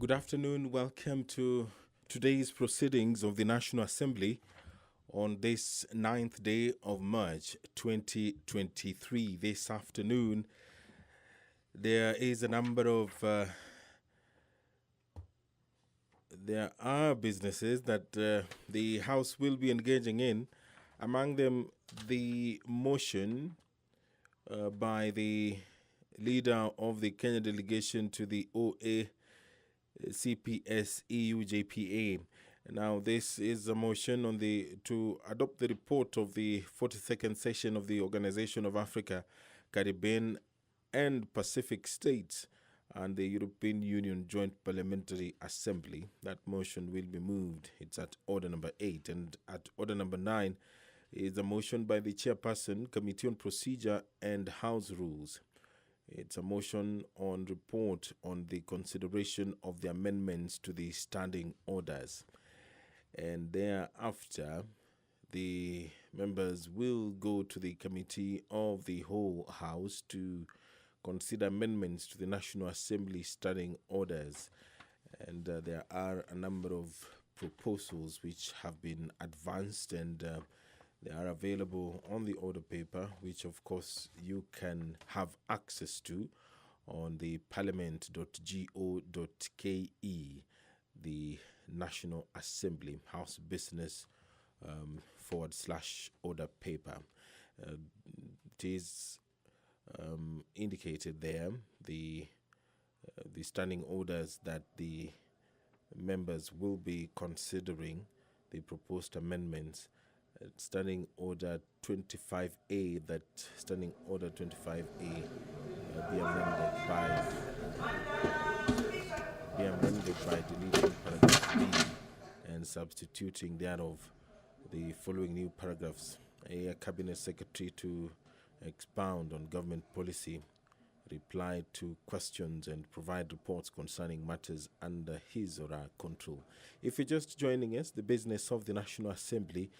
Good afternoon. Welcome to today's proceedings of the National Assembly on this 9th day of March 2023. This afternoon, there is a number of there are businesses that the House will be engaging in. Among them, the motion by the leader of the Kenya delegation to the OACPS-EU JPA. Now, this is a motion to adopt the report of the 42nd session of the Organization of Africa, Caribbean and Pacific States and the European Union Joint Parliamentary Assembly. That motion will be moved. It's at order number 8. And at order number 9 is a motion by the chairperson, Committee on Procedure and House Rules. It's a motion on report on the consideration of the amendments to the standing orders. And thereafter, the members will go to the Committee of the Whole House to consider amendments to the National Assembly standing orders. And there are a number of proposals which have been advanced and they are available on the order paper, which of course you can have access to on the parliament.go.ke, the National Assembly House Business /order paper. It is indicated there the standing orders that the members will be considering, the proposed amendments. Standing Order 25A, that Standing Order 25A be amended by deleting paragraph B and substituting thereof the following new paragraphs. A Cabinet Secretary to expound on government policy, reply to questions and provide reports concerning matters under his or her control. If you're just joining us, the business of the National Assembly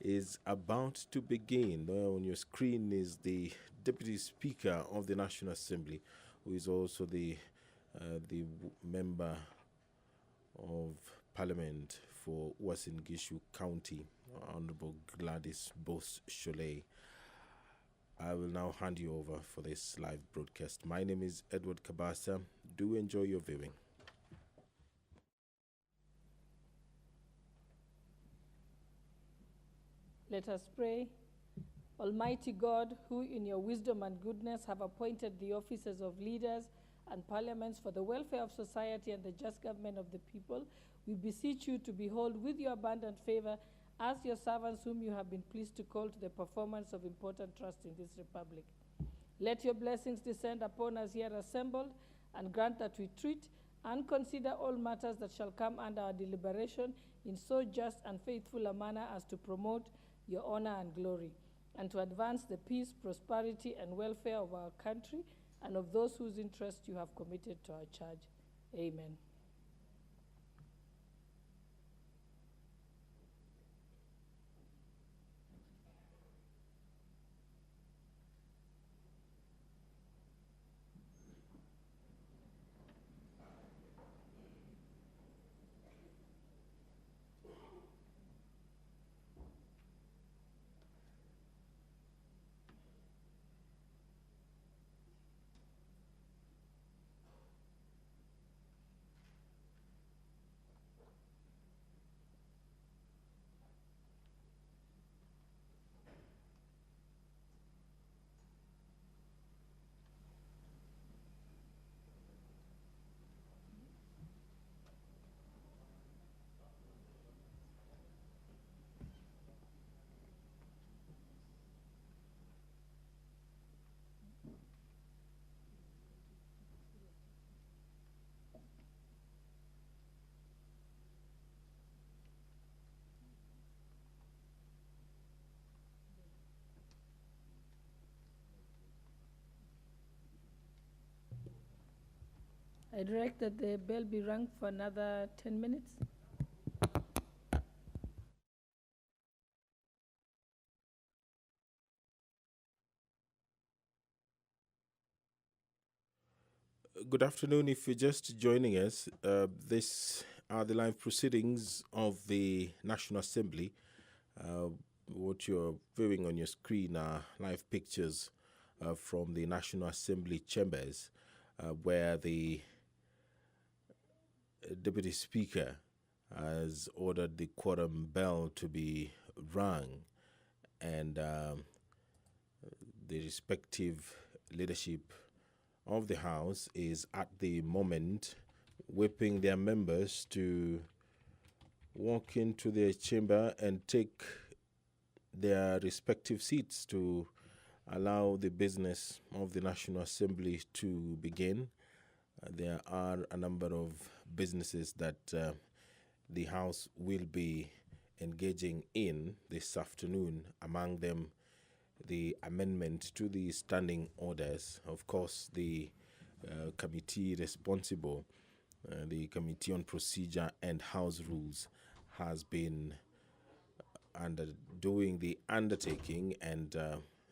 is about to begin. There on your screen is the Deputy Speaker of the National Assembly, who is also the Member of Parliament for Uasin Gishu County, Honorable Gladys Bose-Sholay. I will now hand you over for this live broadcast. My name is Edward Kabasa. Do enjoy your viewing. Let us pray. Almighty God, who in your wisdom and goodness have appointed the offices of leaders and parliaments for the welfare of society and the just government of the people, we beseech you to behold with your abundant favor as your servants whom you have been pleased to call to the performance of important trust in this republic. Let your blessings descend upon us here assembled, and grant that we treat and consider all matters that shall come under our deliberation in so just and faithful a manner as to promote your honor and glory, and to advance the peace, prosperity, and welfare of our country and of those whose interest you have committed to our charge. Amen. I direct that the bell be rung for another 10 minutes. Good afternoon. If you're just joining us, this are the live proceedings of the National Assembly. What you're viewing on your screen are live pictures from the National Assembly chambers, where the Deputy Speaker has ordered the quorum bell to be rung, and the respective leadership of the House is at the moment whipping their members to walk into their chamber and take their respective seats to allow the business of the National Assembly to begin. There are a number of businesses that the House will be engaging in this afternoon, among them the amendment to the standing orders. Of course, the committee responsible, the Committee on Procedure and House Rules, has been doing the undertaking and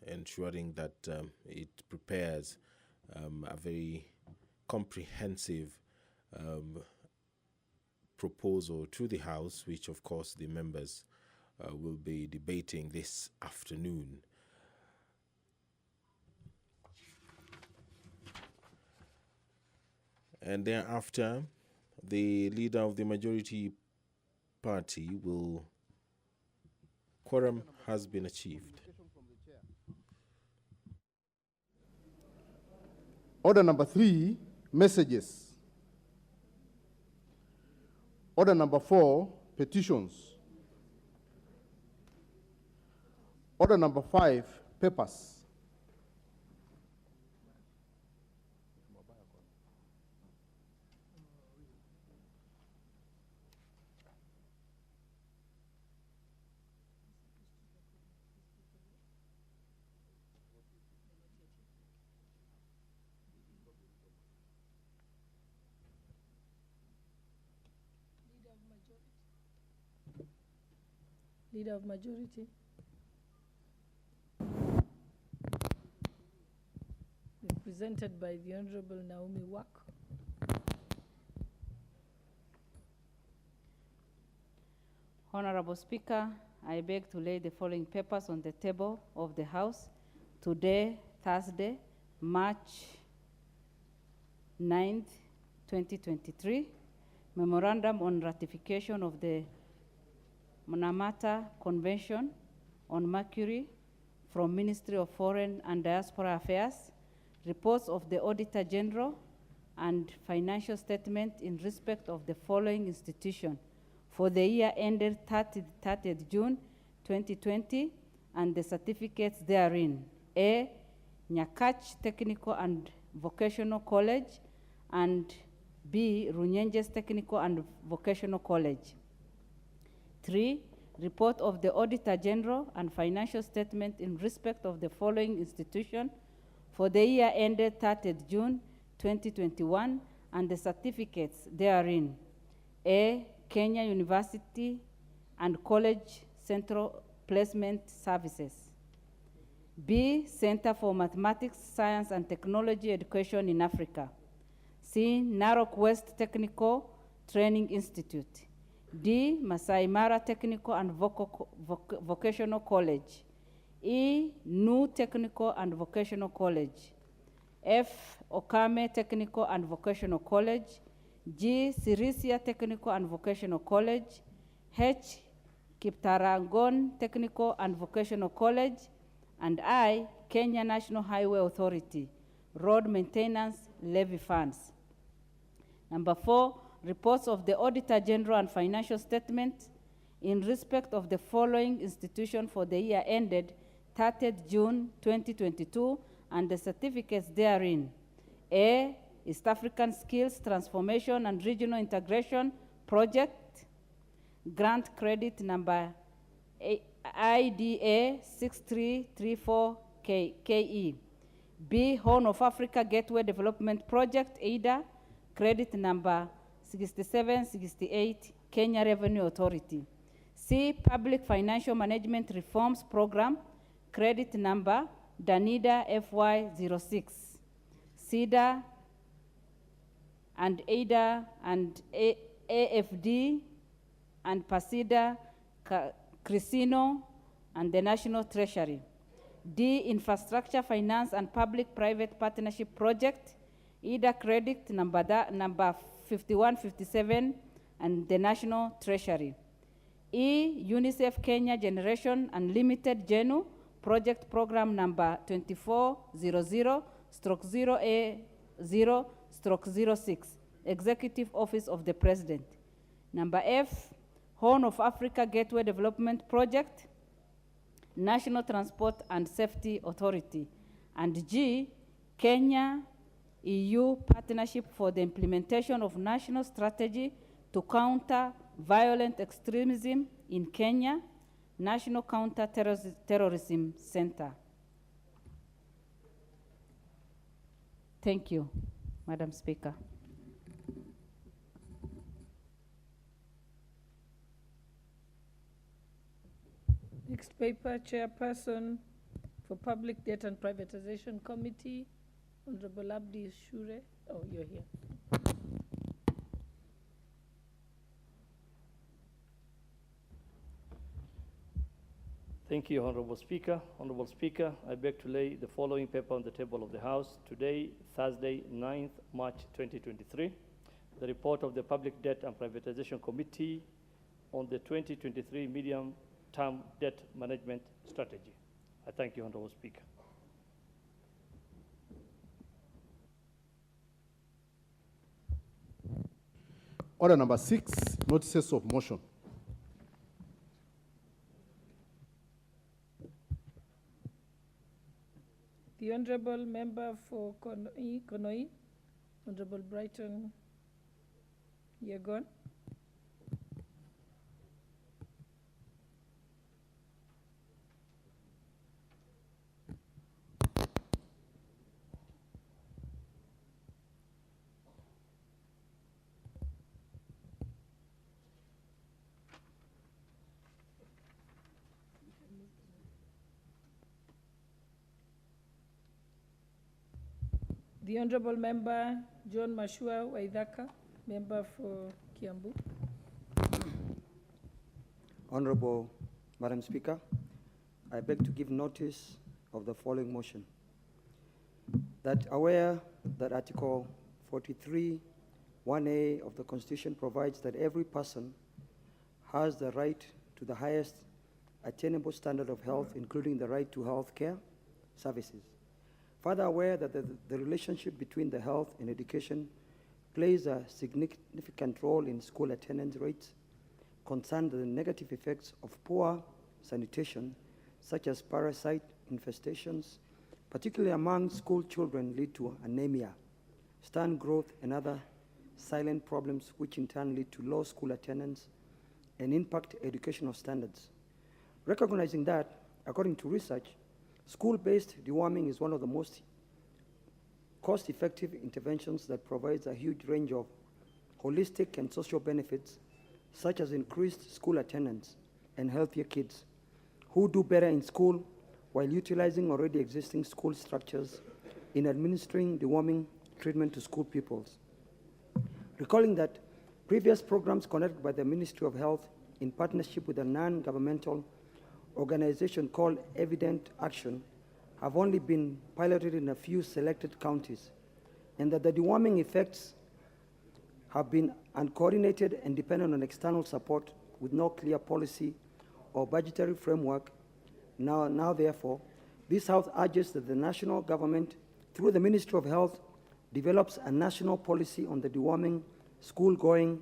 ensuring that it prepares a very comprehensive proposal to the House, which of course the members will be debating this afternoon. And thereafter, the leader of the majority party will... Quorum has been achieved. Order number 3, messages. Order number 4, petitions. Order number 5, papers. Leader of Majority. Represented by the Honorable Naomi Wak. Honorable Speaker, I beg to lay the following papers on the table of the House today, Thursday, March 9th, 2023. Memorandum on ratification of the Minamata Convention on Mercury from Ministry of Foreign and Diaspora Affairs, reports of the Auditor General, and financial statement in respect of the following institution for the year ended 30th June 2020, and the certificates therein. A, Nyakach Technical and Vocational College, and B, Runyenjes Technical and Vocational College. 3, report of the Auditor General and financial statement in respect of the following institution for the year ended 30th June 2021, and the certificates therein. A, Kenya University and College Central Placement Services. B, Center for Mathematics, Science and Technology Education in Africa. C, Narok West Technical Training Institute. D, Masai Mara Technical and Vocational College. E, Nu Technical and Vocational College. F, Okame Technical and Vocational College. G, Sirisia Technical and Vocational College. H, Kiptarangon Technical and Vocational College. And I, Kenya National Highway Authority, Road Maintenance Levy Funds. Number 4, reports of the Auditor General and financial statement in respect of the following institution for the year ended 30th June 2022, and the certificates therein. A, East African Skills Transformation and Regional Integration Project, grant credit number IDA 6334KE. B, Horn of Africa Gateway Development Project, AIDA, credit number 6768, Kenya Revenue Authority. C, Public Financial Management Reforms Program, credit number DANIDA FY06. CEDA and AIDA and AFD and PASIDA, Crisino, and the National Treasury. D, Infrastructure Finance and Public-Private Partnership Project, AIDA Credit number 5157, and the National Treasury. E, UNICEF Kenya Generation Unlimited GENU Project Program number 2400/0A0/06, Executive Office of the President. Number F, Horn of Africa Gateway Development Project, National Transport and Safety Authority. And G, Kenya-EU Partnership for the Implementation of National Strategy to Counter Violent Extremism in Kenya, National Counter-Terrorism Center. Thank you, Madam Speaker. Next paper, Chairperson for Public Debt and Privatization Committee, Honorable Abdi Shure. Oh, you're here. Thank you, Honorable Speaker. Honorable Speaker, I beg to lay the following paper on the table of the House today, Thursday, 9th March 2023. The report of the Public Debt and Privatization Committee on the 2023 Medium-Term Debt Management Strategy. I thank you, Honorable Speaker. Order number 6, notices of motion. The Honorable Member for Konoi, Honorable Brighton Yegon. The Honorable Member John Mashua Waithaka, Member for Kiambu. Honorable Madam Speaker, I beg to give notice of the following motion. That aware that Article 43, 1A of the Constitution provides that every person has the right to the highest attainable standard of health, including the right to health care services. Further aware that the relationship between the health and education plays a significant role in school attendance rates, concerned the negative effects of poor sanitation, such as parasite infestations, particularly among school children, lead to anemia, stunt growth, and other silent problems, which in turn lead to low school attendance and impact educational standards. Recognizing that, according to research, school-based deworming is one of the most cost-effective interventions that provides a huge range of holistic and social benefits, such as increased school attendance and healthier kids who do better in school while utilizing already existing school structures in administering deworming treatment to school pupils. Recalling that previous programs conducted by the Ministry of Health in partnership with a non-governmental organization called Evident Action have only been piloted in a few selected counties, and that the deworming effects have been uncoordinated and dependent on external support with no clear policy or budgetary framework. Now therefore, this House urges that the national government, through the Ministry of Health, develops a national policy on the deworming school-going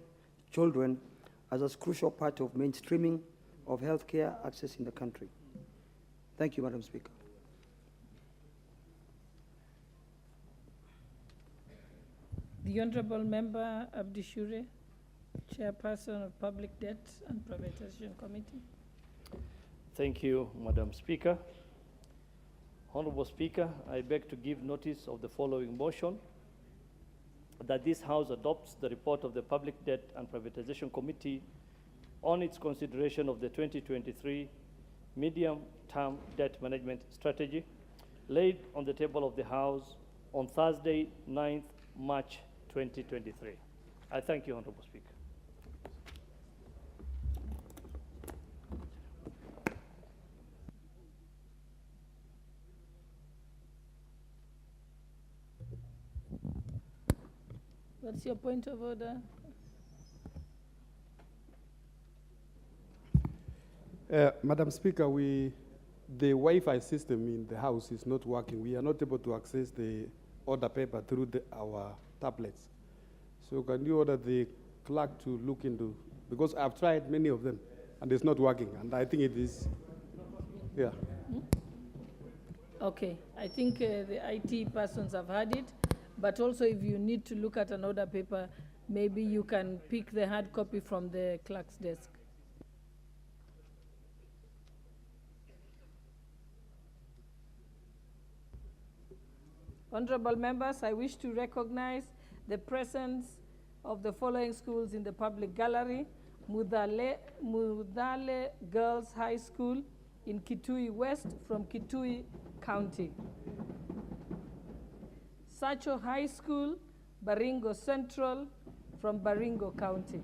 children as a crucial part of mainstreaming of healthcare access in the country. Thank you, Madam Speaker. The Honorable Member Abdi Shure, Chairperson of Public Debt and Privatization Committee. Thank you, Madam Speaker. Honorable Speaker, I beg to give notice of the following motion, that this House adopts the report of the Public Debt and Privatization Committee on its consideration of the 2023 Medium-Term Debt Management Strategy, laid on the table of the House on Thursday, 9th March 2023. I thank you, Honorable Speaker. What's your point of order? Madam Speaker, the Wi-Fi system in the House is not working. We are not able to access the order paper through our tablets. So can you order the clerk to look into, because I've tried many of them and it's not working, and I think it is, yeah. Okay, I think the IT persons have heard it, but also if you need to look at an order paper, maybe you can pick the hard copy from the clerk's desk. Honorable members, I wish to recognize the presence of the following schools in the public gallery: Mudale Girls High School in Kitui West from Kitui County. Sacho High School, Baringo Central from Baringo County.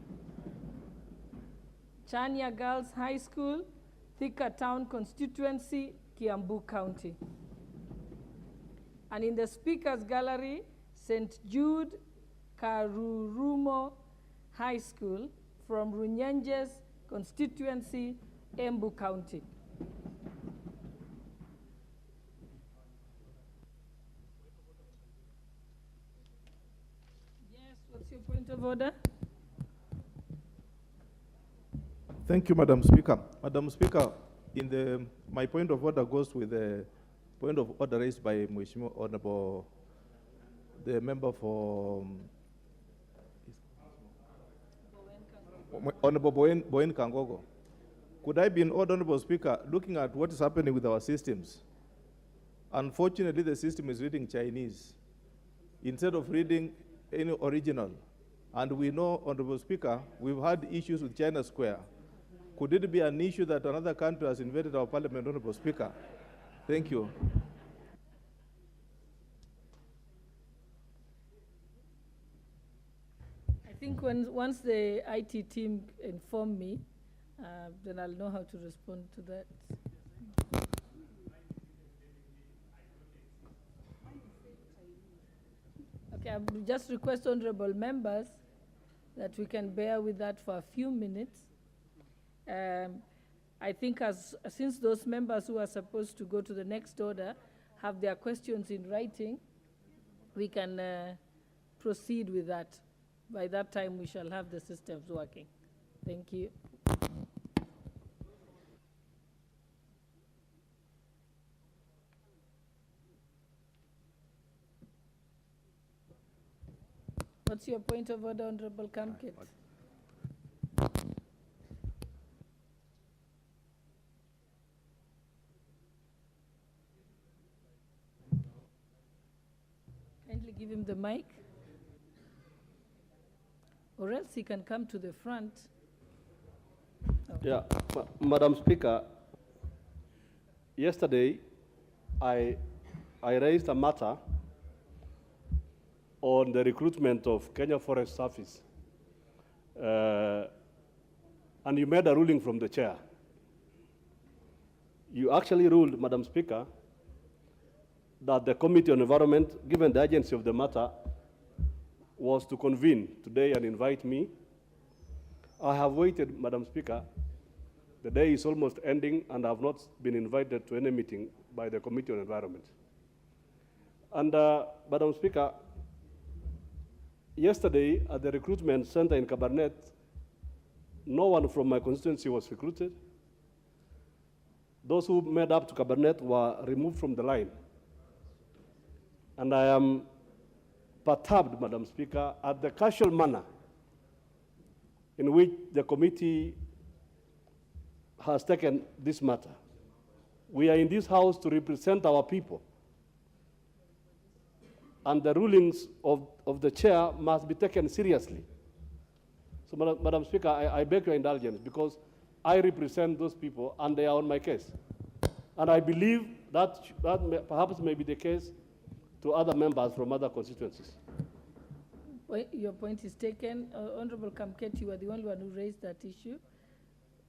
Chania Girls High School, Thika Town Constituency, Kiambu County. And in the Speaker's Gallery, St. Jude Karurumo High School from Runyenjes Constituency, Embu County. Yes, what's your point of order? Thank you, Madam Speaker. Madam Speaker, my point of order goes with the point of order raised by Mheshimiwa Honorable, the member for Honorable Bowen Kangogo. Could I be in order, Honorable Speaker, looking at what is happening with our systems? Unfortunately, the system is reading Chinese instead of reading any original. And we know, Honorable Speaker, we've had issues with China Square. Could it be an issue that another country has invaded our parliament, Honorable Speaker? Thank you. I think once the IT team inform me, then I'll know how to respond to that. Okay, I will just request honorable members that we can bear with that for a few minutes. I think since those members who are supposed to go to the next order have their questions in writing, we can proceed with that. By that time, we shall have the systems working. Thank you. What's your point of order, Honorable Kamkit? Kindly give him the mic, or else he can come to the front. Okay. Yeah, Madam Speaker, yesterday I raised a matter on the recruitment of Kenya Forest Service, and you made a ruling from the chair. You actually ruled, Madam Speaker, that the Committee on Environment, given the urgency of the matter, was to convene today and invite me. I have waited, Madam Speaker. The day is almost ending, and I have not been invited to any meeting by the Committee on Environment. And, Madam Speaker, yesterday at the recruitment center in Cabernet, no one from my constituency was recruited. Those who made up to Cabernet were removed from the line. And I am perturbed, Madam Speaker, at the casual manner in which the committee has taken this matter. We are in this house to represent our people, and the rulings of the chair must be taken seriously. So, Madam Speaker, I beg your indulgence, because I represent those people and they are on my case. And I believe that perhaps may be the case to other members from other constituencies. Well, your point is taken. Honorable Kamket, you are the only one who raised that issue.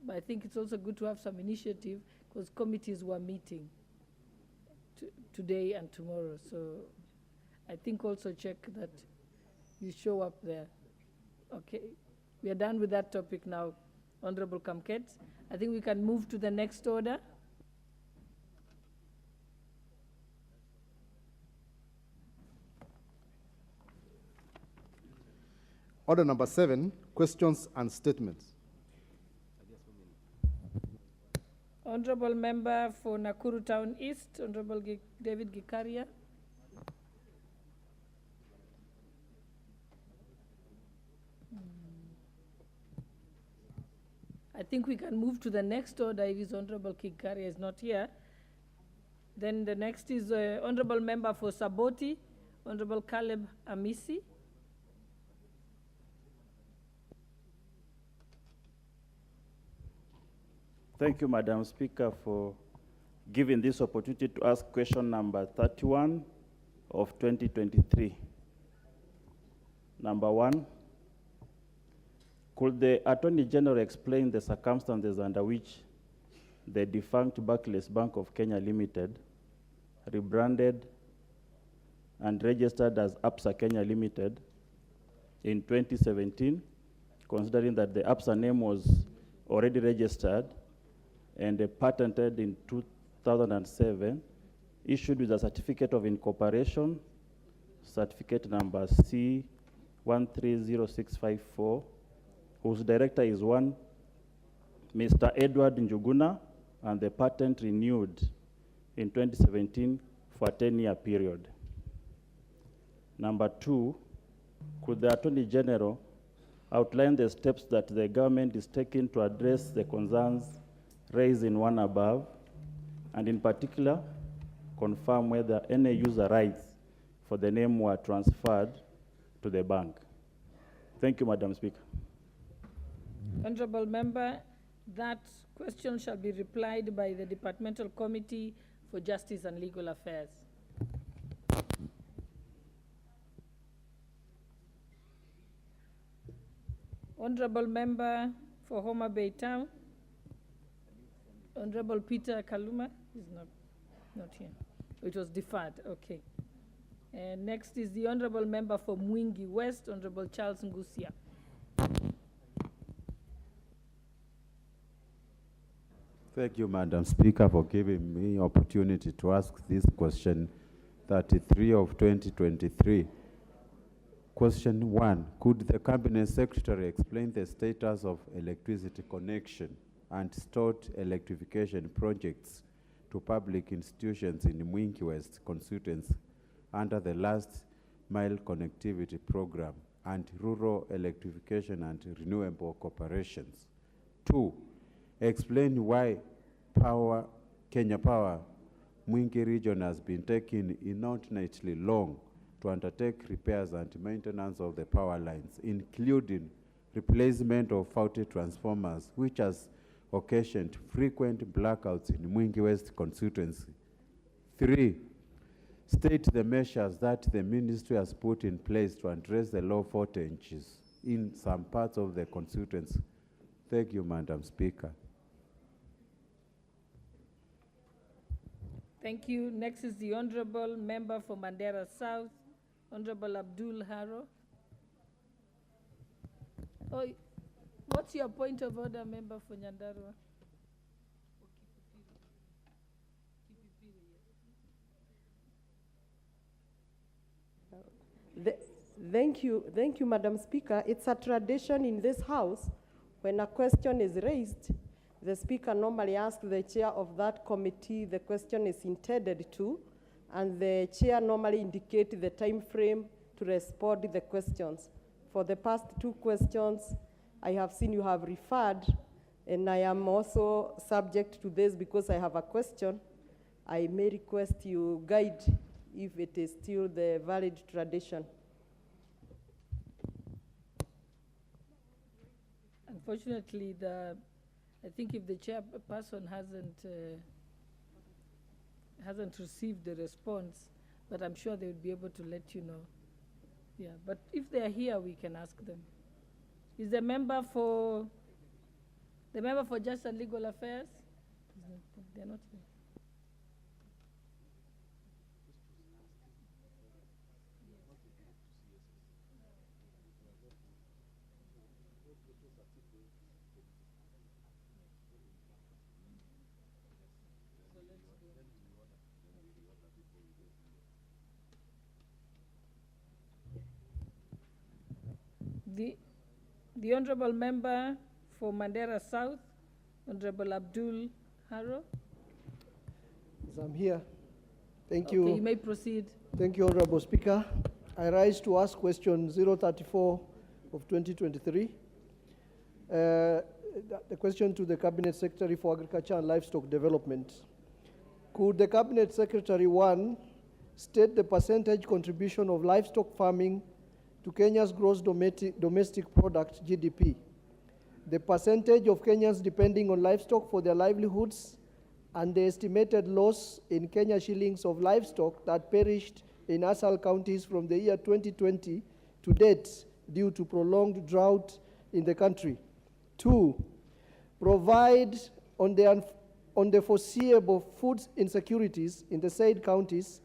But I think it's also good to have some initiative because committees were meeting today and tomorrow. So I think also check that you show up there. Okay, we are done with that topic now, Honorable Kamket. I think we can move to the next order. Order number 7, questions and statements. Honorable Member for Nakuru Town East, Honorable David Gikaria. I think we can move to the next order if His Honorable Gikaria is not here. Then the next is Honorable Member for Saboti, Honorable Caleb Amisi. Thank you, Madam Speaker, for giving this opportunity to ask question number 31 of 2023. Number 1, could the Attorney General explain the circumstances under which the defunct Barclays Bank of Kenya Limited, rebranded and registered as APSA Kenya Limited in 2017, considering that the APSA name was already registered and patented in 2007, issued with a certificate of incorporation, certificate number C130654, whose director is one Mr. Edward Njuguna, and the patent renewed in 2017 for a 10-year period. Number 2, could the Attorney General outline the steps that the government is taking to address the concerns raised in one above, and in particular, confirm whether any user rights for the name were transferred to the bank? Thank you, Madam Speaker. Honorable Member, that question shall be replied by the Departmental Committee for Justice and Legal Affairs. Honorable Member for Homa Bay Town, Honorable Peter Kaluma is not here. It was deferred, okay. And next is the Honorable Member for Mwingi West, Honorable Charles Ngusia. Thank you, Madam Speaker, for giving me opportunity to ask this question 33 of 2023. Question 1, could the Cabinet Secretary explain the status of electricity connection and stored electrification projects to public institutions in Mwingi West constituency under the last mile connectivity program and rural electrification and renewable corporations? 2, explain why Kenya Power Mwingi region has been taking inordinately long to undertake repairs and maintenance of the power lines, including replacement of faulty transformers, which has occasioned frequent blackouts in Mwingi West constituency. 3, state the measures that the ministry has put in place to address the low voltages in some parts of the constituency. Thank you, Madam Speaker. Thank you. Next is the Honorable Member for Mandera South, Honorable Abdul Haro. Oh, what's your point of order, Member for Nyandarua? Thank you, Madam Speaker. It's a tradition in this House, when a question is raised, the Speaker normally asks the chair of that committee the question is intended to, and the chair normally indicates the time frame to respond to the questions. For the past 2 questions, I have seen you have referred, and I am also subject to this because I have a question. I may request you guide if it is still the valid tradition. Unfortunately, I think if the chairperson hasn't received the response, but I'm sure they would be able to let you know. Yeah, but if they are here, we can ask them. Is the member for Justice and Legal Affairs? They're not here. The Honorable Member for Mandera South, Honorable Abdul Haro. Yes, I'm here. Thank Okay, you. you may proceed. Thank you, Honorable Speaker. I rise to ask question 034 of 2023. The question to the Cabinet Secretary for Agriculture and Livestock Development. Could the Cabinet Secretary, one, state the percentage contribution of livestock farming to Kenya's gross domestic product, GDP, the percentage of Kenyans depending on livestock for their livelihoods, and the estimated loss in Kenya shillings of livestock that perished in ASAL counties from the year 2020 to date due to prolonged drought in the country. Two, provide on the foreseeable food insecurities in the said counties,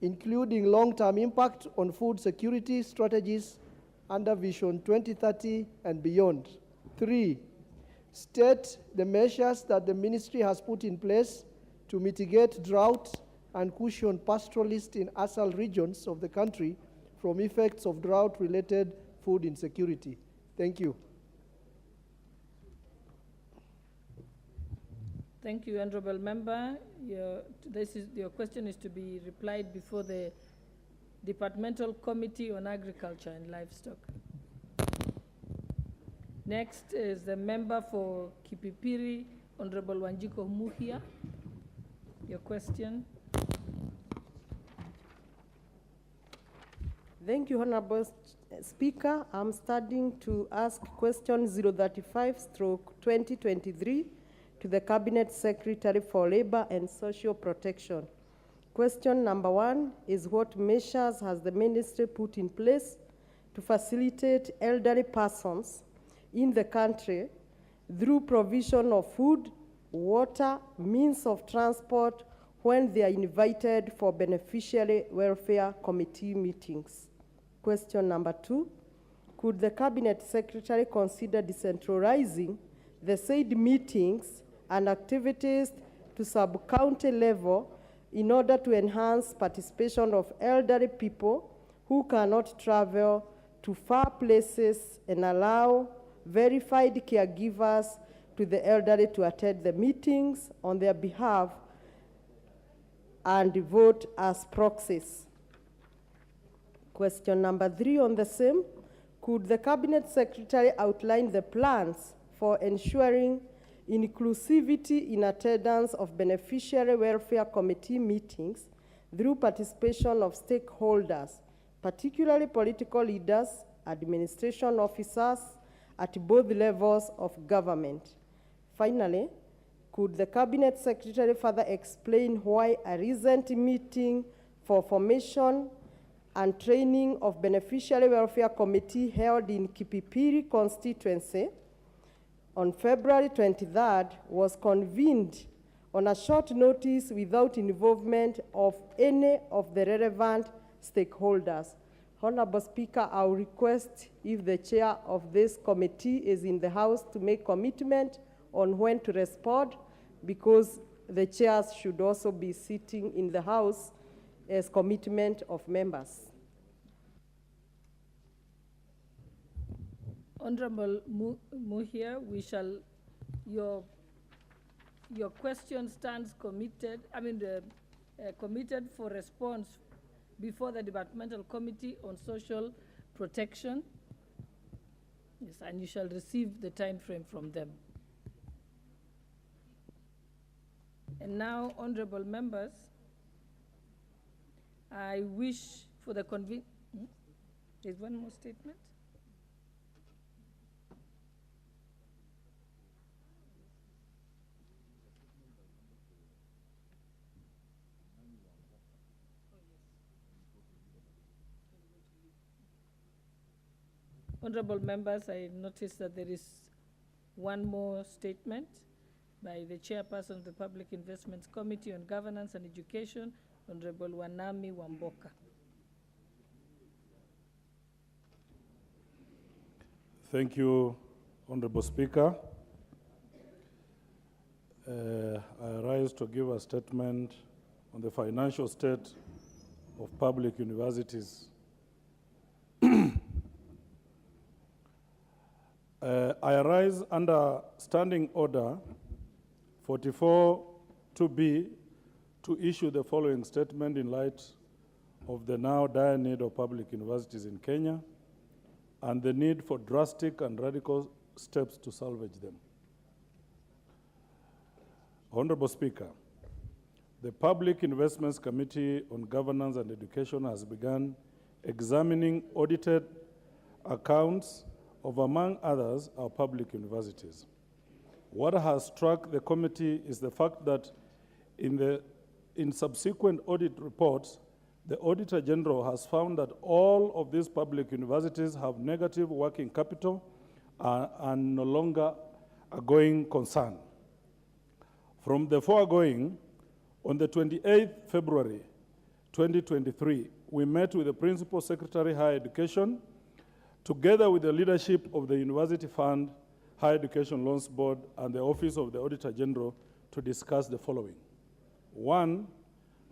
including long-term impact on food security strategies under Vision 2030 and beyond. Three, state the measures that the ministry has put in place to mitigate drought and cushion pastoralists in ASAL regions of the country from effects of drought-related food insecurity. Thank you. Thank you, Honorable Member. Your question is to be replied before the Departmental Committee on Agriculture and Livestock. Next is the member for Kipipiri, Honorable Wanjiko Muhia. Your question. Thank you, Honorable Speaker. I'm starting to ask question 035/2023 to the Cabinet Secretary for Labor and Social Protection. Question number one is, what measures has the ministry put in place to facilitate elderly persons in the country through provision of food, water, means of transport when they are invited for beneficiary welfare committee meetings? Question number two, could the Cabinet Secretary consider decentralizing the said meetings and activities to sub-county level in order to enhance participation of elderly people who cannot travel to far places and allow verified caregivers to the elderly to attend the meetings on their behalf and vote as proxies? Question number three on the same, could the Cabinet Secretary outline the plans for ensuring inclusivity in attendance of beneficiary welfare committee meetings through participation of stakeholders, particularly political leaders, administration officers at both levels of government? Finally, could the Cabinet Secretary further explain why a recent meeting for formation and training of beneficiary welfare committee held in Kipipiri constituency on February 23rd was convened on a short notice without involvement of any of the relevant stakeholders? Honorable Speaker, I will request if the chair of this committee is in the House to make commitment on when to respond, because the chairs should also be sitting in the House as commitment of members. Honorable Muhia, your question stands committed, committed for response before the Departmental Committee on Social Protection. Yes, and you shall receive the time frame from them. And now, honorable members, I wish for the There's one more statement. Honorable members, I notice that there is one more statement by the chairperson of the Public Investments Committee on Governance and Education, Honorable Wanami Wamboka. Thank you, Honorable Speaker. I rise to give a statement on the financial state of public universities. I arise under Standing Order 44-2B to issue the following statement in light of the now dire need of public universities in Kenya and the need for drastic and radical steps to salvage them. Honorable Speaker, the Public Investments Committee on Governance and Education has begun examining audited accounts of, among others, our public universities. What has struck the committee is the fact that in subsequent audit reports, the Auditor General has found that all of these public universities have negative working capital and no longer a going concern. From the foregoing, on the 28th February 2023, we met with the Principal Secretary, Higher Education, together with the leadership of the University Fund, Higher Education Loans Board, and the Office of the Auditor General to discuss the following. 1,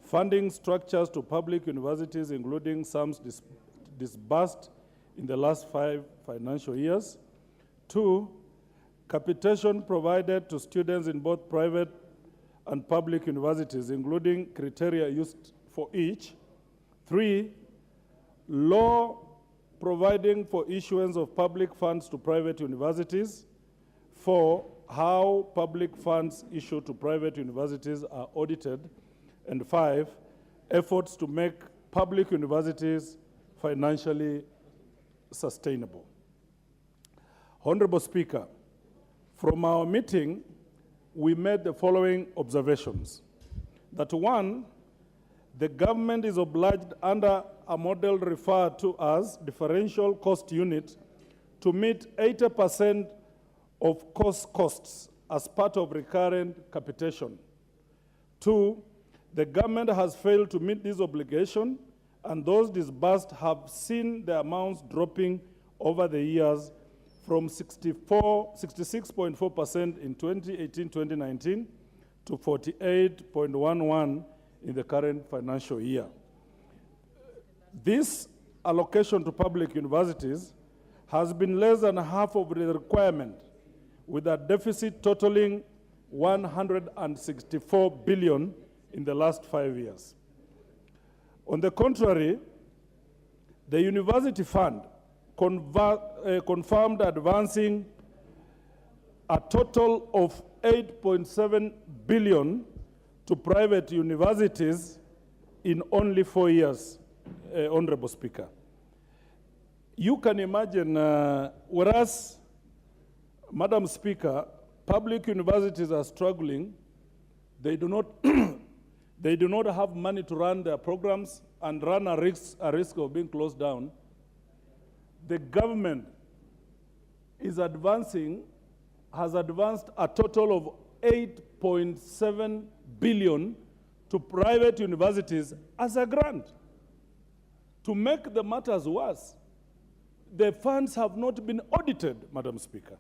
funding structures to public universities, including sums disbursed in the last 5 financial years. 2, capitation provided to students in both private and public universities, including criteria used for each. 3, law providing for issuance of public funds to private universities. 4, how public funds issued to private universities are audited. And 5, efforts to make public universities financially sustainable. Honorable Speaker, from our meeting, we made the following observations. That 1, the government is obliged under a model referred to as differential cost unit to meet 80% of costs as part of recurrent capitation. 2, the government has failed to meet this obligation, and those disbursed have seen the amounts dropping over the years from 66.4% in 2018-2019 to 48.11% in the current financial year. This allocation to public universities has been less than half of the requirement, with a deficit totaling 164 billion in the last 5 years. On the contrary, the University Fund confirmed advancing a total of 8.7 billion to private universities in only 4 years, Honorable Speaker. You can imagine, whereas, Madam Speaker, public universities are struggling, they do not they do not have money to run their programs and run a risk of being closed down. The government has advanced a total of 8.7 billion to private universities as a grant. To make the matters worse, the funds have not been audited, Madam Speaker.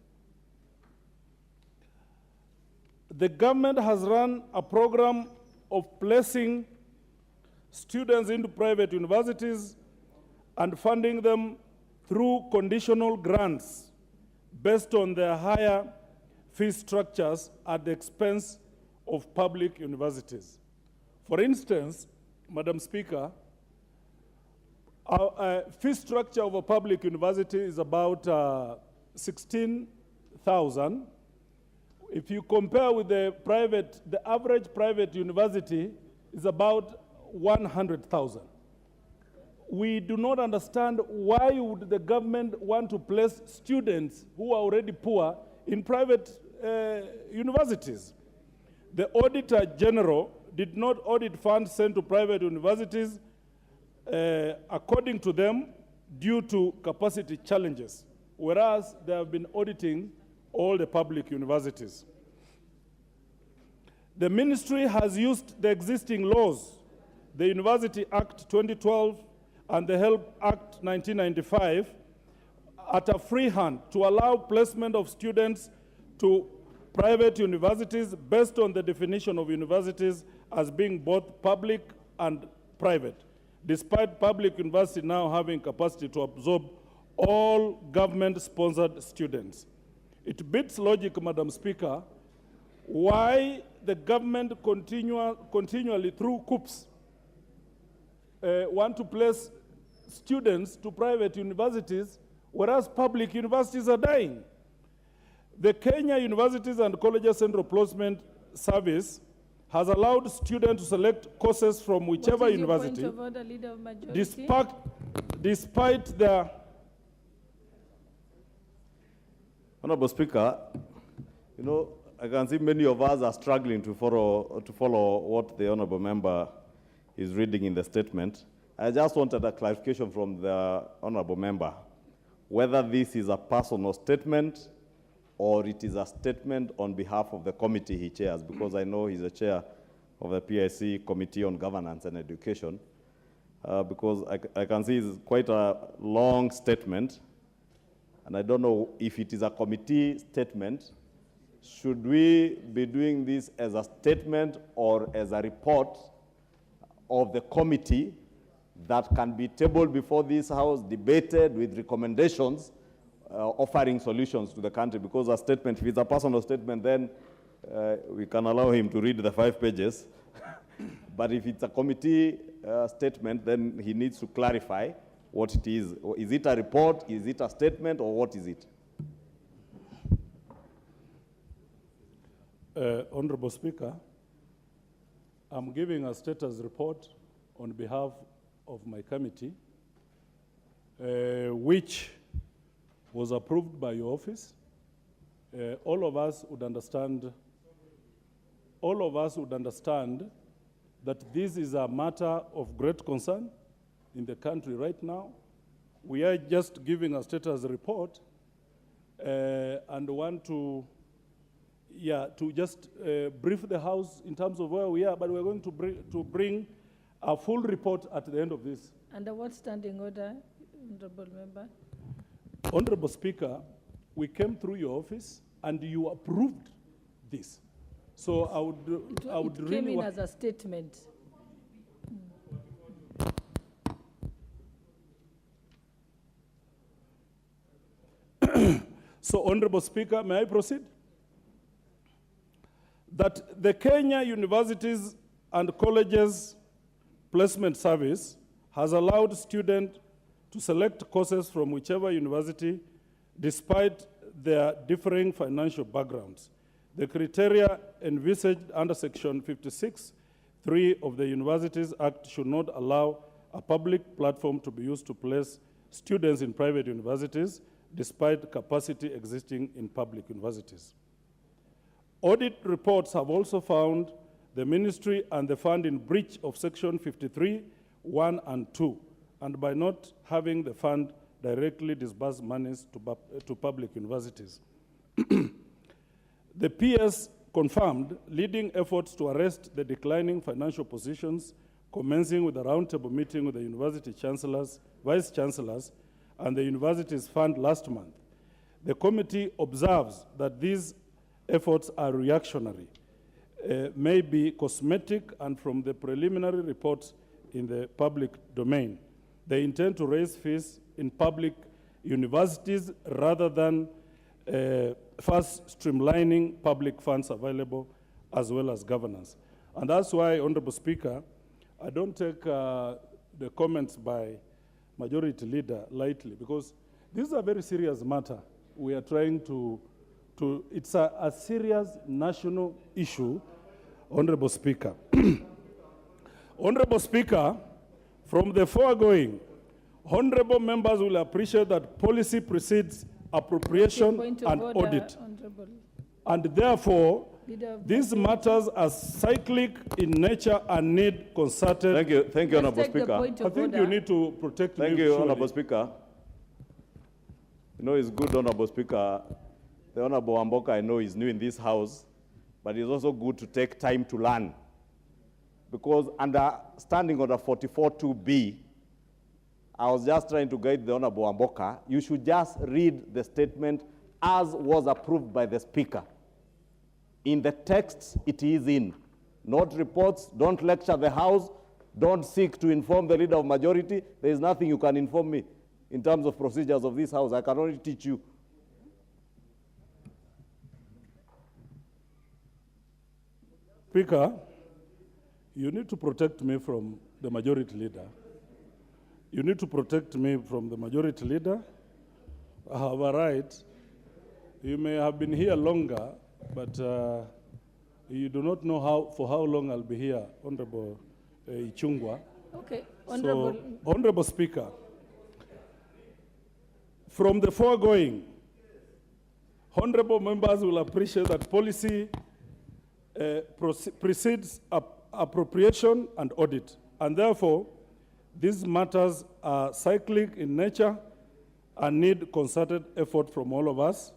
The government has run a program of placing students into private universities and funding them through conditional grants based on their higher fee structures at the expense of public universities. For instance, Madam Speaker, our fee structure of a public university is about 16,000. If you compare with the average private university is about 100,000. We do not understand why would the government want to place students who are already poor in private universities. The Auditor General did not audit funds sent to private universities, according to them, due to capacity challenges. whereas they have been auditing all the public universities. The ministry has used the existing laws, the University Act 2012 and the HELP Act 1995, at a free hand to allow placement of students to private universities based on the definition of universities as being both public and private, despite public university now having capacity to absorb all government-sponsored students. It beats logic, Madam Speaker, why the government continually through OACPS want to place students to private universities, whereas public universities are dying. The Kenya Universities and Colleges Central Placement Service has allowed students to select courses from whichever university, Point of order, Leader of Majority? despite their... Honorable Speaker, you know, I can see many of us are struggling to follow what the honorable member is reading in the statement. I just wanted a clarification from the honorable member, whether this is a personal statement or it is a statement on behalf of the committee he chairs, because I know he's the chair of the PIC Committee on Governance and Education, because I can see it's quite a long statement, and I don't know if it is a committee statement. Should we be doing this as a statement or as a report of the committee that can be tabled before this House, debated with recommendations, offering solutions to the country? Because a statement, if it's a personal statement, then we can allow him to read the 5 pages. But if it's a committee statement, then he needs to clarify what it is. Is it a report? Is it a statement? Or what is it? Honorable Speaker, I'm giving a status report on behalf of my committee, which was approved by your office. All of us would understand that this is a matter of great concern in the country right now. We are just giving a status report and want to just brief the House in terms of where we are, but we're going to bring a full report at the end of this. Under what standing order, Honorable Member? Honorable Speaker, we came through your office and you approved this. So I would it really came in as a statement. So, Honorable Speaker, may I proceed? That the Kenya Universities and Colleges Placement Service has allowed students to select courses from whichever university despite their differing financial backgrounds. The criteria envisaged under Section 56(3) of the Universities Act should not allow a public platform to be used to place students in private universities despite capacity existing in public universities. Audit reports have also found the ministry and the fund in breach of Section 53(1) and 2, and by not having the fund directly disburse monies to public universities. The PS confirmed leading efforts to arrest the declining financial positions, commencing with a roundtable meeting with the university chancellors, vice chancellors, and the university's fund last month. The committee observes that these efforts are reactionary, may be cosmetic, and from the preliminary reports in the public domain, they intend to raise fees in public universities rather than first streamlining public funds available as well as governance. And that's why, Honorable Speaker, I don't take the comments by Majority Leader lightly, because this is a very serious matter. We are trying it's a serious national issue, Honorable Speaker. Honorable Speaker, from the foregoing, honorable members will appreciate that policy precedes appropriation and audit. Honorable. And therefore, Leader of these matters are cyclic in nature and need concerted. Thank you, Honorable Speaker. I think you need to protect me. Thank you, surely. Honorable Speaker. You know, it's good, Honorable Speaker. The Honorable Wamboka, I know, is new in this House, but it's also good to take time to learn. Because under Standing Order 44.2b, I was just trying to guide the Honorable Wamboka. You should just read the statement as was approved by the Speaker. In the text it is in, not reports. Don't lecture the House. Don't seek to inform the Leader of Majority. There is nothing you can inform me in terms of procedures of this House. I can only teach you. Speaker, you need to protect me from the Majority Leader. You need to protect me from the Majority Leader. I have a right. You may have been here longer, but you do not know for how long I'll be here, Honorable Ichungwa. Okay, Honorable. So, Honorable Speaker, from the foregoing, honorable members will appreciate that policy precedes appropriation and audit, and therefore, these matters are cyclic in nature and need concerted effort from all of us.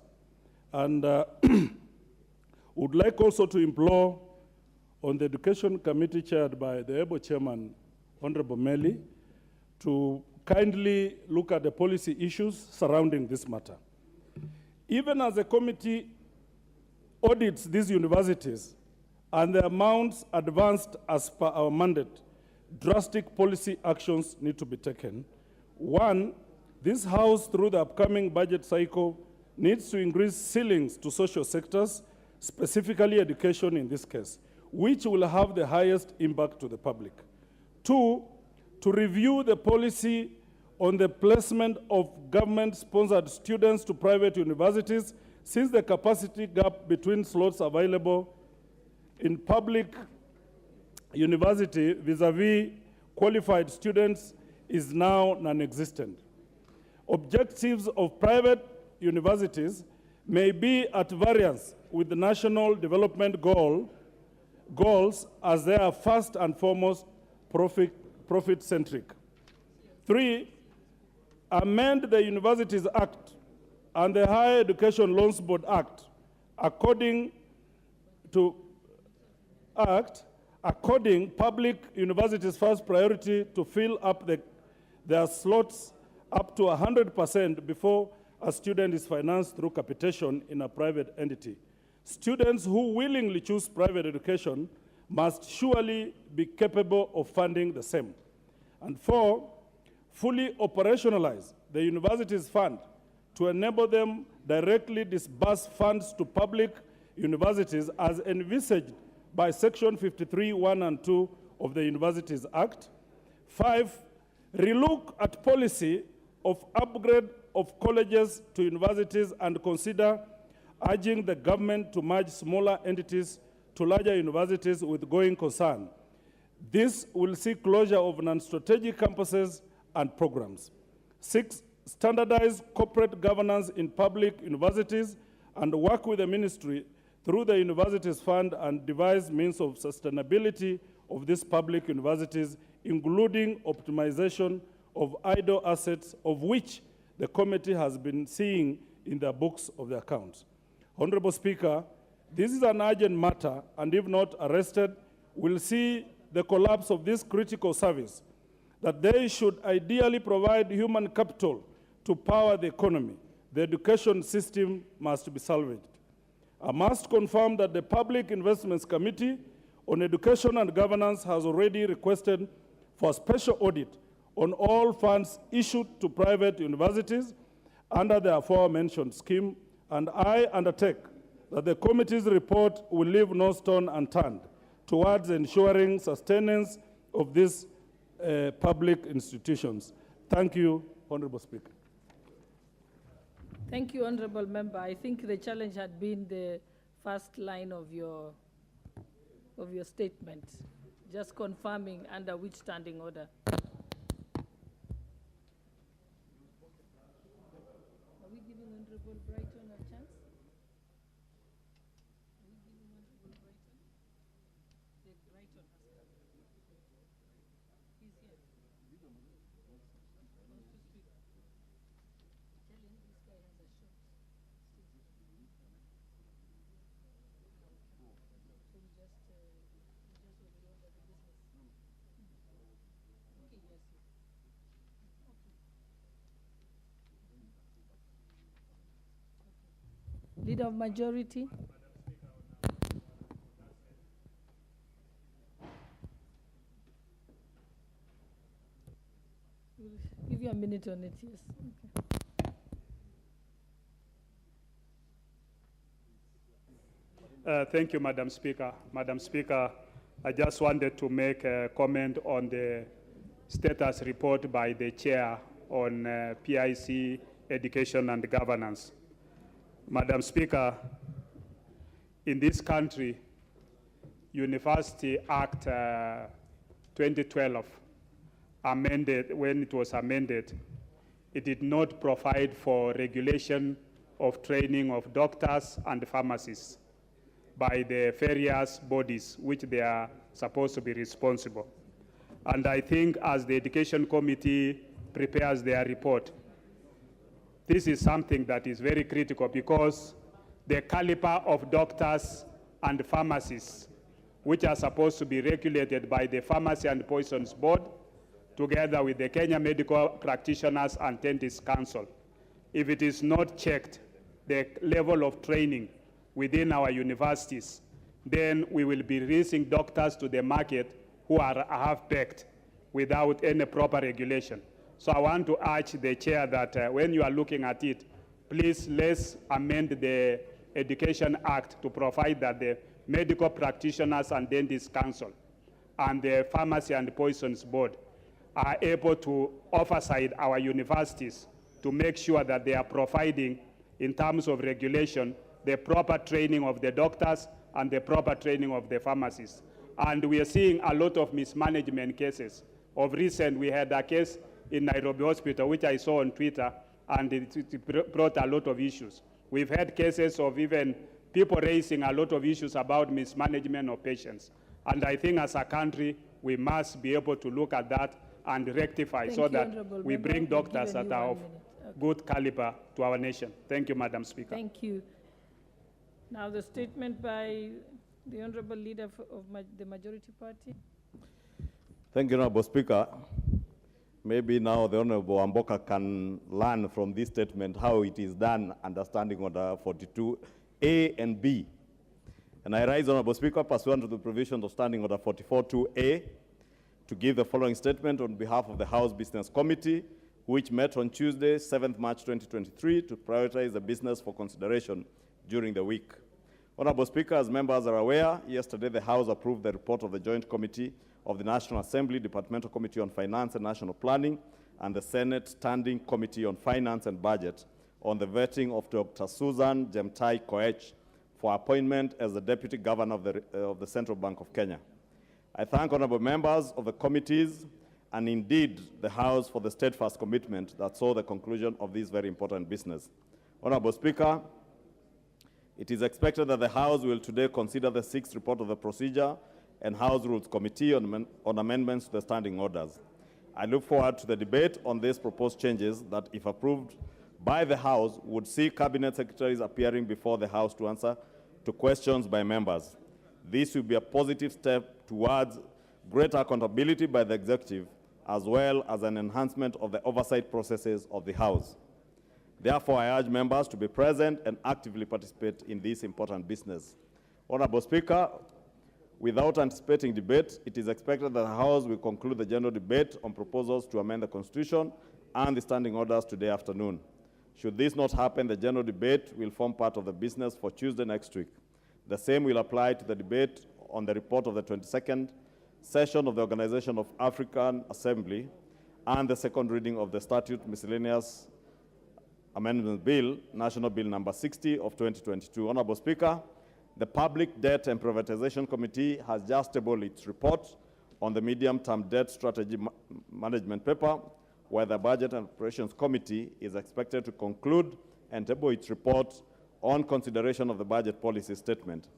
And would like also to implore on the Education Committee chaired by the able Chairman, Honorable Meli, to kindly look at the policy issues surrounding this matter. Even as the committee audits these universities and the amounts advanced as per our mandate, drastic policy actions need to be taken. One, this House, through the upcoming budget cycle, needs to increase ceilings to social sectors, specifically education in this case, which will have the highest impact to the public. Two, to review the policy on the placement of government-sponsored students to private universities, since the capacity gap between slots available in public university vis-a-vis qualified students is now non-existent. Objectives of private universities may be at variance with the national development goals, as they are first and foremost profit-centric. Three, amend the Universities Act and the Higher Education Loans Board Act according public universities' first priority to fill up their slots up to 100% before a student is financed through capitation in a private entity. Students who willingly choose private education must surely be capable of funding the same. And four, fully operationalize the university's fund to enable them directly disburse funds to public universities as envisaged by Section 53(1) and 2 of the Universities Act. Five, relook at policy of upgrade of colleges to universities and consider urging the government to merge smaller entities to larger universities with going concern. This will see closure of non-strategic campuses and programs. Six, standardize corporate governance in public universities and work with the ministry through the Universities Fund and devise means of sustainability of these public universities, including optimization of idle assets, of which the committee has been seeing in their books of the accounts. Honorable Speaker, this is an urgent matter, and if not arrested, will see the collapse of this critical service, that they should ideally provide human capital to power the economy. The education system must be salvaged. I must confirm that the Public Investments Committee on Education and Governance has already requested for a special audit on all funds issued to private universities under the aforementioned scheme, and I undertake that the committee's report will leave no stone unturned towards ensuring sustenance of these public institutions. Thank you, Honorable Speaker. Thank you, Honorable Member. I think the challenge had been the first line of your statement, just confirming under which standing order. Are we giving Honorable Brighton a chance? Are we giving Honorable Brighton? The Brighton has come. He's here. Wants to speak. Tell him this guy has a Leader of Majority. We'll give you a minute on it, yes. Okay. Thank you, Madam Speaker. Madam Speaker, I just wanted to make a comment on the status report by the chair on PIC education and governance. Madam Speaker, in this country, University Act 2012 amended, when it was amended, it did not provide for regulation of training of doctors and pharmacists by the various bodies which they are supposed to be responsible. And I think as the Education Committee prepares their report, this is something that is very critical because the caliber of doctors and pharmacists, which are supposed to be regulated by the Pharmacy and Poisons Board, together with the Kenya Medical Practitioners and Dentists Council, if it is not checked, the level of training within our universities, then we will be releasing doctors to the market who are half-baked without any proper regulation. So I want to urge the chair that when you are looking at it, please let's amend the Education Act to provide that the Medical Practitioners and Dentists Council and the Pharmacy and Poisons Board are able to oversight our universities to make sure that they are providing, in terms of regulation, the proper training of the doctors and the proper training of the pharmacists. And we are seeing a lot of mismanagement cases. Of recent, we had a case in Nairobi Hospital, which I saw on Twitter, and it brought a lot of issues. We've had cases of even people raising a lot of issues about mismanagement of patients. And I think as a country, we must be able to look at that and rectify so that we bring doctors that are of good caliber to our nation. Thank you, Madam Speaker. Thank you. Now the statement by the Honorable Leader of the Majority Party. Thank you, Honorable Speaker. Maybe now the Honorable Amboka can learn from this statement how it is done, understanding Order 42A and B. And I rise, Honorable Speaker, pursuant to the provisions of Standing Order 44.2A, to give the following statement on behalf of the House Business Committee, which met on Tuesday, 7th March 2023, to prioritize the business for consideration during the week. Honorable Speaker, as members are aware, yesterday the House approved the report of the Joint Committee of the National Assembly, Departmental Committee on Finance and National Planning, and the Senate Standing Committee on Finance and Budget on the vetting of Dr. Susan Jemtai Koech for appointment as the Deputy Governor of the Central Bank of Kenya. I thank honorable members of the committees and indeed the House for the steadfast commitment that saw the conclusion of this very important business. Honorable Speaker, it is expected that the House will today consider the 6th report of the Procedure and House Rules Committee on amendments to the standing orders. I look forward to the debate on these proposed changes that, if approved by the House, would see Cabinet Secretaries appearing before the House to answer to questions by members. This will be a positive step towards greater accountability by the Executive, as well as an enhancement of the oversight processes of the House. Therefore, I urge members to be present and actively participate in this important business. Honorable Speaker, without anticipating debate, it is expected that the House will conclude the general debate on proposals to amend the Constitution and the standing orders today afternoon. Should this not happen, the general debate will form part of the business for Tuesday next week. The same will apply to the debate on the report of the 22nd session of the Organization of African Assembly and the second reading of the Statute Miscellaneous Amendment Bill, National Bill number 60 of 2022. Honorable Speaker, the Public Debt and Privatization Committee has just tabled its report on the medium-term debt strategy management paper, where the Budget and Operations Committee is expected to conclude and table its report on consideration of the budget policy statement.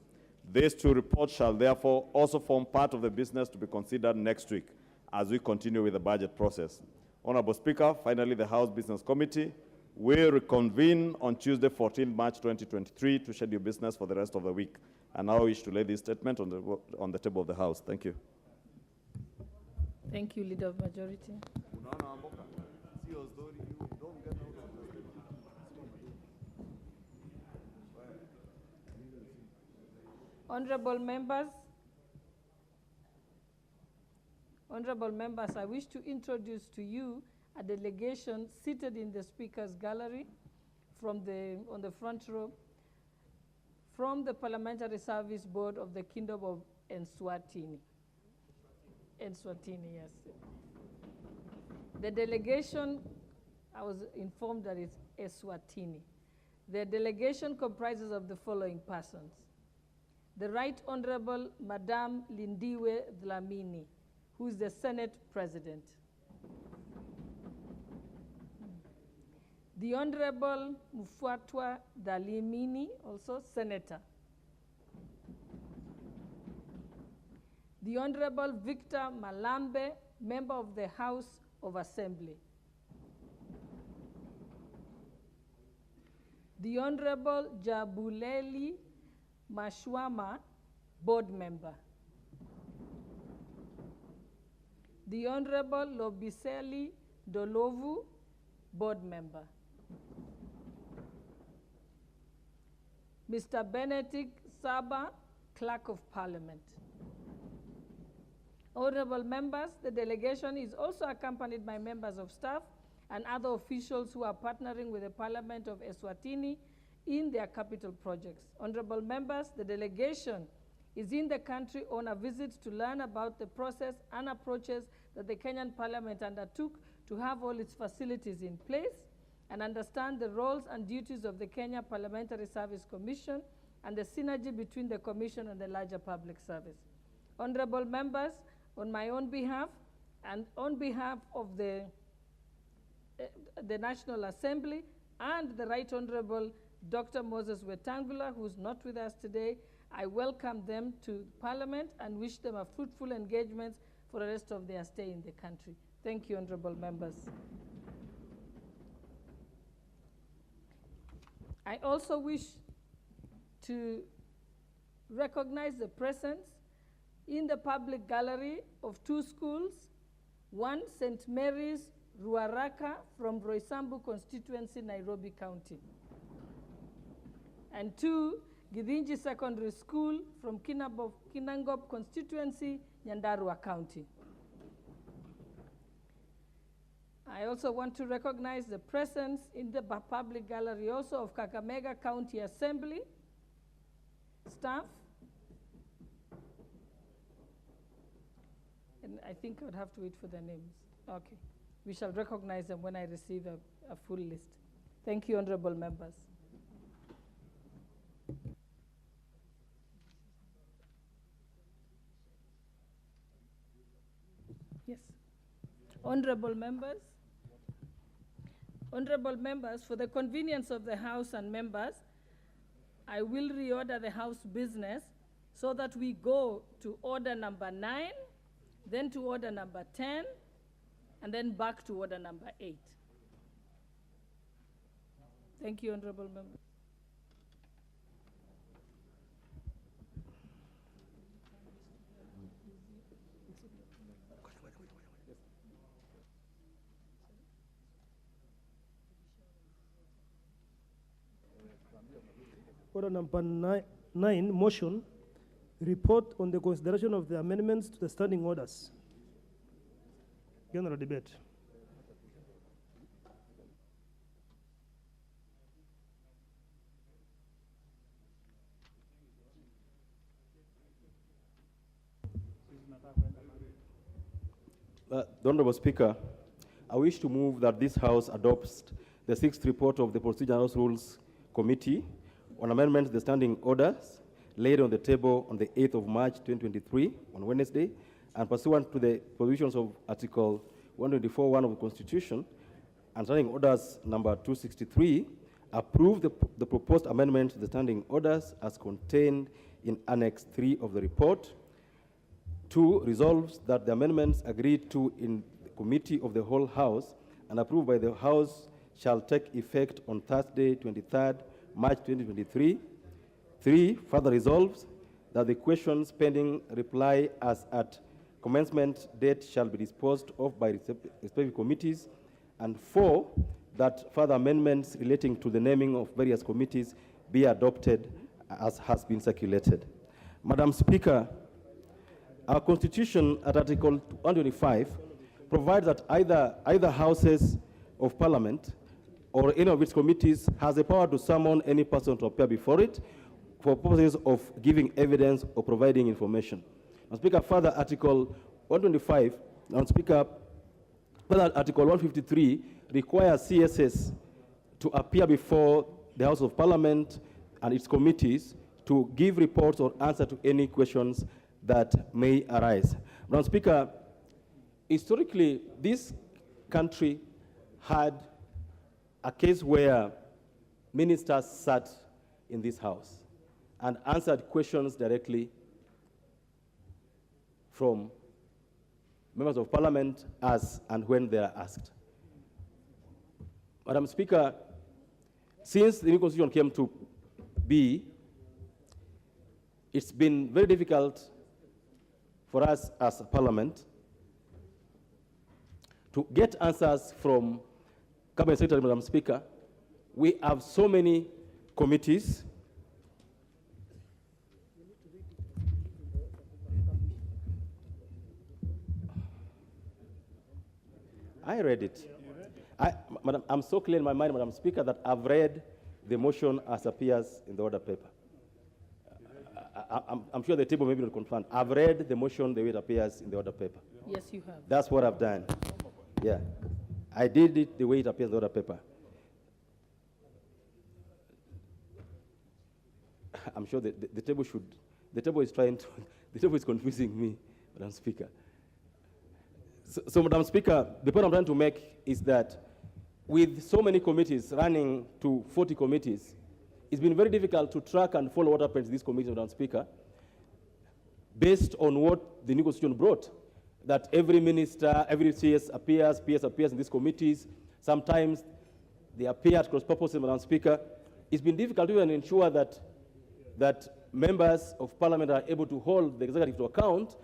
These two reports shall therefore also form part of the business to be considered next week as we continue with the budget process. Honorable Speaker, finally, the House Business Committee will reconvene on Tuesday, 14 March 2023 to schedule business for the rest of the week. And now I wish to lay this statement on the table of the House. Thank you. Thank you, Leader of Majority. Honorable members, I wish to introduce to you a delegation seated in the Speaker's Gallery on the front row from the Parliamentary Service Board of the Kingdom of Eswatini. Eswatini, yes. The delegation, I was informed that it's Eswatini. The delegation comprises of the following persons. The Right Honorable Madame Lindiwe Dlamini, who is the Senate President. The Honorable Mufuatwa Dalimini, also Senator. The Honorable Victor Malambe, Member of the House of Assembly. The Honorable Jabuleli Mashwama, Board Member. The Honorable Lobiseli Dolovu, Board Member. Mr. Benedict Saba, Clerk of Parliament. Honorable members, the delegation is also accompanied by members of staff and other officials who are partnering with the Parliament of Eswatini in their capital projects. Honorable members, the delegation is in the country on a visit to learn about the process and approaches that the Kenyan Parliament undertook to have all its facilities in place and understand the roles and duties of the Kenya Parliamentary Service Commission and the synergy between the Commission and the larger public service. Honorable members, on my own behalf and on behalf of the National Assembly and the Right Honorable Dr. Moses Wetangula, who's not with us today, I welcome them to Parliament and wish them a fruitful engagement for the rest of their stay in the country. Thank you, honorable members. I also wish to recognize the presence in the public gallery of two schools, one St. Mary's Ruaraka from Roysambu constituency, Nairobi County, and two Githinji Secondary School from Kinangop constituency, Nyandarua County. I also want to recognize the presence in the public gallery also of Kakamega County Assembly staff. And I think I would have to wait for the names. Okay. We shall recognize them when I receive a full list. Thank you, honorable members. Yes. Honorable members, for the convenience of the House and members, I will reorder the House business so that we go to order number 9, then to order number 10, and then back to order number 8. Thank you, honorable members. Order number 9, motion, report on the consideration of the amendments to the standing orders. General debate. The Honorable Speaker, I wish to move that this House adopts the 6th report of the Procedural Rules Committee on amendments to the standing orders laid on the table on the 8th of March 2023 on Wednesday, and pursuant to the provisions of Article 124(1) of the Constitution and standing orders number 263, approve the proposed amendment to the standing orders as contained in Annex 3 of the report. 2, resolves that the amendments agreed to in the Committee of the Whole House and approved by the House shall take effect on Thursday, 23rd March 2023. 3, further resolves that the questions pending reply as at commencement date shall be disposed of by respective committees. And 4, that further amendments relating to the naming of various committees be adopted as has been circulated. Madam Speaker, our Constitution at Article 125 provides that either houses of Parliament or any of its committees has the power to summon any person to appear before it for purposes of giving evidence or providing information. Madam Speaker, further Article 125, Madam Speaker, further Article 153 requires CSS to appear before the House of Parliament and its committees to give reports or answer to any questions that may arise. Madam Speaker, historically, this country had a case where ministers sat in this house and answered questions directly from members of Parliament as and when they are asked. Madam Speaker, since the new constitution came to be, it's been very difficult for us as a Parliament to get answers from Cabinet Secretary, Madam Speaker. We have so many committees. I read it. Madam, I'm so clear in my mind, Madam Speaker, that I've read the motion as appears in the order paper. I'm sure the table may be not confirmed. I've read the motion the way it appears in the order paper. Yes, you have. That's what I've done. Yeah. I did it the way it appears in the order paper. I'm sure the table is trying to, the table is confusing me, Madam Speaker. So, Madam Speaker, the point I'm trying to make is that with so many committees running to 40 committees, it's been very difficult to track and follow what happens to these committees, Madam Speaker, based on what the new constitution brought, that every minister, every CS appears in these committees. Sometimes they appear at cross purposes, Madam Speaker. It's been difficult to even ensure that members of Parliament are able to hold the executive to account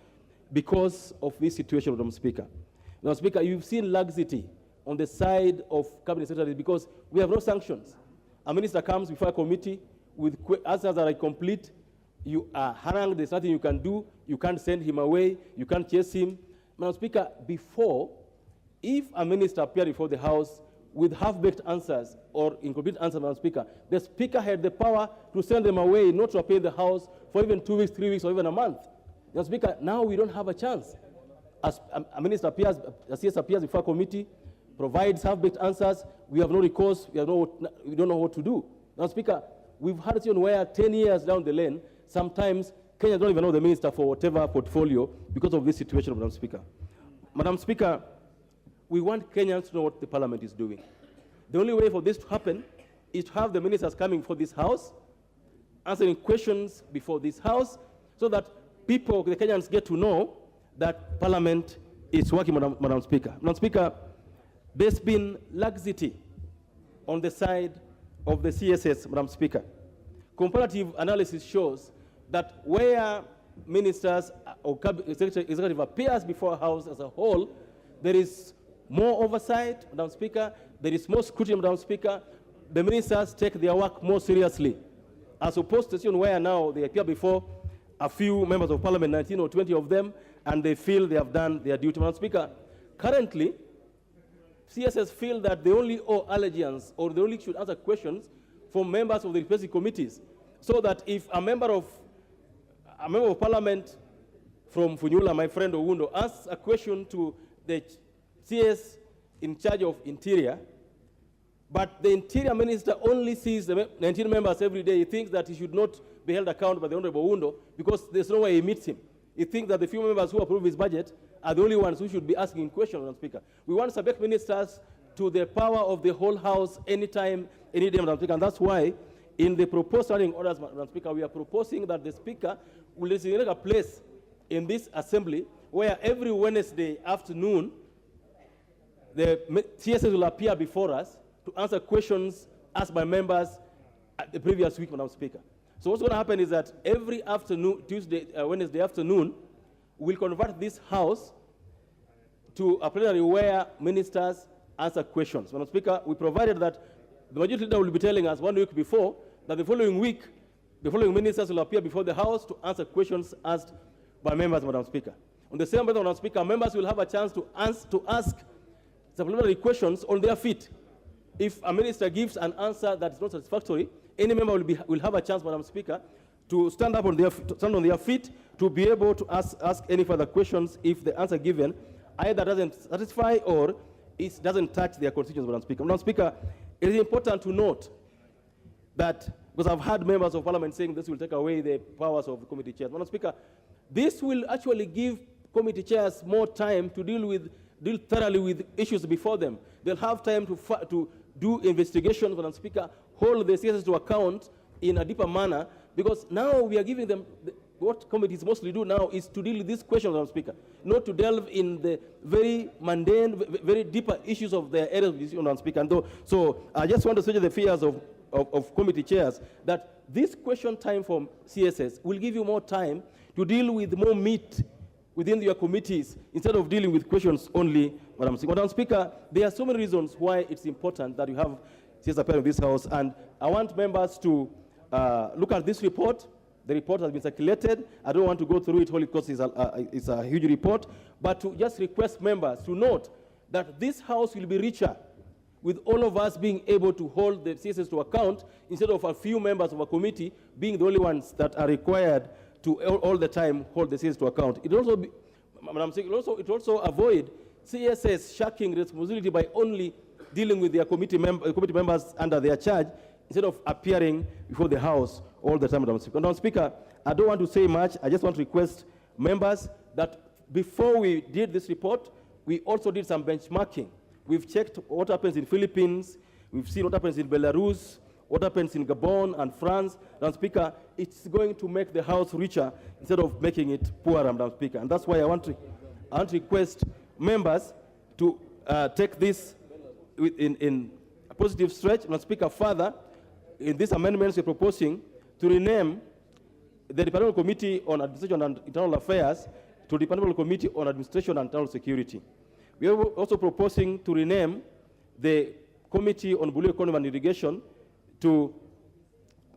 because of this situation, Madam Speaker. Madam Speaker, you've seen laxity on the side of Cabinet Secretaries because we have no sanctions. A minister comes before a committee with answers that are incomplete. You are harangued, there's nothing you can do. You can't send him away. You can't chase him. Madam Speaker, before, if a minister appeared before the House with half-baked answers or incomplete answers, Madam Speaker, the Speaker had the power to send them away, not to appear in the House for even 2 weeks, 3 weeks, or even a month. Madam Speaker, now we don't have a chance. As a minister appears, a CS appears before a committee, provides half-baked answers, we have no recourse, we don't know what to do. Now, Speaker, we've had a situation where 10 years down the lane, sometimes Kenyans don't even know the minister for whatever portfolio because of this situation, Madam Speaker. Madam Speaker, we want Kenyans to know what the Parliament is doing. The only way for this to happen is to have the ministers coming before this House, answering questions before this House, so that people, the Kenyans, get to know that Parliament is working, Madam Speaker. Madam Speaker, there's been laxity on the side of the CSS, Madam Speaker. Comparative analysis shows that where ministers or executive appears before a House as a whole, there is more oversight, Madam Speaker. There is more scrutiny, Madam Speaker. The ministers take their work more seriously, as opposed to a situation where now they appear before a few members of Parliament, 19 or 20 of them, and they feel they have done their duty, Madam Speaker. Currently, CSS feel that they only owe allegiance or they only should answer questions from members of the respective committees, so that if a member of Parliament from Funyula, my friend Owundo, asks a question to the CS in charge of Interior, but the Interior Minister only sees the 19 members every day, he thinks that he should not be held accountable by the Honorable Owundo because there's no way he meets him. He thinks that the few members who approve his budget are the only ones who should be asking questions, Madam Speaker. We want to subject ministers to the power of the whole House anytime, any day, Madam Speaker, and that's why in the proposed standing orders, Madam Speaker, we are proposing that the Speaker will designate a place in this assembly where every Wednesday afternoon the CSS will appear before us to answer questions asked by members at the previous week, Madam Speaker. So what's going to happen is that every afternoon, Wednesday afternoon, we'll convert this House to a plenary where ministers answer questions. Madam Speaker, we provided that the majority leader will be telling us 1 week before that the following week the following ministers will appear before the House to answer questions asked by members, Madam Speaker. On the same matter, Madam Speaker, members will have a chance to ask supplementary questions on their feet. If a minister gives an answer that is not satisfactory, any member will have a chance, Madam Speaker, to stand on their feet to be able to ask any further questions if the answer given either doesn't satisfy or it doesn't touch their constituents, Madam Speaker. Madam Speaker, it is important to note that, because I've heard members of Parliament saying this will take away the powers of the committee chairs. Madam Speaker, this will actually give committee chairs more time to deal thoroughly with issues before them. They'll have time to do investigations, Madam Speaker, hold the CSS to account in a deeper manner, because now we are giving them, what committees mostly do now is to deal with these questions, Madam Speaker, not to delve in the very mundane, very deeper issues of their areas of decision, Madam Speaker. And so I just want to suggest the fears of committee chairs that this question time from CSS will give you more time to deal with more meat within your committees instead of dealing with questions only, Madam Speaker. Madam Speaker, there are so many reasons why it's important that you have CSS appear in this House, and I want members to look at this report. The report has been circulated. I don't want to go through it wholly because it's a huge report, but to just request members to note that this House will be richer with all of us being able to hold the CSS to account instead of a few members of a committee being the only ones that are required to all the time hold the CSS to account. It also, Madam Speaker, it also avoid CSS shirking responsibility by only dealing with their committee members under their charge instead of appearing before the House all the time, Madam Speaker. Madam Speaker, I don't want to say much. I just want to request members that before we did this report, we also did some benchmarking. We've checked what happens in Philippines. We've seen what happens in Belarus, what happens in Gabon and France. Madam Speaker, it's going to make the House richer instead of making it poorer, Madam Speaker. And that's why I want to request members to take this in a positive stretch. Madam Speaker, further, in these amendments we're proposing to rename the Departmental Committee on Administration and Internal Affairs to Departmental Committee on Administration and Internal Security. We are also proposing to rename the Committee on Blue Economy and Irrigation to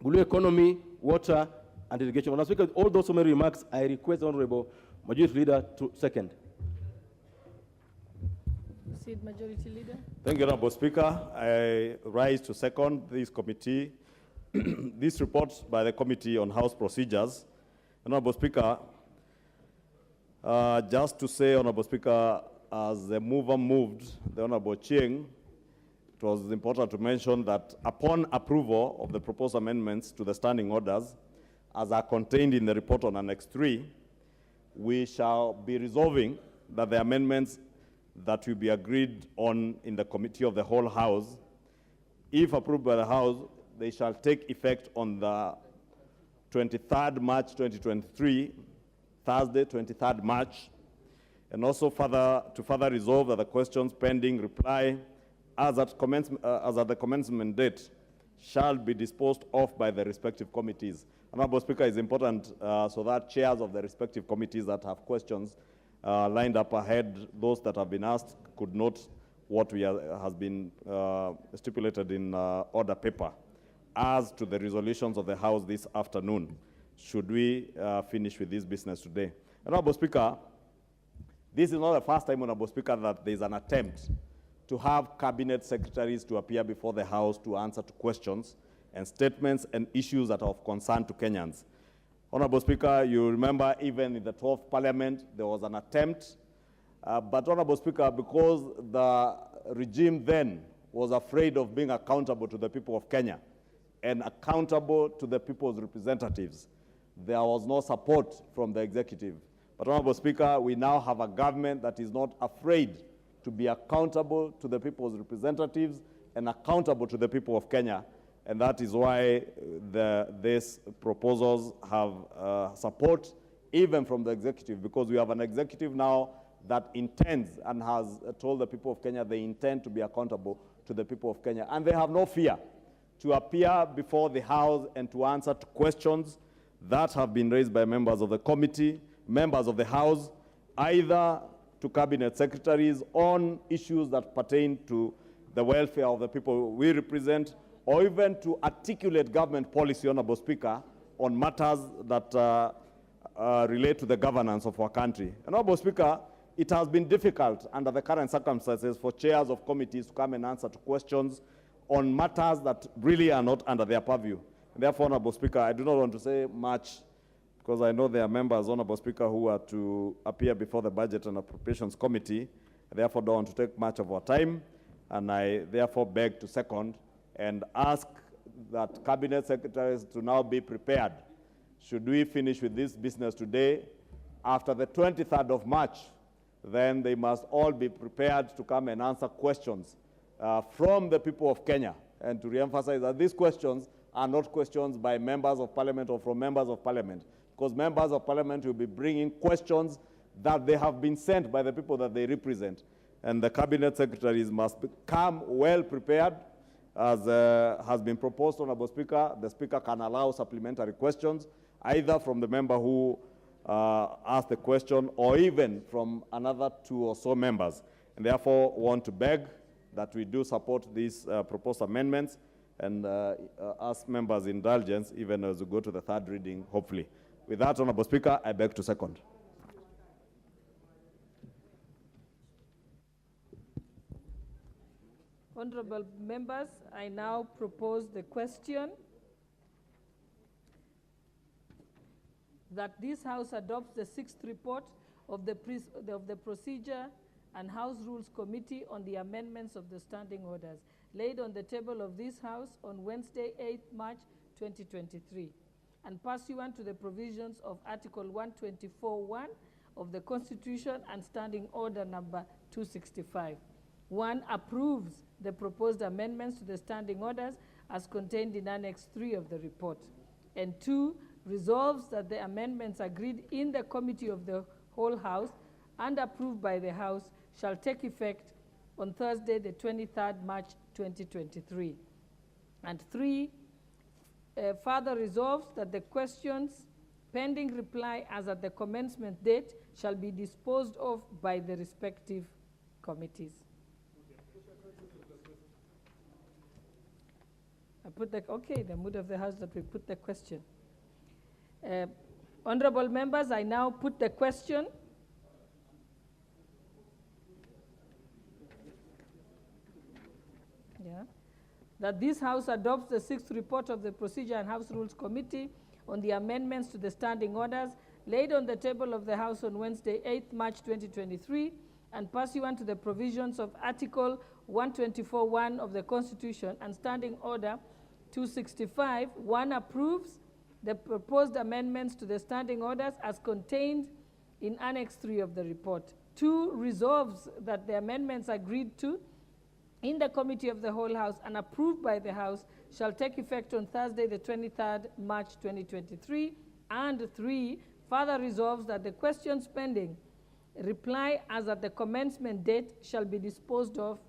Blue Economy, Water and Irrigation. Madam Speaker, with all those summary remarks, I request the Honorable Majority Leader to second. Proceed, Majority Leader. Thank you, Honorable Speaker. I rise to second this committee, this report by the Committee on House Procedures. Honorable Speaker, just to say, Honorable Speaker, as the mover moved, the Honorable Chieng, it was important to mention that upon approval of the proposed amendments to the standing orders, as are contained in the report on Annex 3, we shall be resolving that the amendments that will be agreed on in the Committee of the Whole House, if approved by the House, they shall take effect on the 23rd March 2023, Thursday, 23rd March, and also to further resolve that the questions pending reply as at the commencement date shall be disposed of by the respective committees. Honorable Speaker, it's important so that chairs of the respective committees that have questions lined up ahead, those that have been asked, could note what has been stipulated in order paper as to the resolutions of the House this afternoon, should we finish with this business today. Honorable Speaker, this is not the first time, Honorable Speaker, that there is an attempt to have cabinet secretaries to appear before the House to answer to questions and statements and issues that are of concern to Kenyans. Honorable Speaker, you remember even in the 12th Parliament, there was an attempt, but Honorable Speaker, because the regime then was afraid of being accountable to the people of Kenya and accountable to the people's representatives, there was no support from the executive. But Honorable Speaker, we now have a government that is not afraid to be accountable to the people's representatives and accountable to the people of Kenya. And that is why these proposals have support even from the executive, because we have an executive now that intends and has told the people of Kenya they intend to be accountable to the people of Kenya. And they have no fear to appear before the House and to answer to questions that have been raised by members of the committee, members of the House, either to cabinet secretaries on issues that pertain to the welfare of the people we represent, or even to articulate government policy, Honorable Speaker, on matters that relate to the governance of our country. Honorable Speaker, it has been difficult under the current circumstances for chairs of committees to come and answer to questions on matters that really are not under their purview. Therefore, Honorable Speaker, I do not want to say much because I know there are members, Honorable Speaker, who are to appear before the Budget and Appropriations Committee. I therefore don't want to take much of our time, and I therefore beg to second and ask that Cabinet Secretaries to now be prepared. Should we finish with this business today, after the 23rd of March, then they must all be prepared to come and answer questions from the people of Kenya. And to re-emphasize that these questions are not questions by members of parliament or from members of parliament, because members of parliament will be bringing questions that they have been sent by the people that they represent. And the cabinet secretaries must come well prepared. As has been proposed, Honorable Speaker, the Speaker can allow supplementary questions, either from the member who asked the question or even from another 2 or so members. And therefore want to beg that we do support these proposed amendments and ask members' indulgence even as we go to the third reading, hopefully. With that, Honorable Speaker, I beg to second. Honorable members, I now propose the question that this House adopts the 6th report of the Procedure and House Rules Committee on the amendments of the standing orders, laid on the table of this House on Wednesday, 8th March 2023, and pursuant to the provisions of Article 124(1) of the Constitution and Standing Order number 265. 1. Approves the proposed amendments to the standing orders as contained in Annex 3 of the report. And 2. Resolves that the amendments agreed in the Committee of the Whole House and approved by the House shall take effect on Thursday, the 23rd March 2023. And 3. Further resolves that the questions pending reply as at the commencement date shall be disposed of by the respective committees. The mood of the House that we put the question. Honorable members, I now put the question. That this House adopts the 6th report of the Procedure and House Rules Committee on the amendments to the standing orders laid on the table of the House on Wednesday, 8th March 2023, and pursuant to the provisions of Article 124(1) of the Constitution and Standing Order 265, 1. Approves the proposed amendments to the standing orders as contained in Annex 3 of the report. 2. Resolves that the amendments agreed to in the Committee of the Whole House and approved by the House shall take effect on Thursday, the 23rd March 2023. And 3. Further resolves that the questions pending reply as at the commencement date shall be disposed of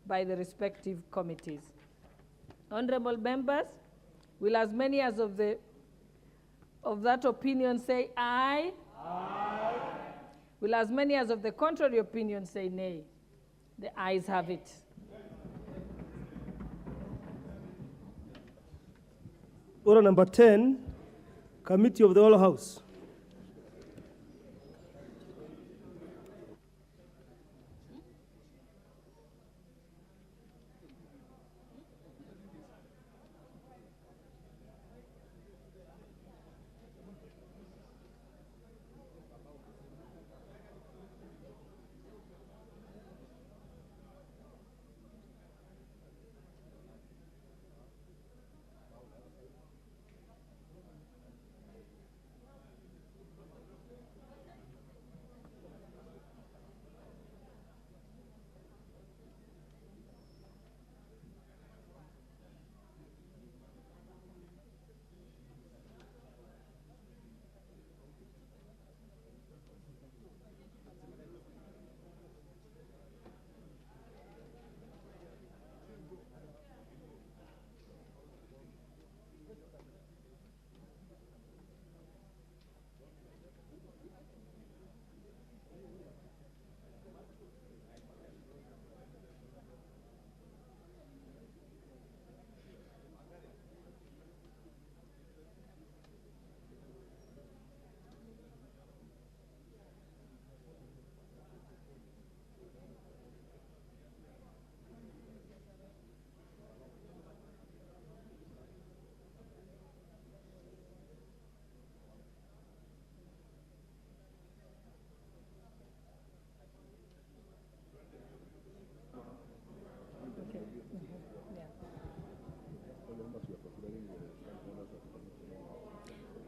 by the respective committees. Honorable members, will as many as of that opinion say aye? Aye. Will as many as of the contrary opinion say nay? The ayes have it. Order number 10, Committee of the Whole House.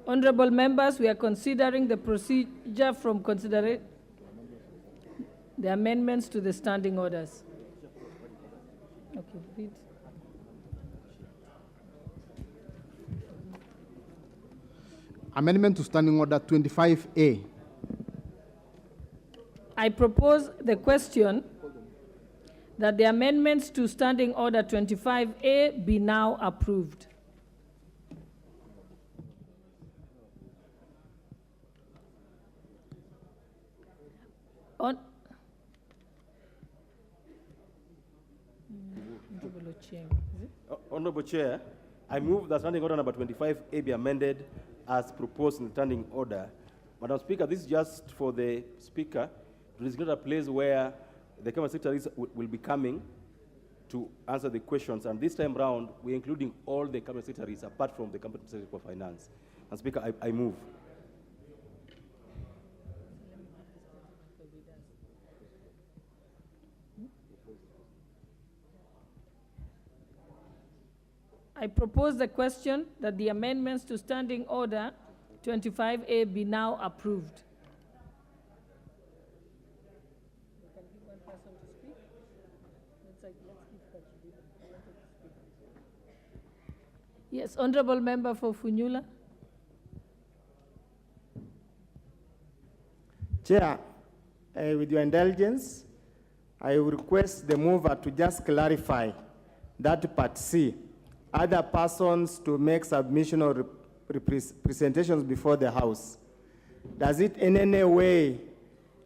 Honorable members, we are considering the procedure from the amendments to the standing orders. Okay, read. Amendment to Standing Order 25A. I propose the question that the amendments to Standing Order 25A be now approved. Honorable Chair, I move that Standing Order number 25A be amended as proposed in the Standing Order. Madam Speaker, this is just for the Speaker to designate a place where the Cabinet Secretaries will be coming to answer the questions. And this time round, we're including all the Cabinet Secretaries apart from the Cabinet Secretary for Finance. And Speaker, I move. I propose the question that the amendments to Standing Order 25A be now approved. Yes, Honorable Member for Funyula. Chair, with your indulgence, I will request the mover to just clarify that Part C, other persons to make submission or presentations before the House. Does it in any way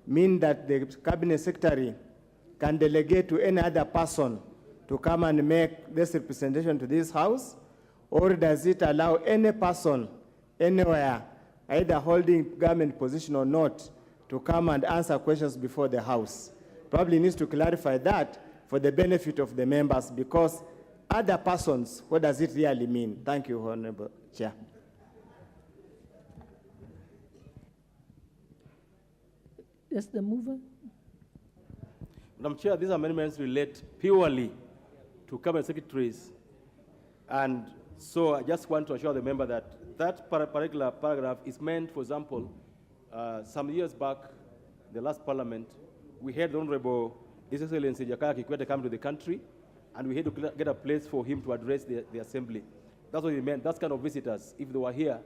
mean that the Cabinet Secretary can delegate to any other person to come and make this representation to this House? Or does it allow any person anywhere, either holding government position or not, to come and answer questions before the House? Probably needs to clarify that for the benefit of the members, because other persons, what does it really mean? Thank you, Honorable Chair. Yes, the mover. Madam Chair, these amendments relate purely to Cabinet Secretaries. And so I just want to assure the member that that particular paragraph is meant, for example, some years back, the last parliament, we had the Honorable His Excellency Jakaya Kikwete come to the country, and we had to get a place for him to address the assembly. That's what it meant. That kind of visitors, if they were here,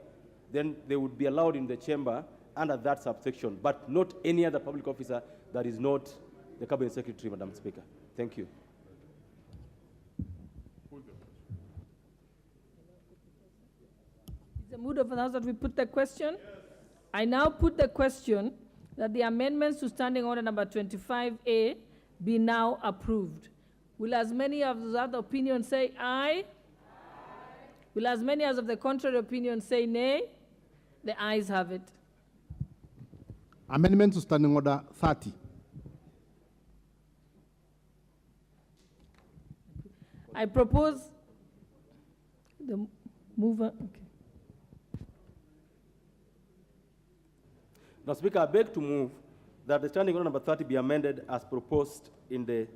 then they would be allowed in the chamber under that subsection, but not any other public officer that is not the Cabinet Secretary, Madam Speaker. Thank you. Is the mood of the House that we put the question? Yes. I now put the question that the amendments to Standing Order number 25A be now approved. Will as many of the other opinions say aye? Aye. Will as many as of the contrary opinion say nay? The ayes have it. Amendment to Standing Order 30. I propose the mover. Okay. Now, Speaker, I beg to move that the Standing Order number 30 be amended as proposed in the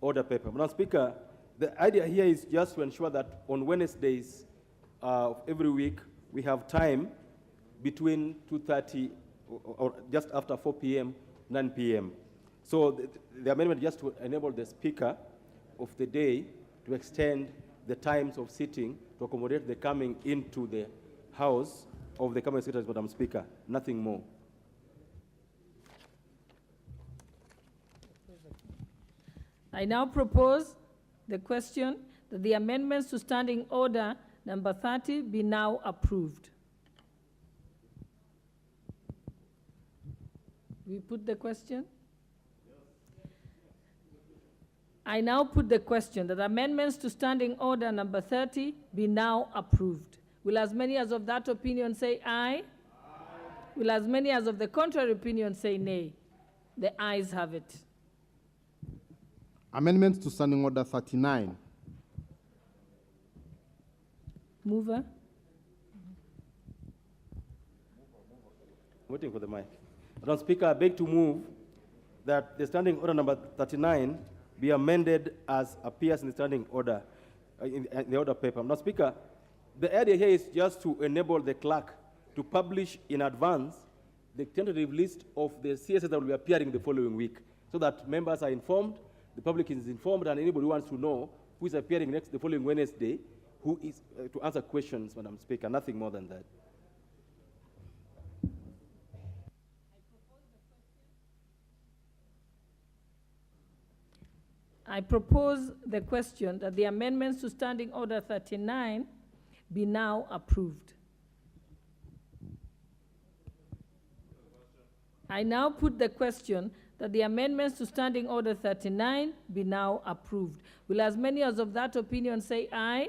order paper. Madam Speaker, the idea here is just to ensure that on Wednesdays of every week, we have time between 2:30 or just after 4 p.m., 9 p.m. So the amendment just to enable the Speaker of the day to extend the times of sitting to accommodate the coming into the House of the Cabinet Secretaries, Madam Speaker, nothing more. I now propose the question that the amendments to Standing Order number 30 be now approved. We put the question? I now put the question that amendments to Standing Order number 30 be now approved. Will as many as of that opinion say aye? Aye. Will as many as of the contrary opinion say nay? The ayes have it. Amendments to Standing Order 39. Mover. Waiting for the mic. Madam Speaker, I beg to move that the Standing Order number 39 be amended as appears in the Standing Order, in the order paper. Madam Speaker, the idea here is just to enable the clerk to publish in advance the tentative list of the CSS that will be appearing the following week, so that members are informed, the public is informed, and anybody who wants to know who is appearing the following Wednesday, who is to answer questions, Madam Speaker, nothing more than that. I propose the question that the amendments to Standing Order 39 be now approved. I now put the question that the amendments to Standing Order 39 be now approved. Will as many as of that opinion say aye? Aye.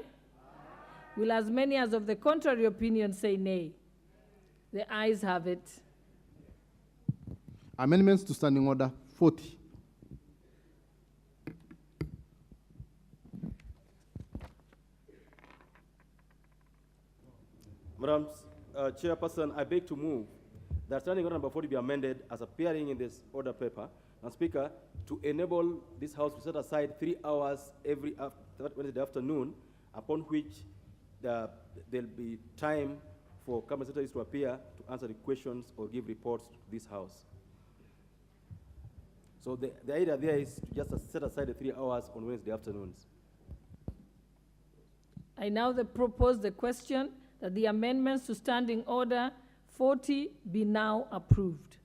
Will as many as of the contrary opinion say nay? The ayes have it. Amendments to Standing Order 40. Madam Chairperson, I beg to move that Standing Order number 40 be amended as appearing in this order paper, and Speaker, to enable this House to set aside 3 hours every Wednesday afternoon, upon which there'll be time for cabinet secretaries to appear to answer the questions or give reports to this House. So the idea there is to just set aside the 3 hours on Wednesday afternoons. I now propose the question that the amendments to Standing Order 40 be now approved.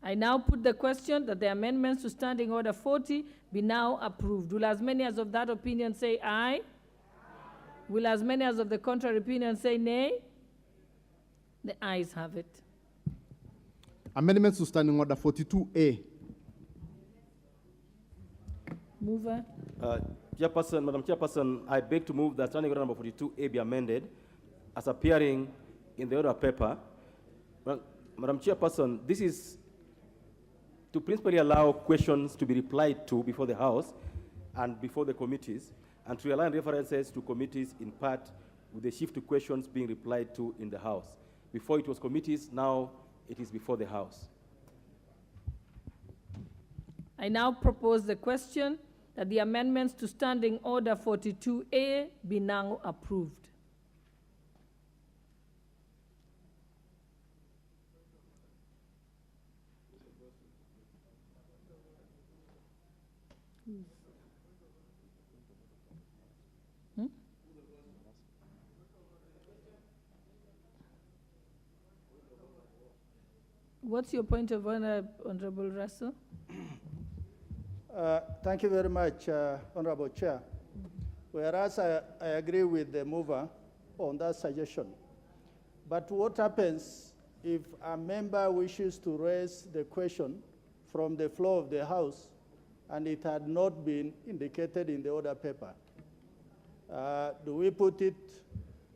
I now put the question that the amendments to Standing Order 40 be now approved. Will as many as of that opinion say aye? Aye. Will as many as of the contrary opinion say nay? The ayes have it. Amendments to Standing Order 42A. Mover. Chairperson, Madam Chairperson, I beg to move that Standing Order number 42A be amended as appearing in the order paper. Madam Chairperson, this is to principally allow questions to be replied to before the House and before the committees, and to align references to committees in part with the shift to questions being replied to in the House. Before it was committees, now it is before the House. I now propose the question that the amendments to Standing Order 42A be now approved. What's your point of order, Honorable Russell? Thank you very much, Honorable Chair. Whereas I agree with the mover on that suggestion. But what happens if a member wishes to raise the question from the floor of the House and it had not been indicated in the order paper? Do we put it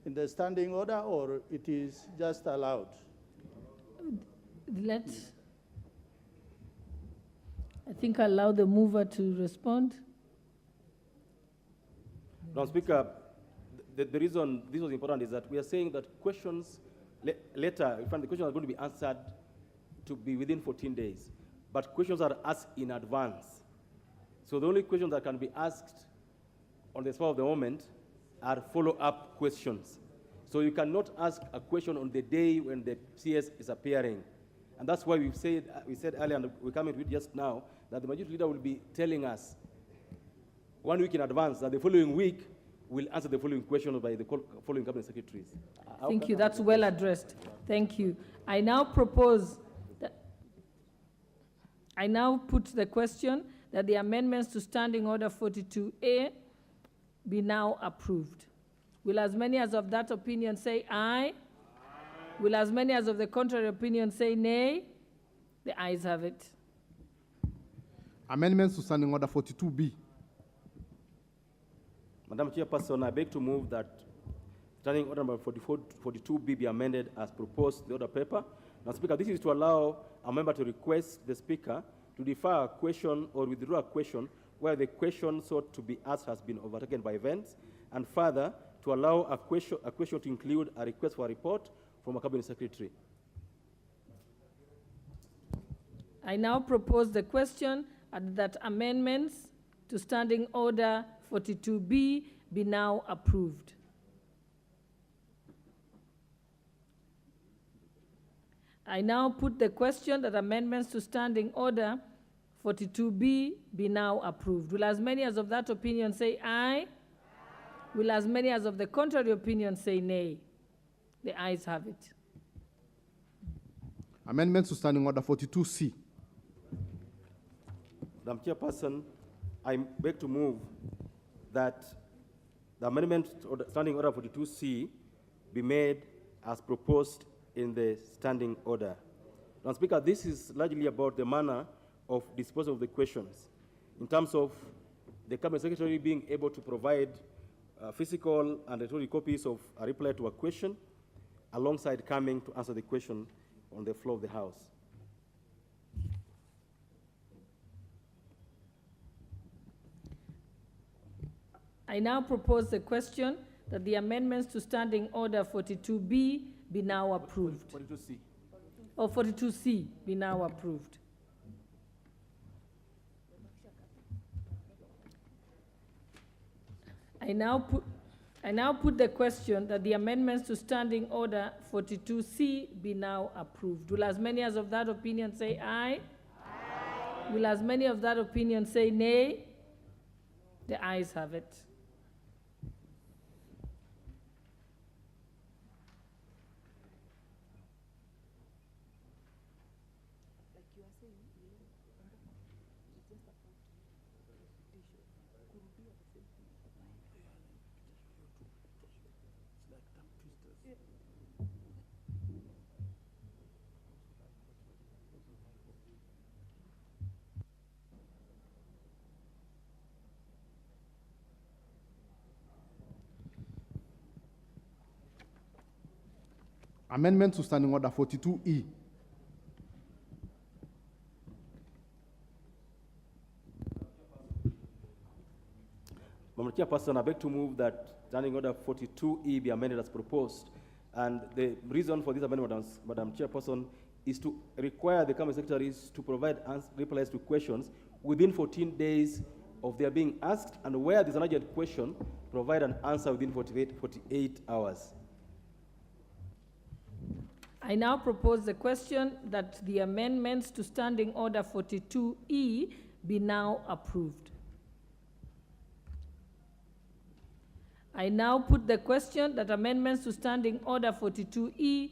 in the standing order or it is just allowed? I think I'll allow the mover to respond. Madam Speaker, the reason this was important is that we are saying that questions later, in fact, the questions are going to be answered to be within 14 days, but questions are asked in advance. So the only questions that can be asked on the spur of the moment are follow-up questions. So you cannot ask a question on the day when the CS is appearing. And that's why we said earlier, and we come into it just now, that the majority leader will be telling us 1 week in advance that the following week we'll answer the following questions by the following cabinet secretaries. Thank you. That's well addressed. Thank you. I now propose that I now put the question that the amendments to Standing Order 42A be now approved. Will as many as of that opinion say aye? Aye. Will as many as of the contrary opinion say nay? The ayes have it. Amendments to Standing Order 42B. Madam Chairperson, I beg to move that Standing Order number 42B be amended as proposed in the order paper. Now, Speaker, this is to allow a member to request the Speaker to defer a question or withdraw a question where the question sought to be asked has been overtaken by events, and further, to allow a question to include a request for a report from a cabinet secretary. I now propose the question that amendments to Standing Order 42B be now approved. I now put the question that amendments to Standing Order 42B be now approved. Will as many as of that opinion say aye? Will as many as of the contrary opinion say nay? The ayes have it. Amendments to Standing Order 42C. Madam Chairperson, I beg to move that the amendment to Standing Order 42C be made as proposed in the Standing Order. Madam Speaker, this is largely about the manner of disposal of the questions, in terms of the Cabinet Secretary being able to provide physical and electronic copies of a reply to a question, alongside coming to answer the question on the floor of the House. I now propose the question that the amendments to Standing Order 42B be now approved. 42C. Or 42C be now approved. I now put the question that the amendments to Standing Order 42C be now approved. Will as many as of that opinion say aye? Aye. Will as many of that opinion say nay? The ayes have it. Amendment to Standing Order 42E. Madam Chairperson, I beg to move that Standing Order 42E be amended as proposed. And the reason for this amendment, Madam Chairperson, is to require the Cabinet Secretaries to provide replies to questions within 14 days of their being asked, and where there's an urgent question, provide an answer within 48 hours. I now propose the question that the amendments to Standing Order 42E be now approved. I now put the question that amendments to Standing Order 42E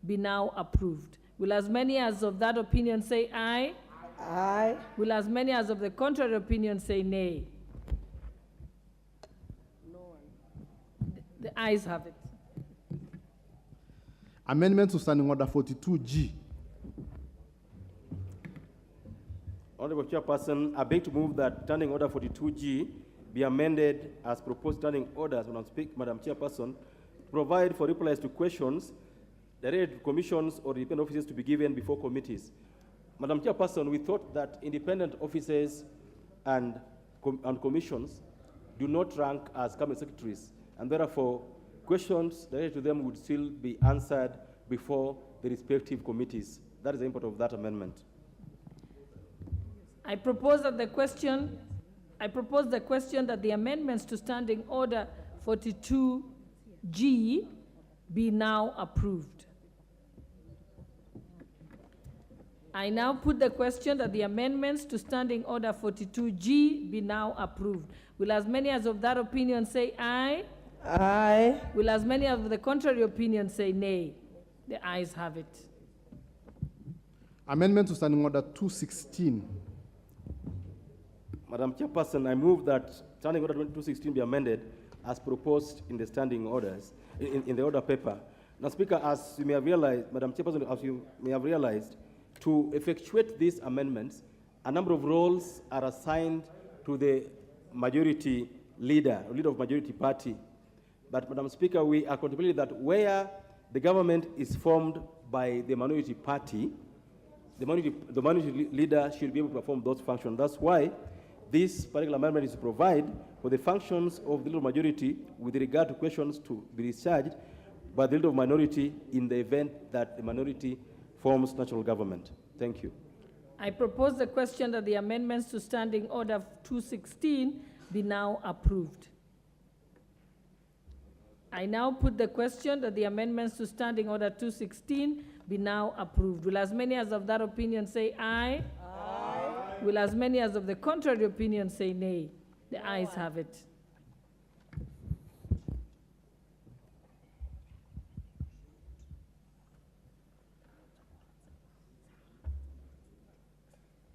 be now approved. Will as many as of that opinion say aye? Aye. Will as many as of the contrary opinion say nay? No one. The ayes have it. Amendment to Standing Order 42G. Honorable Chairperson, I beg to move that Standing Order 42G be amended as proposed standing orders when I speak, Madam Chairperson, provide for replies to questions directed to commissions or independent offices to be given before committees. Madam Chairperson, we thought that independent offices and commissions do not rank as Cabinet Secretaries, and therefore questions directed to them would still be answered before the respective committees. That is the import of that amendment. I propose the question that the amendments to Standing Order 42G be now approved. I now put the question that the amendments to Standing Order 42G be now approved. Will as many as of that opinion say aye? Aye. Will as many of the contrary opinion say nay? The ayes have it. Amendment to Standing Order 216. Madam Chairperson, I move that Standing Order 216 be amended as proposed in the standing orders, in the order paper. Now, Speaker, as you may have realized, Madam Chairperson, as you may have realized, to effectuate these amendments, a number of roles are assigned to the majority leader, or leader of majority party. But, Madam Speaker, we are contemplating that where the government is formed by the minority party, the minority leader should be able to perform those functions. That's why this particular amendment is to provide for the functions of the leader of majority with regard to questions to be discharged by the leader of minority in the event that the minority forms national government. Thank you. I propose the question that the amendments to Standing Order 216 be now approved. I now put the question that the amendments to Standing Order 216 be now approved. Will as many as of that opinion say aye? Aye. Will as many as of the contrary opinion say nay? The ayes have it.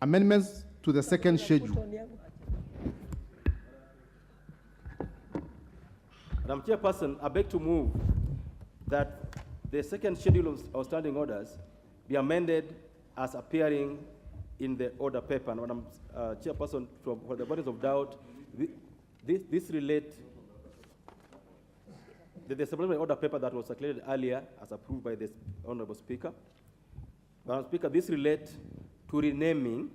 Amendments to the second schedule. Madam Chairperson, I beg to move that the second schedule of outstanding orders be amended as appearing in the order paper. And Madam Chairperson, for the bodies of doubt, this relates the supplementary order paper that was circulated earlier as approved by the Honorable Speaker. Madam Speaker, this relates to renaming,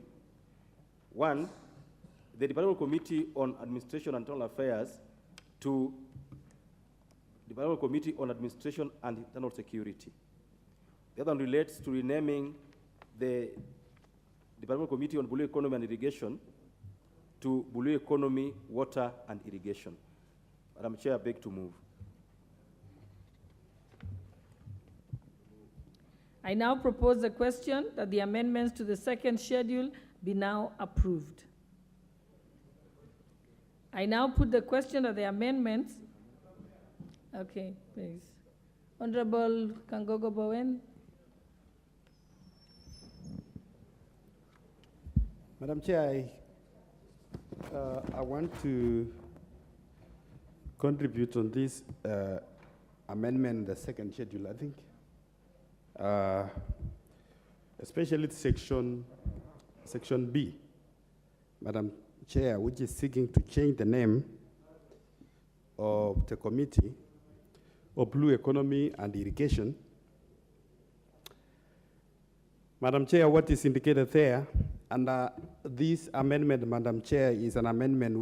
one, the Departmental Committee on Administration and Internal Affairs to Departmental Committee on Administration and Internal Security. The other one relates to renaming the Departmental Committee on Blue Economy and Irrigation to Blue Economy, Water and Irrigation. Madam Chair, I beg to move. I now propose the question that the amendments to the second schedule be now approved. I now put the question that the amendments. Okay, please. Honorable Kangogo Bowen. Madam Chair, I want to contribute on this amendment, the second schedule, I think. Especially section B, Madam Chair, which is seeking to change the name of the Committee of Blue Economy and Irrigation. Madam Chair, what is indicated there, and this amendment, Madam Chair, is an amendment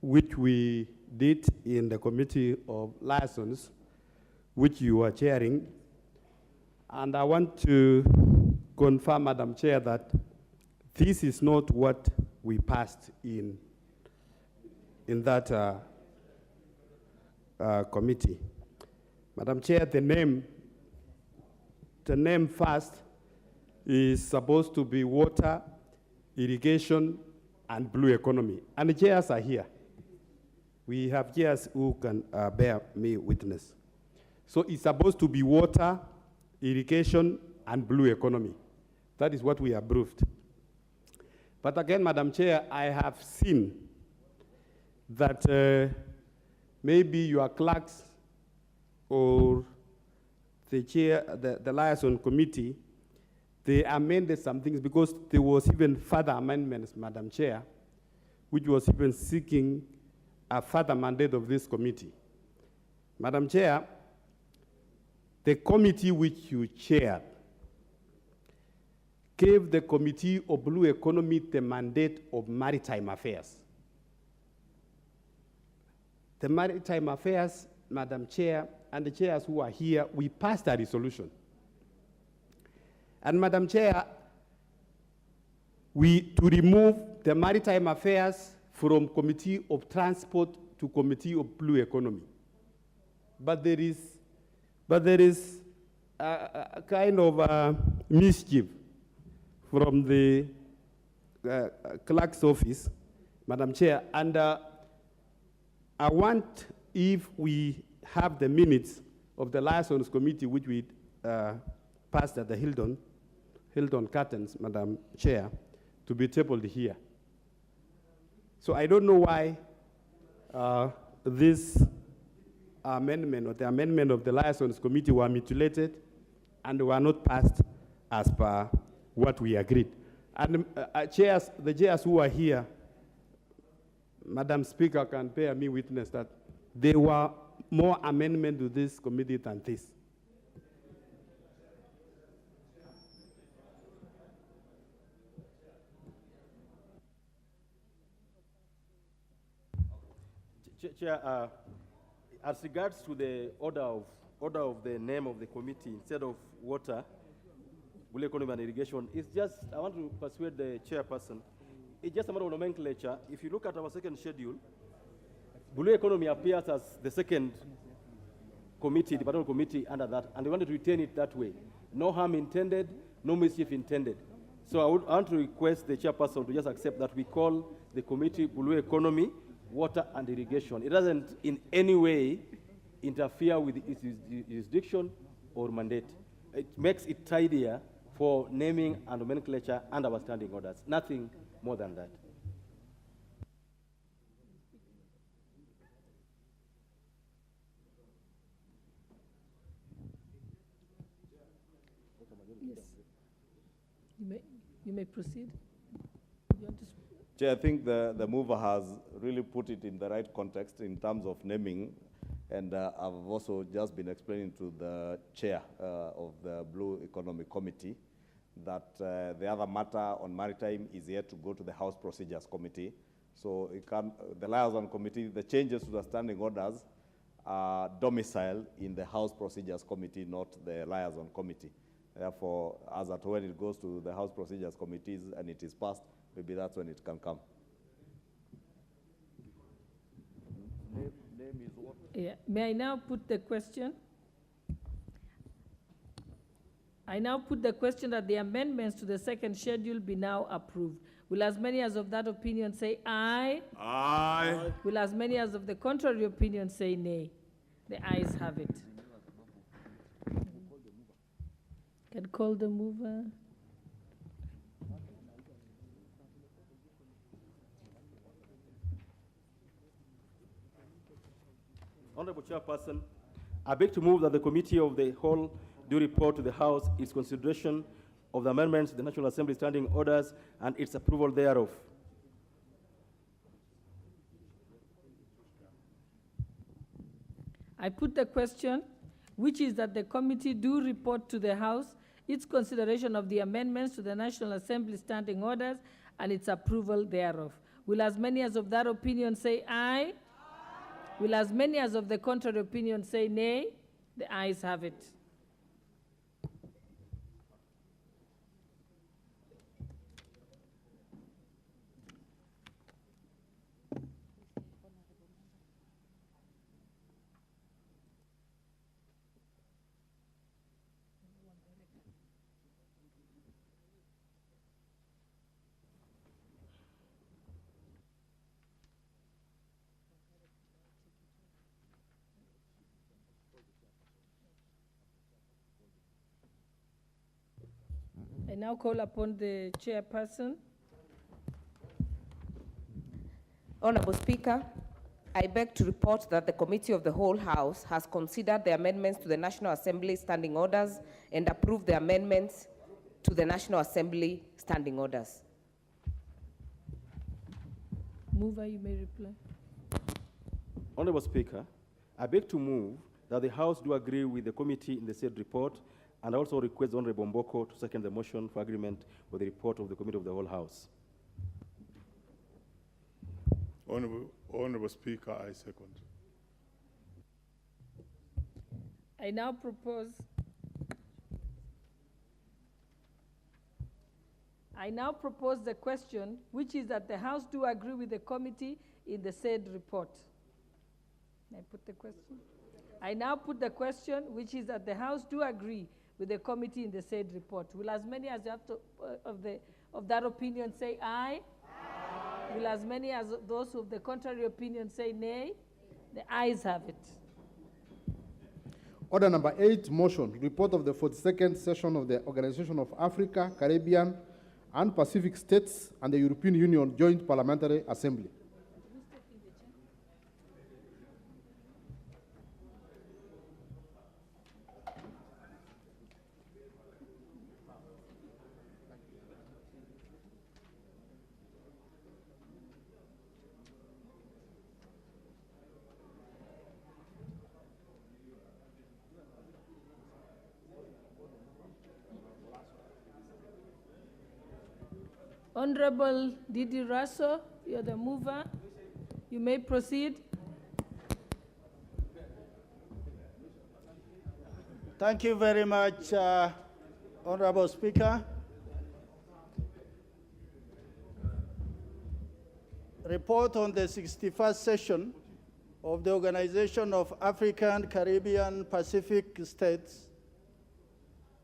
which we did in the Committee of Liaisons, which you are chairing. And I want to confirm, Madam Chair, that this is not what we passed in that committee. Madam Chair, the name first is supposed to be Water, Irrigation, and Blue Economy. And the chairs are here. We have chairs who can bear me witness. So it's supposed to be Water, Irrigation, and Blue Economy. That is what we approved. But again, Madam Chair, I have seen that maybe your clerks or the chair, the liaison committee, they amended some things because there was even further amendments, Madam Chair, which was even seeking a further mandate of this committee. Madam Chair, the committee which you chaired gave the Committee of Blue Economy the mandate of maritime affairs. The maritime affairs, Madam Chair, and the chairs who are here, we passed a resolution. And Madam Chair, to remove the maritime affairs from Committee of Transport to Committee of Blue Economy. But there is a kind of mischief from the clerk's office, Madam Chair, and I want, if we have the minutes of the Liaisons Committee, which we passed at the Hilton Curtains, Madam Chair, to be tabled here. So I don't know why this amendment or the amendment of the Liaisons Committee were mutilated and were not passed as per what we agreed. And the chairs who are here, Madam Speaker, can bear me witness that there were more amendments to this committee than this. Chair, as regards to the order of the name of the committee, instead of Water, Blue Economy and Irrigation, it's just, I want to persuade the chairperson, it's just a matter of nomenclature. If you look at our second schedule, Blue Economy appears as the second committee, departmental committee under that, and we wanted to retain it that way. No harm intended, no mischief intended. So I want to request the chairperson to just accept that we call the committee Blue Economy, Water and Irrigation. It doesn't in any way interfere with its jurisdiction or mandate. It makes it tidier for naming and nomenclature and our standing orders. Nothing more than that. Yes. You may proceed. You want to Chair, I think the mover has really put it in the right context in terms of naming, and I've also just been explaining to the chair of the Blue Economic Committee that the other matter on maritime is yet to go to the House Procedures Committee. So the liaison committee, the changes to the standing orders are domiciled in the House Procedures Committee, not the liaison committee. Therefore, as at when it goes to the House Procedures Committees and it is passed, maybe that's when it can come. Name is what? Yeah. May I now put the question? I now put the question that the amendments to the second schedule be now approved. Will as many as of that opinion say aye? Aye. Will as many as of the contrary opinion say nay? The ayes have it. Can call the mover. Honorable Chairperson, I beg to move that the Committee of the Whole do report to the House its consideration of the amendments to the National Assembly standing orders and its approval thereof. I put the question, which is that the committee do report to the House its consideration of the amendments to the National Assembly standing orders and its approval thereof. Will as many as of that opinion say aye? Will as many as of the contrary opinion say nay? The ayes have it. I now call upon the chairperson. Honorable Speaker, I beg to report that the Committee of the Whole House has considered the amendments to the National Assembly standing orders and approved the amendments to the National Assembly standing orders. Mover, you may reply. Honorable Speaker, I beg to move that the House do agree with the committee in the said report, and also request Honorable Mboko to second the motion for agreement with the report of the Committee of the Whole House. Honorable Speaker, I second. I now propose the question, which is that the House do agree with the committee in the said report. May I put the question? I now put the question, which is that the House do agree with the committee in the said report. Will as many as have to, of that opinion say aye? Aye? Will as many as those of the contrary opinion say nay? The ayes have it. Order number 8, motion, report of the 42nd session of the Organization of Africa, Caribbean, and Pacific States and the European Union Joint Parliamentary Assembly. Honorable Didi Raso, you're the mover. You may proceed. Thank you very much, Honorable Speaker. Report on the 61st session of the Organization of African, Caribbean, Pacific States,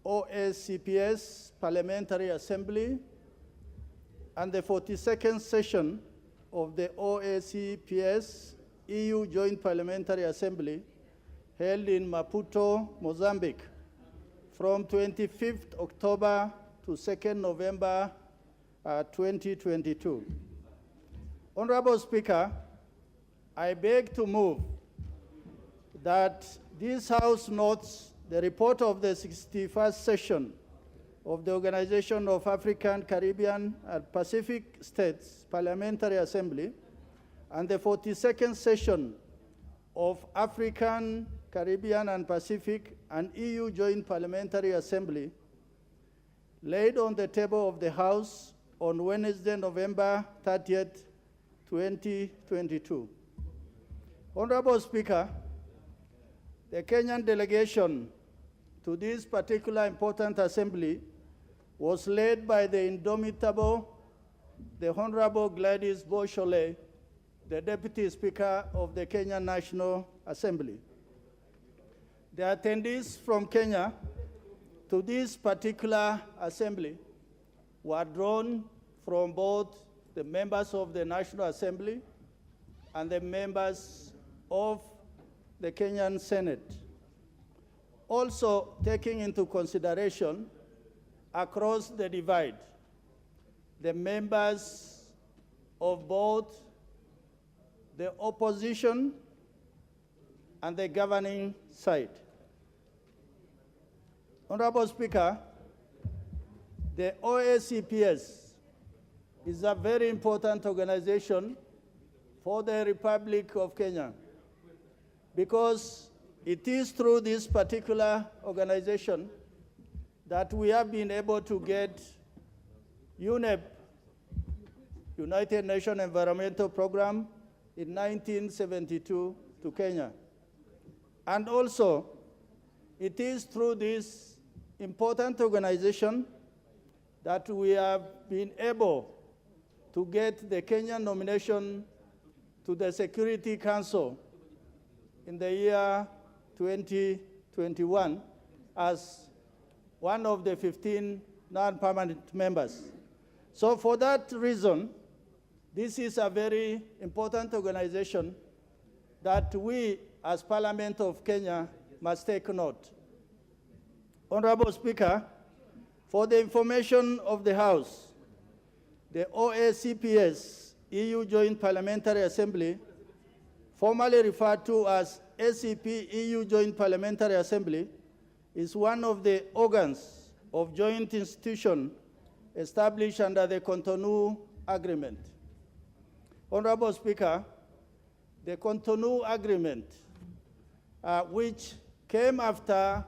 OACPS Parliamentary Assembly, and the 42nd session of the OACPS-EU Joint Parliamentary Assembly held in Maputo, Mozambique, from 25th October to 2nd November 2022. Honorable Speaker, I beg to move that this House notes the report of the 61st session of the Organization of African, Caribbean, and Pacific States Parliamentary Assembly and the 42nd session of African, Caribbean, and Pacific and EU Joint Parliamentary Assembly laid on the table of the House on Wednesday, November 30th, 2022. Honorable Speaker, the Kenyan delegation to this particular important assembly was led by the indomitable, the Honorable Gladys Boshole, the Deputy Speaker of the Kenyan National Assembly. The attendees from Kenya to this particular assembly were drawn from both the members of the National Assembly and the members of the Kenyan Senate. Also taking into consideration across the divide, the members of both the opposition and the governing side. Honorable Speaker, the OACPS is a very important organization for the Republic of Kenya because it is through this particular organization that we have been able to get UNEP, United Nations Environmental Program, in 1972 to Kenya. And also, it is through this important organization that we have been able to get the Kenyan nomination to the Security Council in the year 2021 as one of the 15 non-permanent members. So for that reason, this is a very important organization that we, as Parliament of Kenya, must take note. Honorable Speaker, for the information of the House, the OACPS-EU Joint Parliamentary Assembly, formerly referred to as ACP-EU Joint Parliamentary Assembly, is one of the organs of joint institution established under the Cotonou Agreement. Honorable Speaker, the Cotonou Agreement, which came after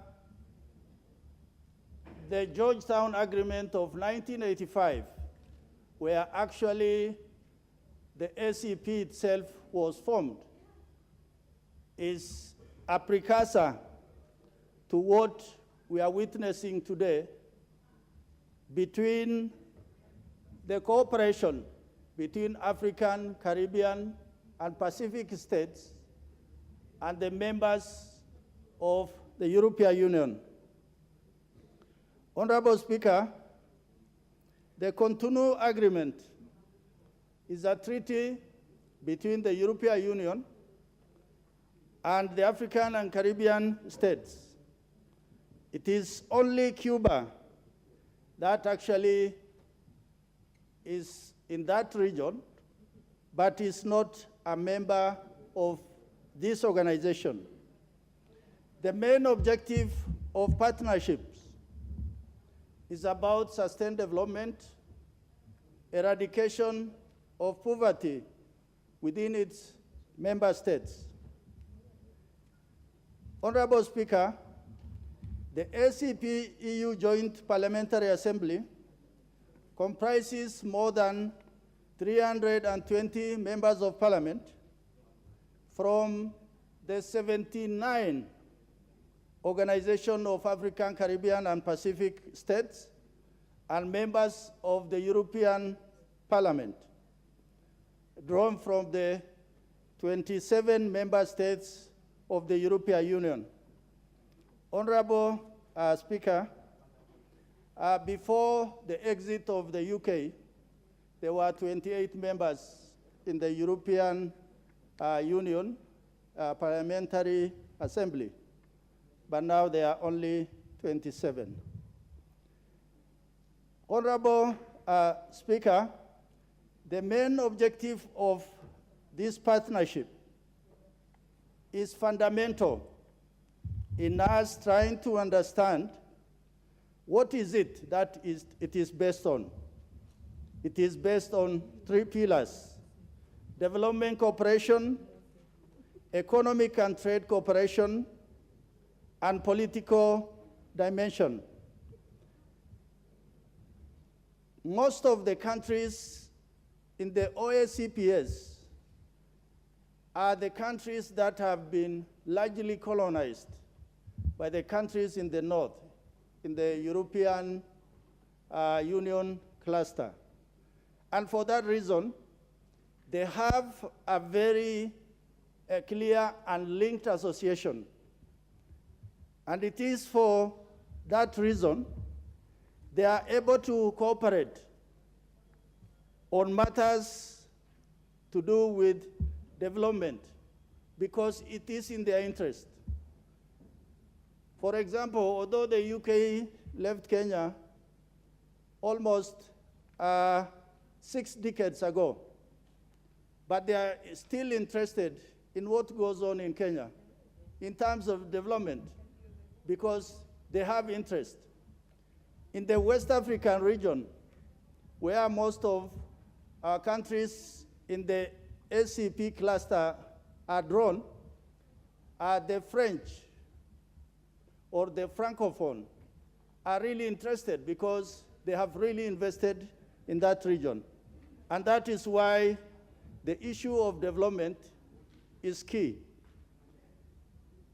the Georgetown Agreement of 1985, where actually the ACP itself was formed, is a precursor to what we are witnessing today between the cooperation between African, Caribbean, and Pacific states and the members of the European Union. Honorable Speaker, the Cotonou Agreement is a treaty between the European Union and the African and Caribbean states. It is only Cuba that actually is in that region, but is not a member of this organization. The main objective of partnerships is about sustained development, eradication of poverty within its member states. Honorable Speaker, the ACP-EU Joint Parliamentary Assembly comprises more than 320 members of parliament from the 79 Organization of African, Caribbean, and Pacific States and members of the European Parliament, drawn from the 27 member states of the European Union. Honorable Speaker, before the exit of the UK, there were 28 members in the European Union Parliamentary Assembly, but now there are only 27. Honorable Speaker, the main objective of this partnership is fundamental in us trying to understand what is it that it is based on. It is based on 3 pillars: development cooperation, economic and trade cooperation, and political dimension. Most of the countries in the OACPS are the countries that have been largely colonized by the countries in the north, in the European Union cluster. And for that reason, they have a very clear and linked association. And it is for that reason they are able to cooperate on matters to do with development because it is in their interest. For example, although the UK left Kenya almost 6 decades ago, but they are still interested in what goes on in Kenya in terms of development because they have interest. In the West African region, where most of our countries in the ACP cluster are drawn, the French or the Francophone are really interested because they have really invested in that region. And that is why the issue of development is key.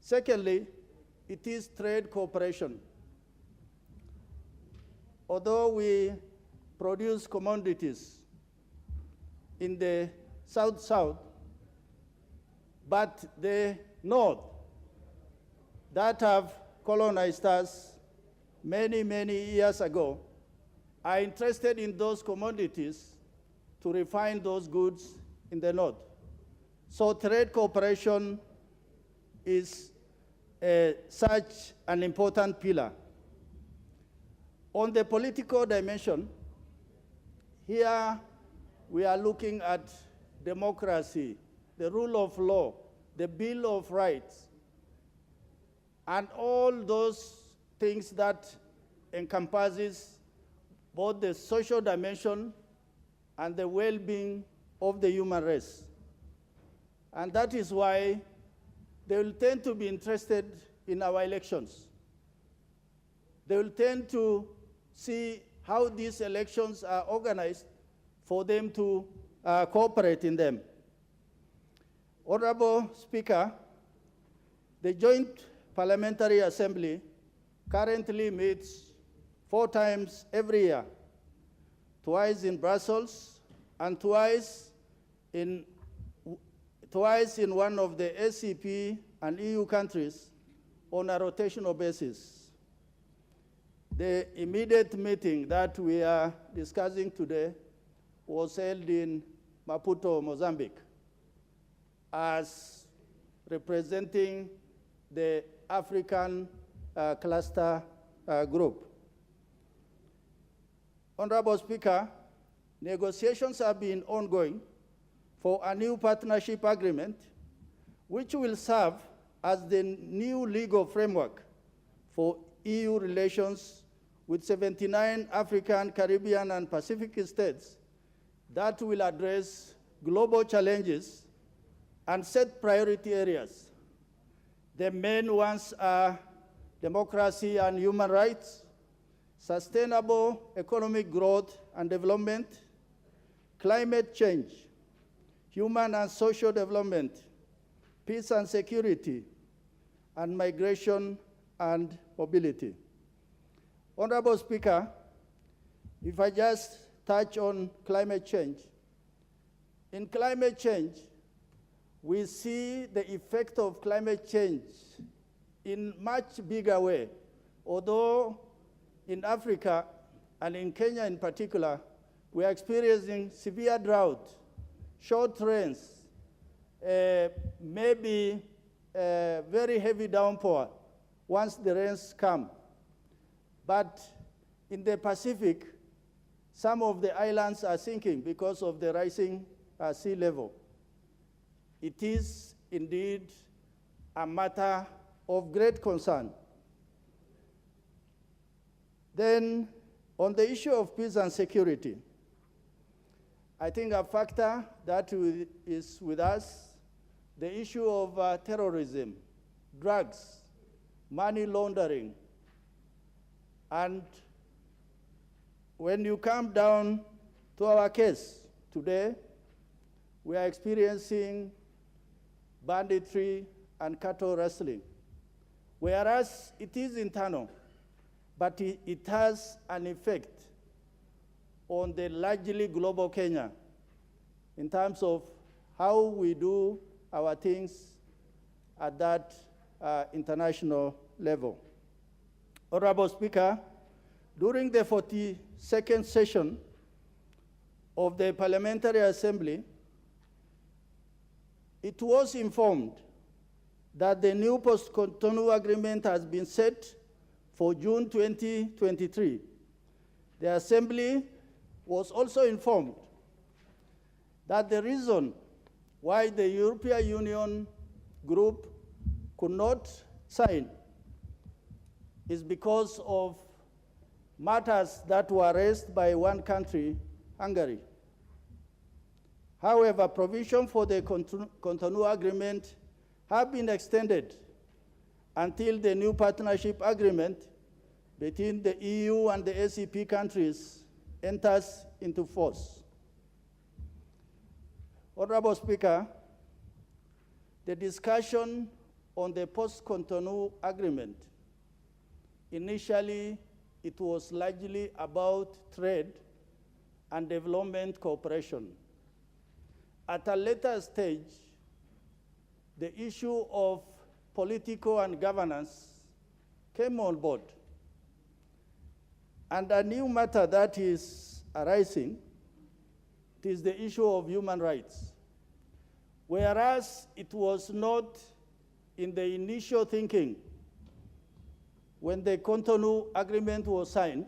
Secondly, it is trade cooperation. Although we produce commodities in the South-South, but the North that have colonized us many, many years ago are interested in those commodities to refine those goods in the North. So trade cooperation is such an important pillar. On the political dimension, here we are looking at democracy, the rule of law, the Bill of Rights, and all those things that encompasses both the social dimension and the well-being of the human race. And that is why they will tend to be interested in our elections. They will tend to see how these elections are organized for them to cooperate in them. Honorable Speaker, the Joint Parliamentary Assembly currently meets 4 times every year, twice in Brussels and twice in one of the ACP and EU countries on a rotational basis. The immediate meeting that we are discussing today was held in Maputo, Mozambique, as representing the African cluster group. Honorable Speaker, negotiations have been ongoing for a new partnership agreement, which will serve as the new legal framework for EU relations with 79 African, Caribbean, and Pacific states that will address global challenges and set priority areas. The main ones are democracy and human rights, sustainable economic growth and development, climate change, human and social development, peace and security, and migration and mobility. Honorable Speaker, if I just touch on climate change. In climate change, we see the effect of climate change in much bigger way. Although in Africa and in Kenya in particular, we are experiencing severe drought, short rains, maybe very heavy downpour once the rains come. But in the Pacific, some of the islands are sinking because of the rising sea level. It is indeed a matter of great concern. Then, on the issue of peace and security, I think a factor that is with us, the issue of terrorism, drugs, money laundering, and when you come down to our case today, we are experiencing banditry and cattle rustling, whereas it is internal, but it has an effect on the largely global Kenya in terms of how we do our things at that international level. Honorable Speaker, during the 42nd session of the Parliamentary Assembly, it was informed that the new post-Cotonou agreement has been set for June 2023. The Assembly was also informed that the reason why the European Union group could not sign is because of matters that were raised by one country, Hungary. However, provision for the Cotonou Agreement have been extended until the new partnership agreement between the EU and the ACP countries enters into force. Honorable Speaker, the discussion on the post-Cotonou Agreement, initially it was largely about trade and development cooperation. At a later stage, the issue of political and governance came on board. And a new matter that is arising, it is the issue of human rights. Whereas it was not in the initial thinking when the Cotonou Agreement was signed,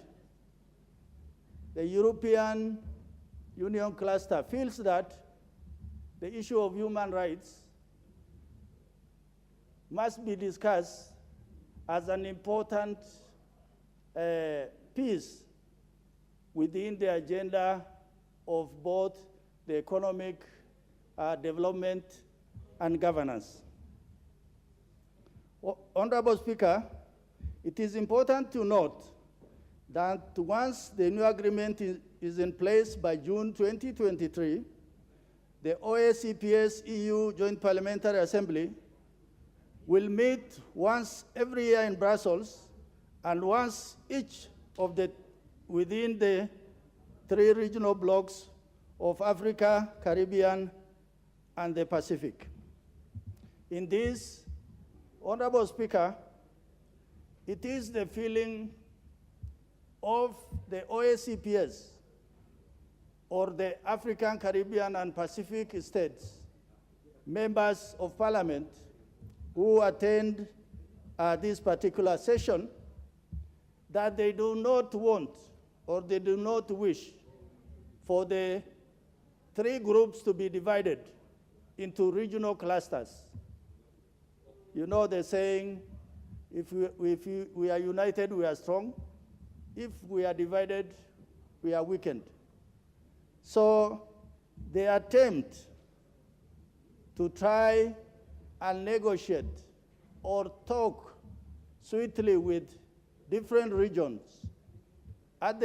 the European Union cluster feels that the issue of human rights must be discussed as an important piece within the agenda of both the economic development and governance. Honorable Speaker, it is important to note that once the new agreement is in place by June 2023, the OACPS-EU Joint Parliamentary Assembly will meet once every year in Brussels and once each of the within the 3 regional blocks of Africa, Caribbean, and the Pacific. In this, Honorable Speaker, it is the feeling of the OACPS, or the African, Caribbean, and Pacific states, members of Parliament who attend this particular session, that they do not want or they do not wish for the 3 groups to be divided into regional clusters. You know the saying, if we are united, we are strong. If we are divided, we are weakened. So the attempt to try and negotiate or talk sweetly with different regions at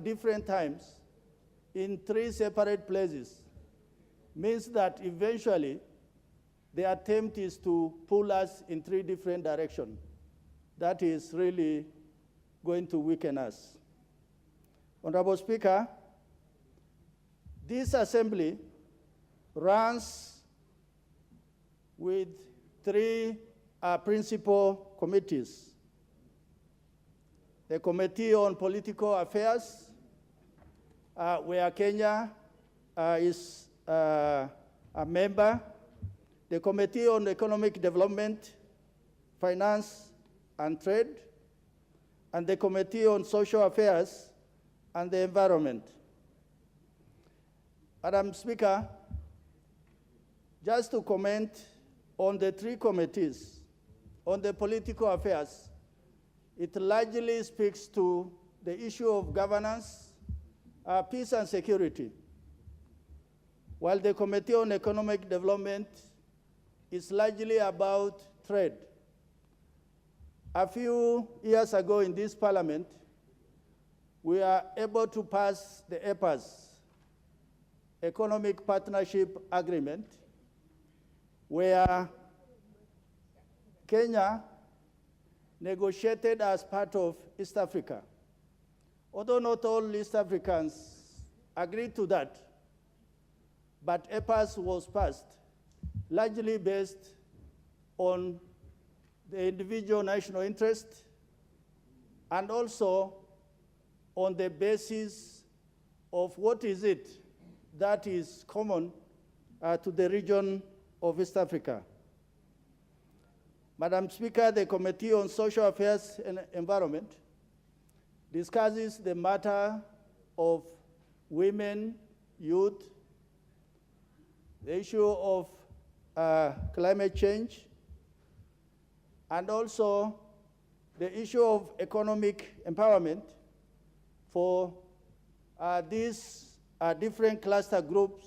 different times in 3 separate places means that eventually the attempt is to pull us in 3 different directions. That is really going to weaken us. Honorable Speaker, this assembly runs with three principal committees. The Committee on Political Affairs, where Kenya is a member. The Committee on Economic Development, Finance and Trade, and the Committee on Social Affairs and the Environment. Madam Speaker, just to comment on the three committees, on the political affairs, it largely speaks to the issue of governance, peace and security, while the Committee on Economic Development is largely about trade. A few years ago in this parliament, we are able to pass the EPAS, Economic Partnership Agreement, where Kenya negotiated as part of East Africa. Although not all East Africans agreed to that, but EPAS was passed, largely based on the individual national interest and also on the basis of what is it that is common to the region of East Africa. Madam Speaker, the Committee on Social Affairs and Environment discusses the matter of women, youth, the issue of climate change, and also the issue of economic empowerment for these different cluster groups,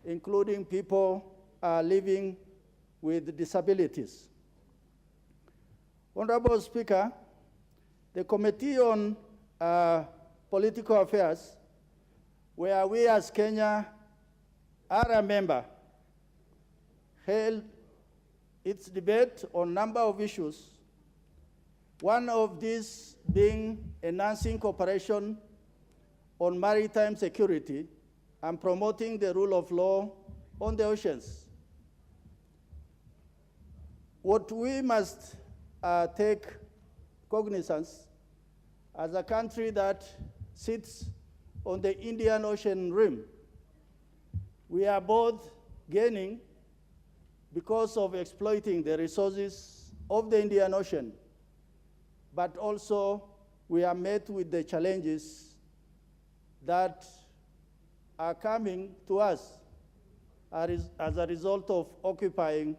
including people living with disabilities. Honorable Speaker, the Committee on Political Affairs, where we as Kenya are a member, held its debate on a number of issues, one of these being enhancing cooperation on maritime security and promoting the rule of law on the oceans. What we must take cognizance as a country that sits on the Indian Ocean rim, we are both gaining because of exploiting the resources of the Indian Ocean, but also we are met with the challenges that are coming to us as a result of occupying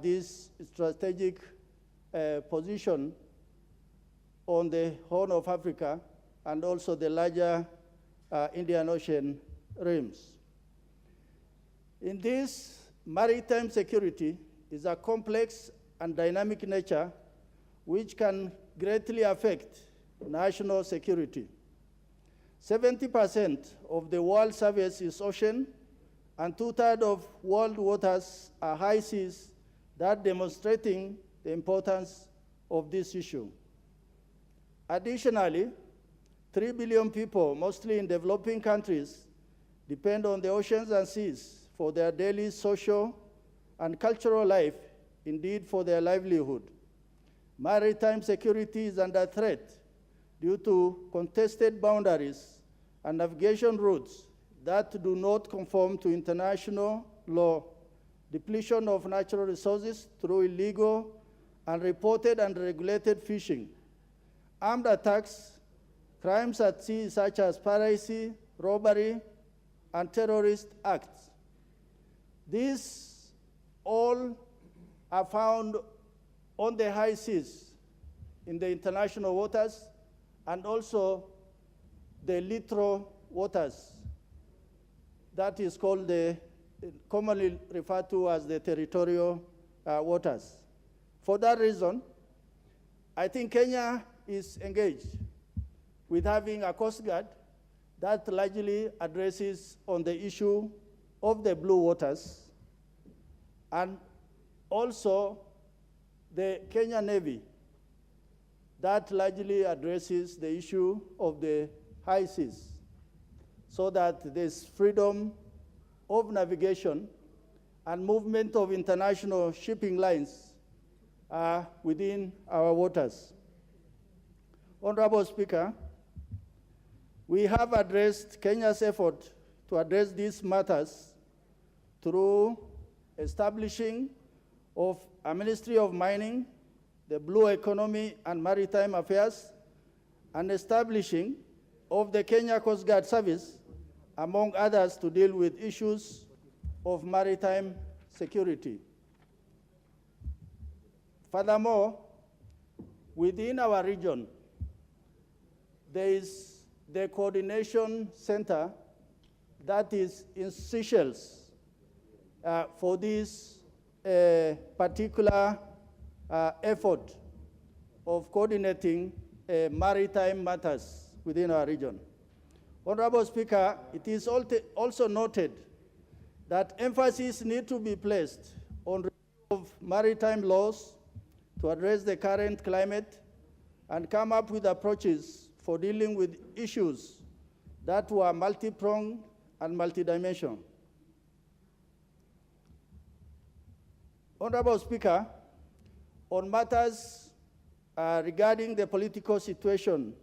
this strategic position on the Horn of Africa and also the larger Indian Ocean rims. In this, maritime security is a complex and dynamic nature which can greatly affect national security. 70% of the world surface is ocean, and 2/3 of world waters are high seas, that demonstrating the importance of this issue. Additionally, 3 billion people, mostly in developing countries, depend on the oceans and seas for their daily social and cultural life, indeed for their livelihood. Maritime security is under threat due to contested boundaries and navigation routes that do not conform to international law, depletion of natural resources through illegal, unreported and regulated fishing, armed attacks, crimes at sea such as piracy, robbery, and terrorist acts. These all are found on the high seas in the international waters and also the littoral waters. That is called commonly referred to as the territorial waters. For that reason, I think Kenya is engaged with having a Coast Guard that largely addresses on the issue of the blue waters, and also the Kenya Navy that largely addresses the issue of the high seas, so that there's freedom of navigation and movement of international shipping lines within our waters. Honorable Speaker, we have addressed Kenya's effort to address these matters through establishing of a Ministry of Mining, the Blue Economy and Maritime Affairs, and establishing of the Kenya Coast Guard Service, among others, to deal with issues of maritime security. Furthermore, within our region, there is the Coordination Center that is in Seychelles for this particular effort of coordinating maritime matters within our region. Honorable Speaker, it is also noted that emphasis needs to be placed on review of maritime laws to address the current climate and come up with approaches for dealing with issues that were multi-pronged and multidimensional. Honorable Speaker, on matters regarding the political situation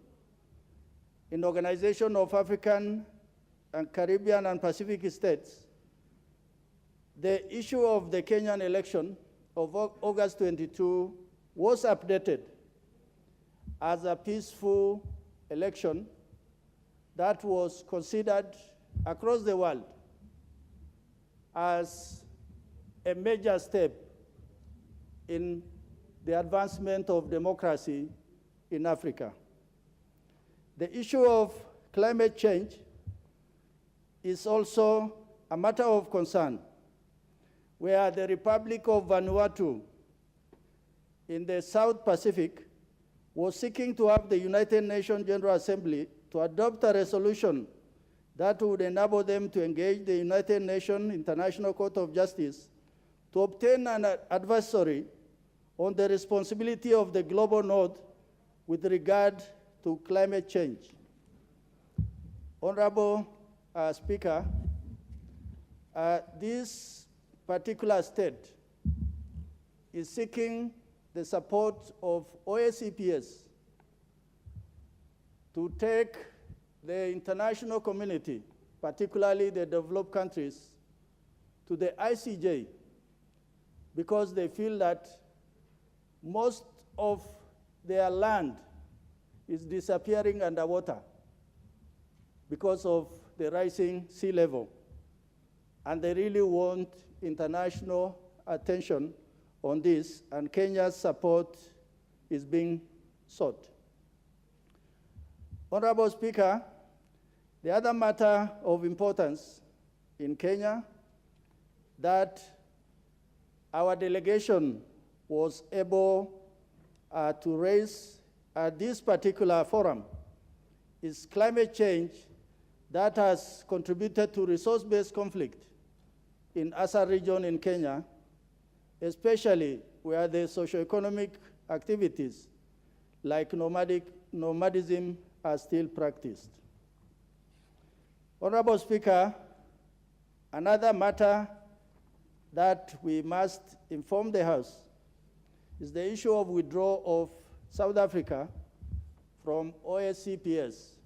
in the Organization of African and Caribbean and Pacific States, the issue of the Kenyan election of August 22 was updated as a peaceful election that was considered across the world as a major step in the advancement of democracy in Africa. The issue of climate change is also a matter of concern, where the Republic of Vanuatu in the South Pacific was seeking to have the United Nations General Assembly to adopt a resolution that would enable them to engage the United Nations International Court of Justice to obtain an advisory on the responsibility of the global north with regard to climate change. Honorable Speaker, this particular state is seeking the support of OACPS to take the international community, particularly the developed countries, to the ICJ, because they feel that most of their land is disappearing underwater because of the rising sea level. And they really want international attention on this, and Kenya's support is being sought. Honorable Speaker, the other matter of importance in Kenya that our delegation was able to raise at this particular forum is climate change that has contributed to resource-based conflict in Asa region in Kenya, especially where the socioeconomic activities like nomadism are still practiced. Honorable Speaker, another matter that we must inform the House is the issue of withdrawal of South Africa from OACPS.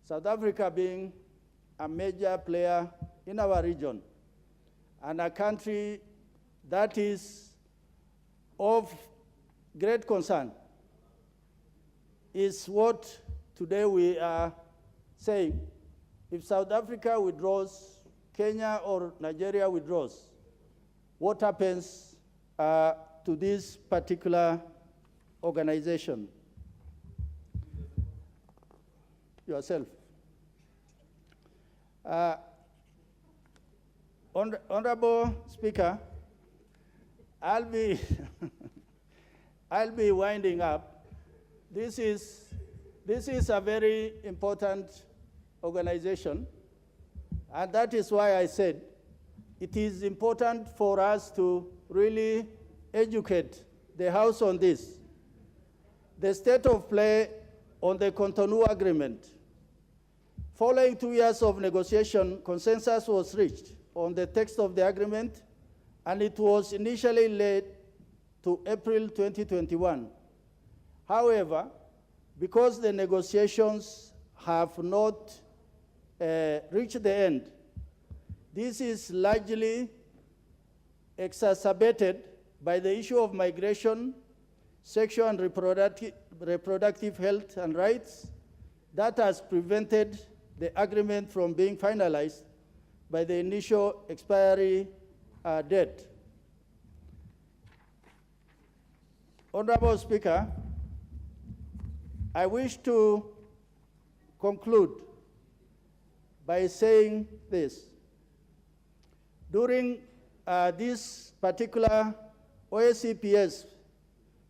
South Africa being a major player in our region and a country that is of great concern is what today we are saying. If South Africa withdraws, Kenya or Nigeria withdraws, what happens to this particular organization? Yourself. Honorable Speaker, I'll be winding up. This is a very important organization, and that is why I said it is important for us to really educate the House on this. The state of play on the Cotonou Agreement. Following 2 years of negotiation, consensus was reached on the text of the agreement, and it was initially laid to April 2021. However, because the negotiations have not reached the end, this is largely exacerbated by the issue of migration, sexual and reproductive health and rights that has prevented the agreement from being finalized by the initial expiry date. Honorable Speaker, I wish to conclude by saying this. During this particular OACPS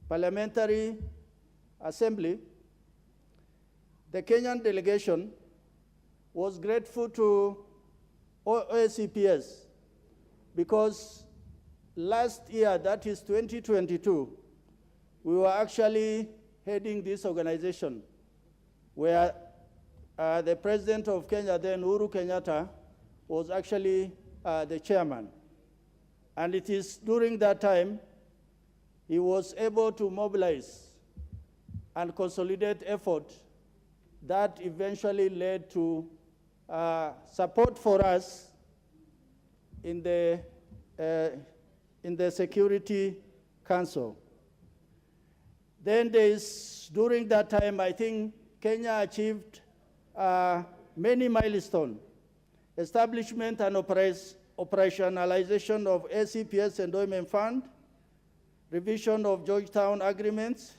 Parliamentary Assembly, the Kenyan delegation was grateful to OACPS because last year, that is 2022, we were actually heading this organization where the president of Kenya then, Uhuru Kenyatta, was actually the chairman. And it is during that time he was able to mobilize and consolidate effort that eventually led to support for us in the Security Council. Then during that time, I think Kenya achieved many milestones: establishment and operationalization of ACPS Endowment Fund, revision of Georgetown agreements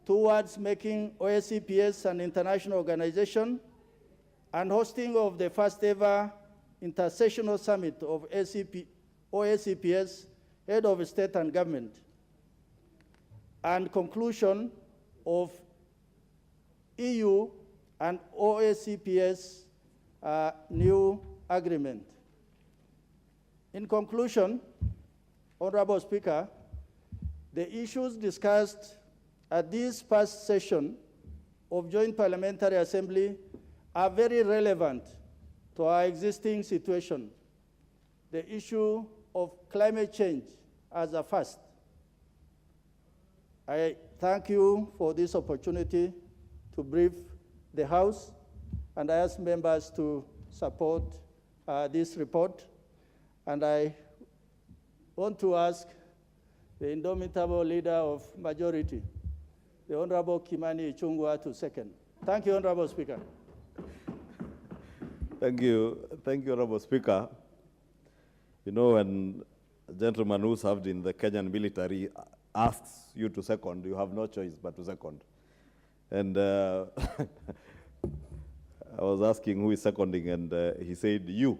towards making OACPS an international organization, and hosting of the first ever intersessional summit of OACPS, head of state and government, and conclusion of EU and OACPS new agreement. In conclusion, Honorable Speaker, the issues discussed at this past session of Joint Parliamentary Assembly are very relevant to our existing situation. The issue of climate change as a first. I thank you for this opportunity to brief the House, and I ask members to support this report. And I want to ask the indomitable leader of majority, the Honorable Kimani Ichung'wah, to second. Thank you, Honorable Speaker. Thank you, Honorable Speaker. You know, when a gentleman who served in the Kenyan military asks you to second, you have no choice but to second. And I was asking who is seconding, and he said, you.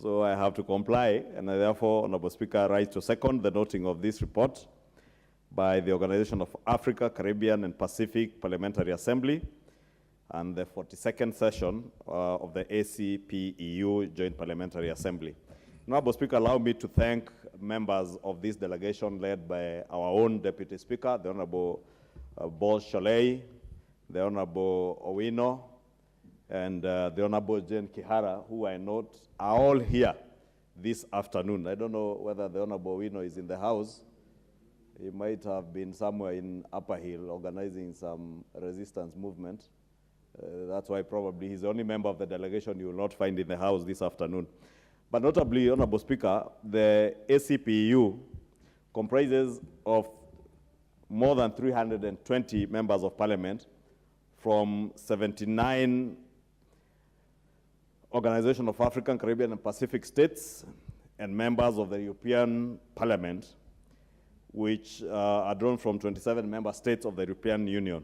So I have to comply, and I therefore, Honorable Speaker, rise to second the noting of this report by the Organization of Africa, Caribbean, and Pacific Parliamentary Assembly and the 42nd session of the OACPS-EU Joint Parliamentary Assembly. Honorable Speaker, allow me to thank members of this delegation led by our own Deputy Speaker, the Honorable Bol Sholei, the Honorable Owino, and the Honorable Jane Kihara, who I note are all here this afternoon. I don't know whether the Honorable Owino is in the house. He might have been somewhere in Upper Hill organizing some resistance movement. That's why probably he's the only member of the delegation you will not find in the house this afternoon. But notably, Honorable Speaker, the OACPS-EU comprises of more than 320 members of parliament from 79 Organization of African, Caribbean, and Pacific states, and members of the European Parliament, which are drawn from 27 member states of the European Union.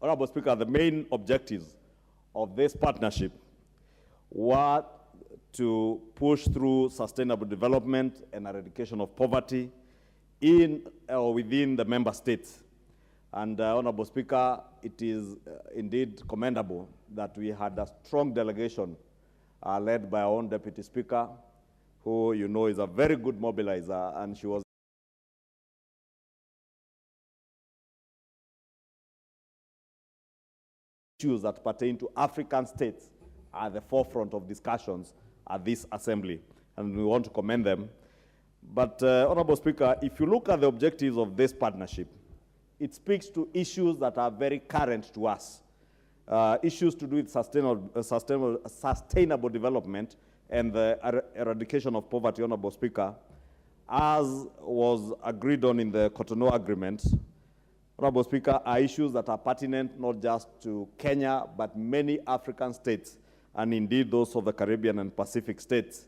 Honorable Speaker, the main objectives of this partnership were to push through sustainable development and eradication of poverty in or within the member states. And Honorable Speaker, it is indeed commendable that we had a strong delegation led by our own Deputy Speaker, who you know is a very good mobilizer, and she was issues that pertain to African states at the forefront of discussions at this assembly, and we want to commend them. But, Honorable Speaker, if you look at the objectives of this partnership, it speaks to issues that are very current to us. Issues to do with sustainable development and the eradication of poverty, Honorable Speaker, as was agreed on in the Cotonou Agreement, Honorable Speaker, are issues that are pertinent not just to Kenya, but many African states, and indeed those of the Caribbean and Pacific states,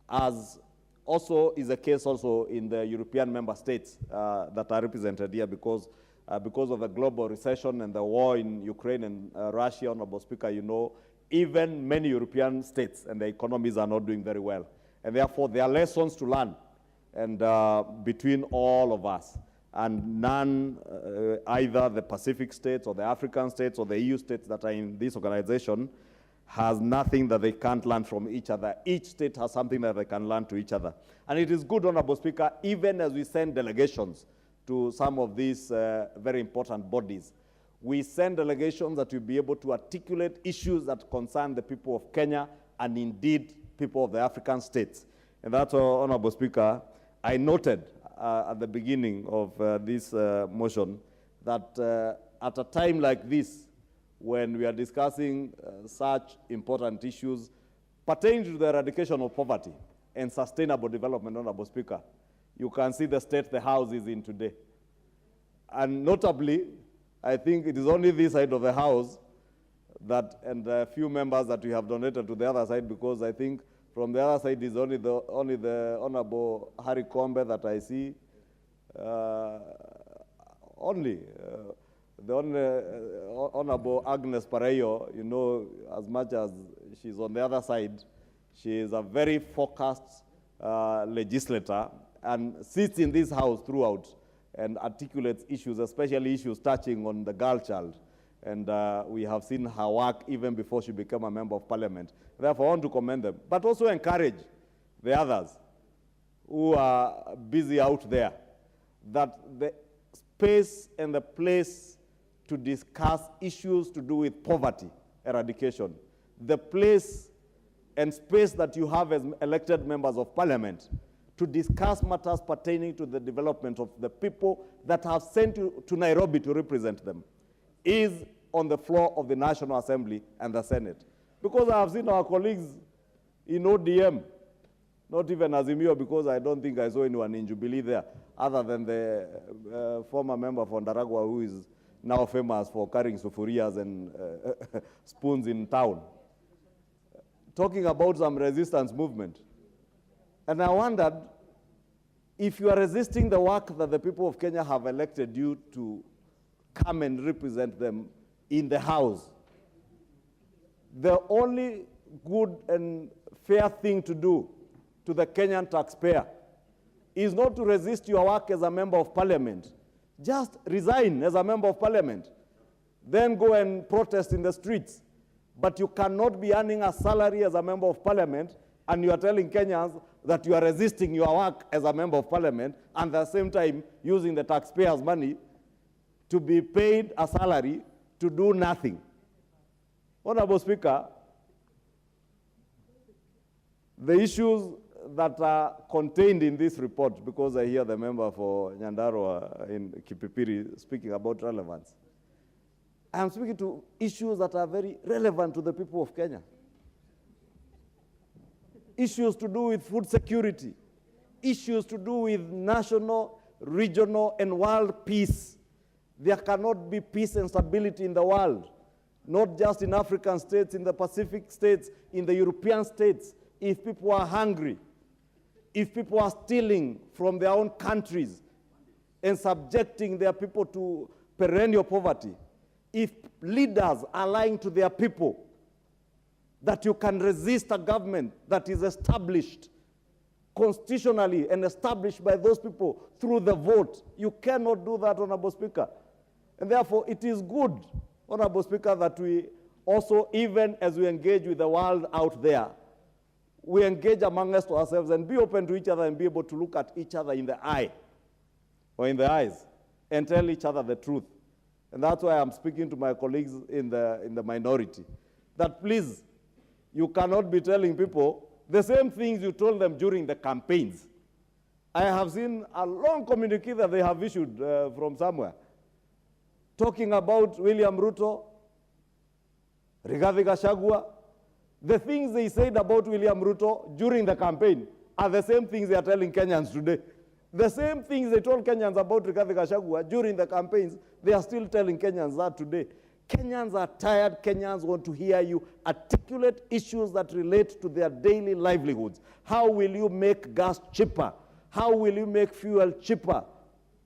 as also is the case also in the European member states that are represented here because of the global recession and the war in Ukraine and Russia, Honorable Speaker, you know, even many European states and their economies are not doing very well. And therefore, there are lessons to learn and between all of us. And none, either the Pacific states or the African states or the EU states that are in this organization, has nothing that they can't learn from each other. Each state has something that they can learn to each other. And it is good, Honorable Speaker, even as we send delegations to some of these very important bodies, we send delegations that will be able to articulate issues that concern the people of Kenya and indeed people of the African states. And that's, Honorable Speaker, I noted at the beginning of this motion that at a time like this, when we are discussing such important issues pertaining to the eradication of poverty and sustainable development, Honorable Speaker, you can see the state the House is in today. And notably, I think it is only this side of the House that, and a few members that we have donated to the other side, because I think from the other side is only the Honorable Harry Kombe that I see. The Honorable Agnes Pareyo, you know, as much as she's on the other side, she is a very focused legislator and sits in this House throughout and articulates issues, especially issues touching on the girl child. And we have seen her work even before she became a member of parliament. Therefore, I want to commend them, but also encourage the others who are busy out there that the space and the place to discuss issues to do with poverty eradication, the place and space that you have as elected members of parliament to discuss matters pertaining to the development of the people that have sent you to Nairobi to represent them, is on the floor of the National Assembly and the Senate. Because I have seen our colleagues in ODM, not even Azimio, because I don't think I saw anyone in Jubilee there, other than the former member from Ndaragwa, who is now famous for carrying sufurias and spoons in town, talking about some resistance movement. And I wondered, if you are resisting the work that the people of Kenya have elected you to come and represent them in the House, the only good and fair thing to do to the Kenyan taxpayer is not to resist your work as a member of parliament. Just resign as a member of parliament. Then go and protest in the streets. But you cannot be earning a salary as a member of parliament and you are telling Kenyans that you are resisting your work as a member of parliament and at the same time using the taxpayers' money to be paid a salary to do nothing. Honorable Speaker, the issues that are contained in this report, because I hear the member for Nyandarua in Kipipiri speaking about relevance, I am speaking to issues that are very relevant to the people of Kenya. Issues to do with food security, issues to do with national, regional, and world peace. There cannot be peace and stability in the world, not just in African states, in the Pacific states, in the European states, if people are hungry, if people are stealing from their own countries and subjecting their people to perennial poverty, if leaders are lying to their people that you can resist a government that is established constitutionally and established by those people through the vote, you cannot do that, Honorable Speaker. And therefore, it is good, Honorable Speaker, that we also, even as we engage with the world out there, we engage among us to ourselves and be open to each other and be able to look at each other in the eye or in the eyes and tell each other the truth. And that's why I'm speaking to my colleagues in the minority, that please, You cannot be telling people the same things you told them during the campaigns. I have seen a long communique that they have issued from somewhere, talking about William Ruto, Rigathi Gachagua. The things they said about William Ruto during the campaign are the same things they are telling Kenyans today. The same things they told Kenyans about Rigathi Gachagua during the campaigns, they are still telling Kenyans that today. Kenyans are tired. Kenyans want to hear you articulate issues that relate to their daily livelihoods. How will you make gas cheaper? How will you make fuel cheaper?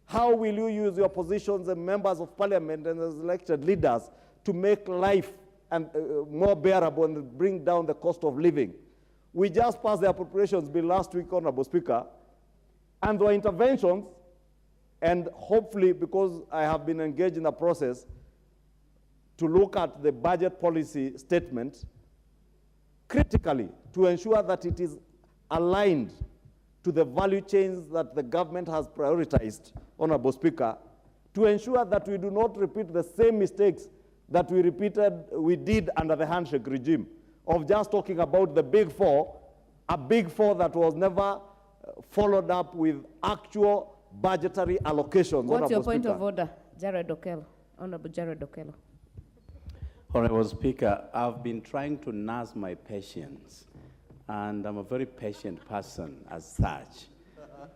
How will you use your positions as members of parliament and as elected leaders to make life and, more bearable and bring down the cost of living? We just passed the appropriations bill last week, Honorable Speaker, and there were interventions, and hopefully, because I have been engaged in a process to look at the budget policy statement critically to ensure that it is aligned to the value chains that the government has prioritized, Honorable Speaker, to ensure that we do not repeat the same mistakes that we did under the handshake regime of just talking about the big four, a big four that was never followed up with actual budgetary allocations. What's your point of order, Jared Okello? Honorable Jared Okello. Honorable Speaker, I've been trying to nurse my patience, and I'm a very patient person as such.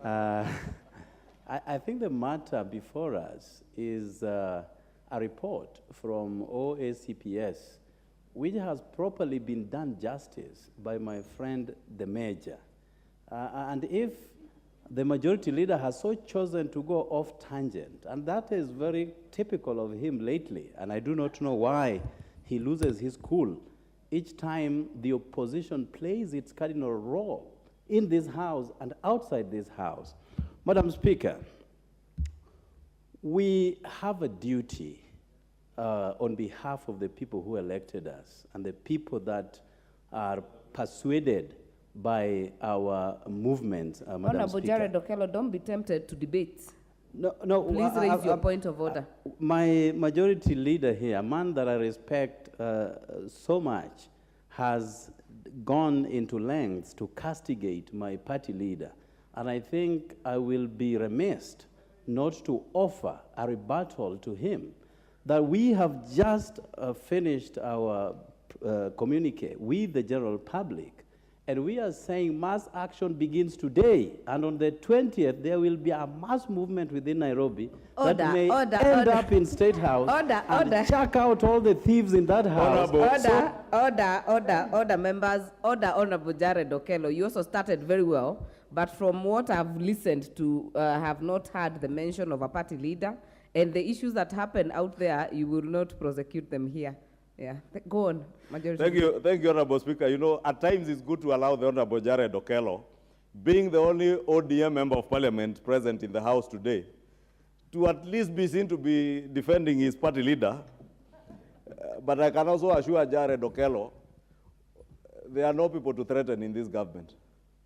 I think the matter before us is a report from OACPS, which has properly been done justice by my friend, the Major. And if the majority leader has so chosen to go off tangent, and that is very typical of him lately, and I do not know why he loses his cool each time the opposition plays its cardinal role in this House and outside this House. Madam Speaker, we have a duty on behalf of the people who elected us and the people that are persuaded by our movement, Madam Honorable Speaker. Jared Okello, don't be tempted to debate. No, Please raise your point of order. My majority leader here, a man that I respect so much, has gone into lengths to castigate my party leader. And I think I will be remiss not to offer a rebuttal to him that we have just finished our communique with the general public. And we are saying mass action begins today. And on the 20th, there will be a mass movement within Nairobi that may end up in State House and check out all the thieves in that house. Order, members. Order, Honorable Jared Okello. You also started very well, but from what I've listened to, have not heard the mention of a party leader. And the issues that happen out there, you will not prosecute them here. Yeah, go on, Majority. Thank you, Honorable Speaker. You know, at times it's good to allow the Honorable Jared Okello, being the only ODM member of parliament present in the House today, to at least be seen to be defending his party leader. But I can also assure Jared Okello, there are no people to threaten in this government.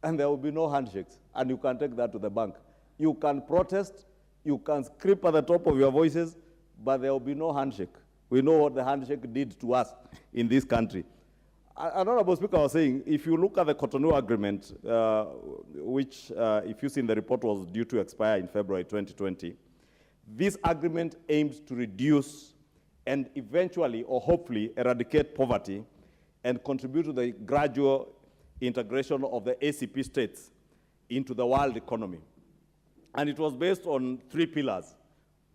And there will be no handshakes. And you can take that to the bank. You can protest, you can scream at the top of your voices, but there will be no handshake. We know what the handshake did to us in this country. Honorable Speaker was saying, if you look at the Cotonou Agreement, which, if you see in the report, was due to expire in February 2020, this agreement aims to reduce and eventually, or hopefully, eradicate poverty and contribute to the gradual integration of the ACP states into the world economy. And it was based on 3 pillars.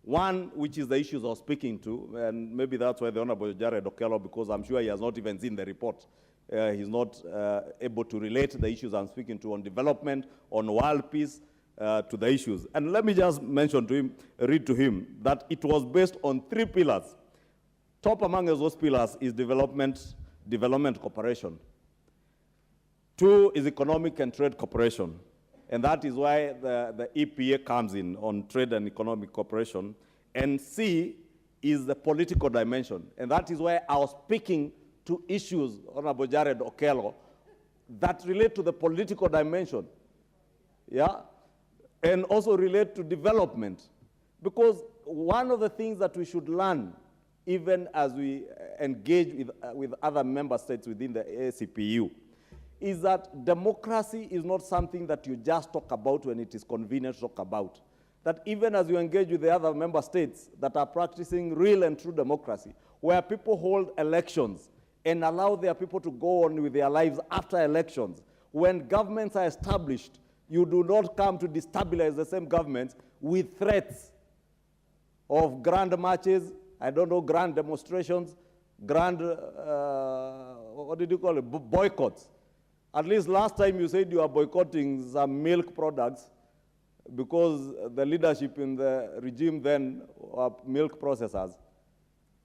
One, which is the issues I was speaking to, and maybe that's why the Honorable Jared Okello, because I'm sure he has not even seen the report, he's not able to relate the issues I'm speaking to on development, on world peace, to the issues. And let me just mention to him, read to him, that it was based on 3 pillars. Top among those pillars is development cooperation. 2 is economic and trade cooperation. And that is why the EPA comes in on trade and economic cooperation. And C is the political dimension. And that is why I was speaking to issues, Honorable Jared Okello, that relate to the political dimension. Yeah? And also relate to development. Because one of the things that we should learn even as we engage with other member states within the OACP-EU, is that democracy is not something that you just talk about when it is convenient to talk about. That even as you engage with the other member states that are practicing real and true democracy, where people hold elections and allow their people to go on with their lives after elections, when governments are established, you do not come to destabilize the same governments with threats of grand marches, I don't know, grand demonstrations, grand, what did you call it, boycotts. At least last time you said you are boycotting some milk products because the leadership in the regime then were milk processors.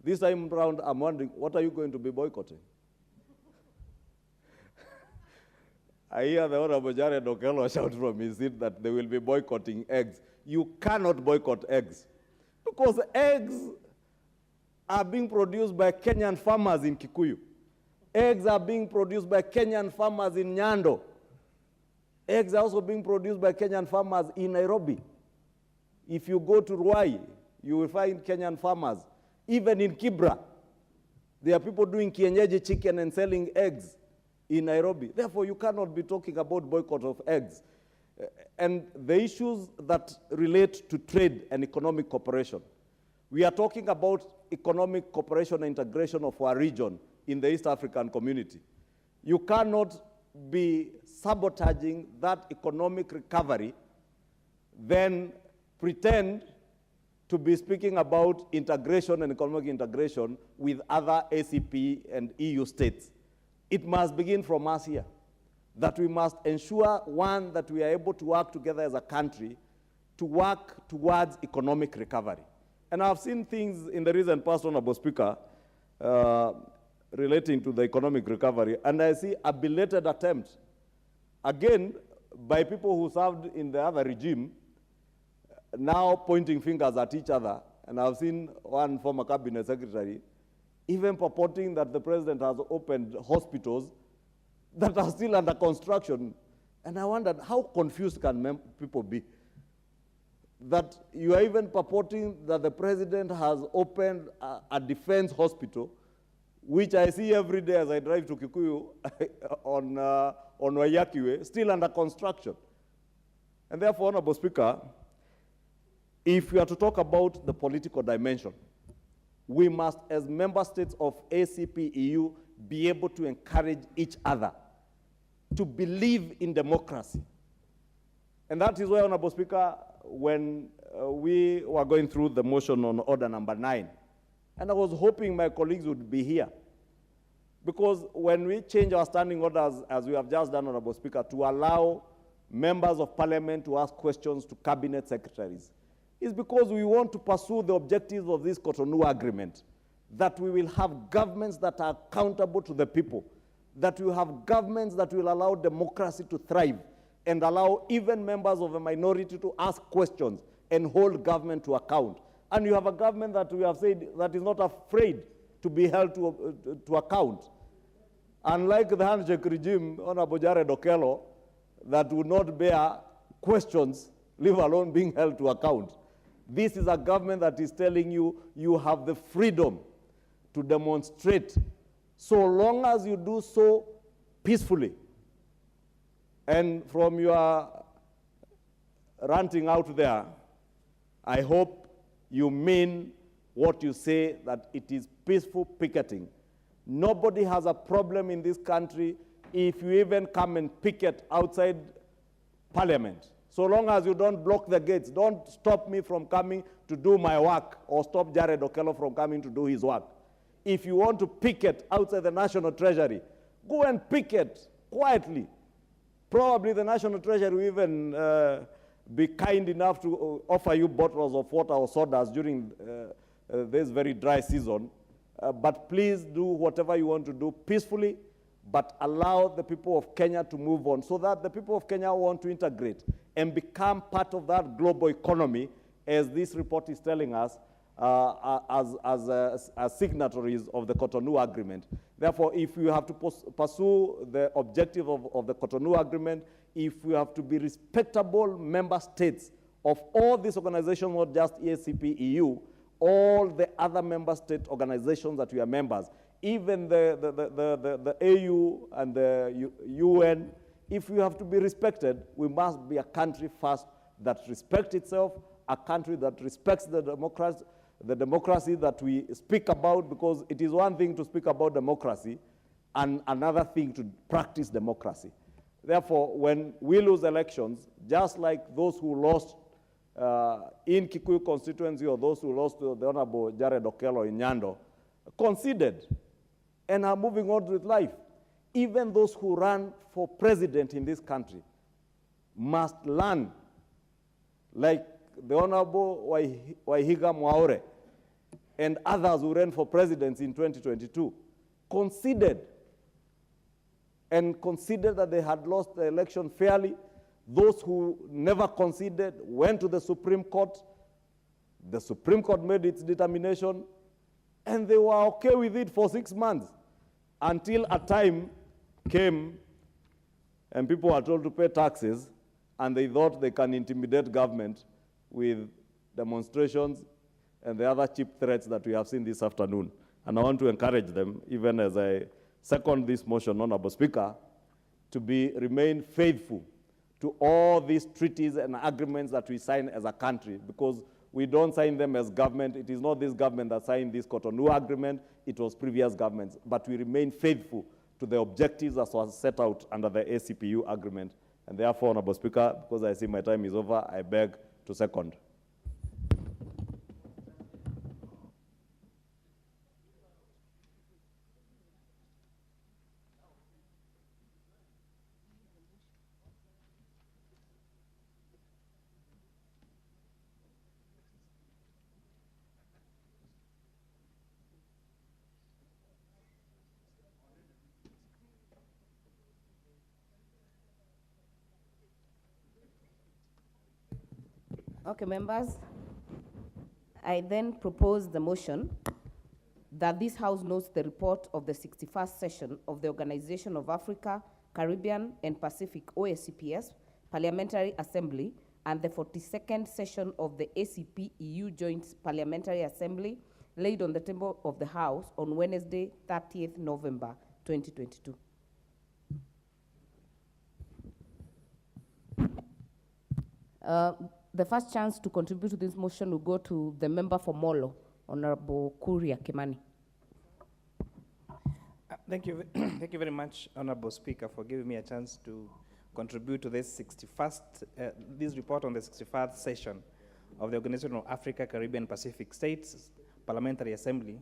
This time around, I'm wondering, what are you going to be boycotting? I hear the Honorable Jared Okello shout from his seat that they will be boycotting eggs. You cannot boycott eggs because eggs are being produced by Kenyan farmers in Kikuyu. Eggs are being produced by Kenyan farmers in Nyando. Eggs are also being produced by Kenyan farmers in Nairobi. If you go to Ruai, you will find Kenyan farmers. Even in Kibra, there are people doing kienyeji chicken and selling eggs in Nairobi. Therefore, you cannot be talking about boycott of eggs. And the issues that relate to trade and economic cooperation. We are talking about economic cooperation and integration of our region in the East African community. You cannot be sabotaging that economic recovery, then pretend to be speaking about integration and economic integration with other ACP and EU states. It must begin from us here, that we must ensure, one, that we are able to work together as a country to work towards economic recovery. And I've seen things in the recent past, Honorable Speaker, relating to the economic recovery, and I see a belated attempt, again, by people who served in the other regime, now pointing fingers at each other. And I've seen one former cabinet secretary even purporting that the president has opened hospitals that are still under construction. And I wondered, how confused can people be? That you are even purporting that the president has opened a defense hospital, which I see every day as I drive to Kikuyu on Wayakiwe, still under construction. And therefore, Honorable Speaker, if we are to talk about the political dimension, we must, as member states of OACP-EU, be able to encourage each other to believe in democracy. And that is why, Honorable Speaker, when we were going through the motion on order number 9, and I was hoping my colleagues would be here, because when we change our standing orders, as we have just done, Honorable Speaker, to allow members of parliament to ask questions to cabinet secretaries, is because we want to pursue the objectives of this Cotonou Agreement, that we will have governments that are accountable to the people, that we have governments that will allow democracy to thrive and allow even members of a minority to ask questions and hold government to account. And you have a government that we have said that is not afraid to be held to account. Unlike the handshake regime, Honorable Jared Okello, that would not bear questions, leave alone being held to account. This is a government that is telling you, you have the freedom to demonstrate, so long as you do so peacefully. And from your ranting out there, I hope you mean what you say, that it is peaceful picketing. Nobody has a problem in this country if you even come and picket outside Parliament. So long as you don't block the gates, don't stop me from coming to do my work or stop Jared Okello from coming to do his work. If you want to picket outside the National Treasury, go and picket quietly. Probably the National Treasury will even be kind enough to offer you bottles of water or sodas during this very dry season. But please do whatever you want to do peacefully, but allow the people of Kenya to move on, so that the people of Kenya want to integrate and become part of that global economy, as this report is telling us, as signatories of the Cotonou Agreement. Therefore, if we have to pursue the objective of the Cotonou Agreement, if we have to be respectable member states of all these organizations, not just OACP-EU, all the other member state organizations that we are members, even the AU and the UN. If we have to be respected, we must be a country first that respects itself, a country that respects the democracy that we speak about, because it is one thing to speak about democracy and another thing to practice democracy. Therefore, when we lose elections, just like those who lost in Kikuyu constituency or those who lost to the Honorable Jared Okello in Nyando, conceded and are moving on with life. Even those who run for president in this country must learn, like the Honorable Waihiga Mwaure and others who ran for president in 2022, conceded and considered that they had lost the election fairly. Those who never conceded went to the Supreme Court. The Supreme Court made its determination, and they were okay with it for 6 months, until a time came and people were told to pay taxes, and they thought they can intimidate government with demonstrations and the other cheap threats that we have seen this afternoon. And I want to encourage them, even as I second this motion, Honorable Speaker, to remain faithful to all these treaties and agreements that we sign as a country, because we don't sign them as government. It is not this government that signed this Cotonou agreement, it was previous governments. But we remain faithful to the objectives that was set out under the OACPS-EU agreement. And therefore, Honorable Speaker, because I see my time is over, I beg to second. Okay, members. I then propose the motion that this House notes the report of the 61st session of the Organization of Africa, Caribbean, and Pacific OACPS Parliamentary Assembly and the 42nd session of the OACPS-EU Joint Parliamentary Assembly laid on the table of the House on Wednesday, 30th November, 2022. The first chance to contribute to this motion will go to the member for Molo, Honorable Kuria Kimani. Thank you. Thank you very much, Honorable Speaker, for giving me a chance to contribute to this this report on the 61st session of the Organization of Africa, Caribbean, Pacific States Parliamentary Assembly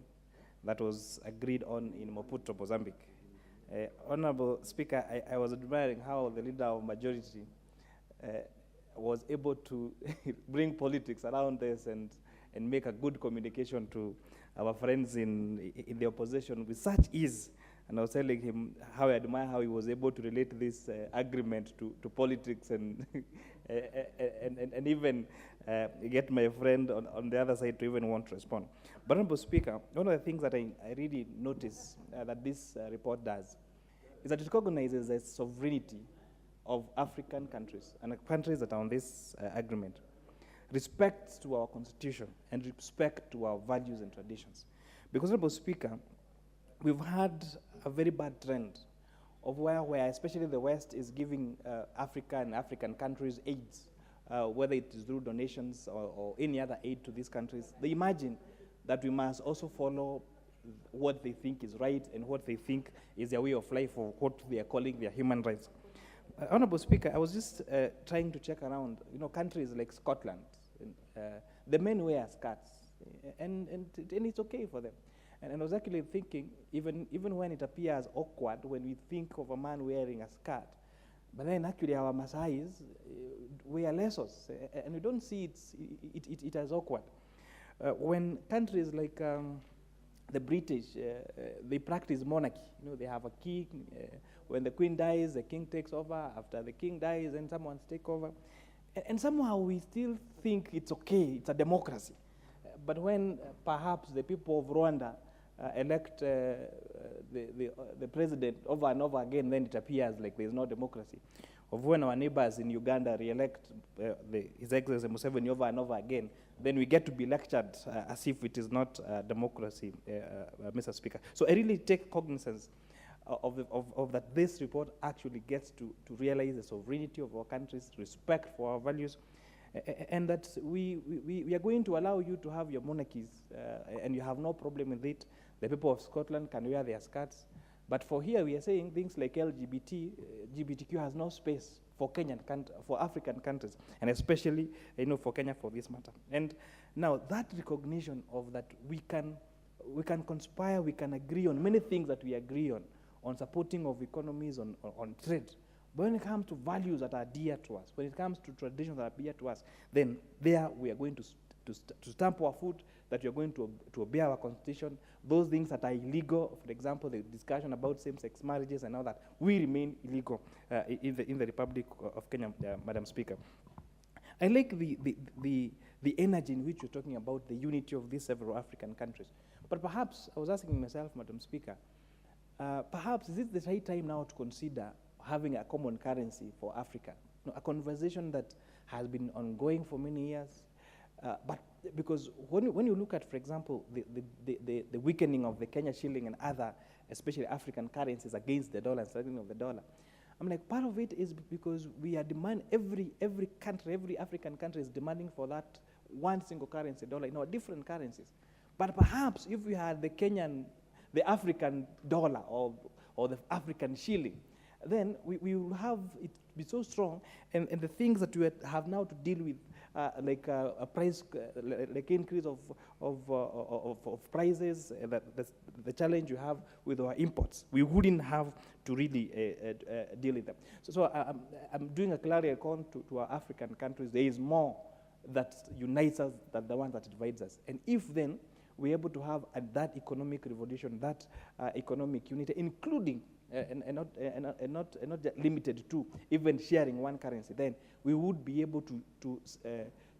that was agreed on in Maputo, Mozambique. Honorable Speaker, I was admiring how the leader of majority was able to bring politics around this and make a good communication to our friends in the opposition with such ease. And I was telling him how I admire how he was able to relate this agreement to politics and and even get my friend on the other side to even want to respond. But Honorable Speaker, one of the things that I really notice that this report does is that it recognizes the sovereignty of African countries and countries that are on this agreement, respect to our constitution and respect to our values and traditions. Because, Honorable Speaker, we've had a very bad trend of where especially the West is giving Africa and African countries aids, whether it is through donations or any other aid to these countries. They imagine that we must also follow what they think is right and what they think is their way of life or what they are calling their human rights. Honorable Speaker, I was just trying to check around, countries like Scotland. The men wear skirts, and it's okay for them. And I was actually thinking, even when it appears awkward when we think of a man wearing a skirt, but then actually our Maasais wear lesos, and we don't see it as awkward. When countries like the British, they practice monarchy. They have a king. When the queen dies, the king takes over. After the king dies, then someone takes over. And somehow we still think it's okay, it's a democracy. But when perhaps the people of Rwanda elect the president over and over again, then it appears like there's no democracy. of when our neighbors in Uganda re-elect His Excellency Museveni over and over again, then we get to be lectured as if it is not democracy, Mr. Speaker. So I really take cognizance of that this report actually gets to realize the sovereignty of our countries, respect for our values, and that we are going to allow you to have your monarchies, and you have no problem with it. The people of Scotland can wear their skirts. But for here, we are saying things like LGBTQ has no space for for African countries, and especially, for Kenya for this matter. And now that recognition of that we can conspire, we can agree on many things that we agree on supporting of economies, on trade. But when it comes to values that are dear to us, when it comes to traditions that are dear to us, then there we are going to stamp our foot that you're going to obey our constitution. Those things that are illegal, for example, the discussion about same-sex marriages and all that, will remain illegal in the Republic of Kenya, Madam Speaker. I like the energy in which you're talking about the unity of these several African countries. But perhaps, I was asking myself, Madam Speaker, perhaps is it the right time now to consider having a common currency for Africa? A conversation that has been ongoing for many years, but because when you look at, for example, the weakening of the Kenya shilling and other, especially African currencies against the dollar and strengthening of the dollar, I'm like, part of it is because we are demanding, every country, every African country is demanding for that one single currency, dollar, different currencies. But perhaps if we had the African dollar or the African shilling, then we will have it be so strong, and the things that we have now to deal with, like a price, like increase of prices, the challenge you have with our imports, we wouldn't have to really deal with them. So I'm doing a clarion call to our African countries. There is more that unites us than the one that divides us. And if then we're able to have that economic revolution, that economic unity, including and not limited to even sharing one currency, then we would be able to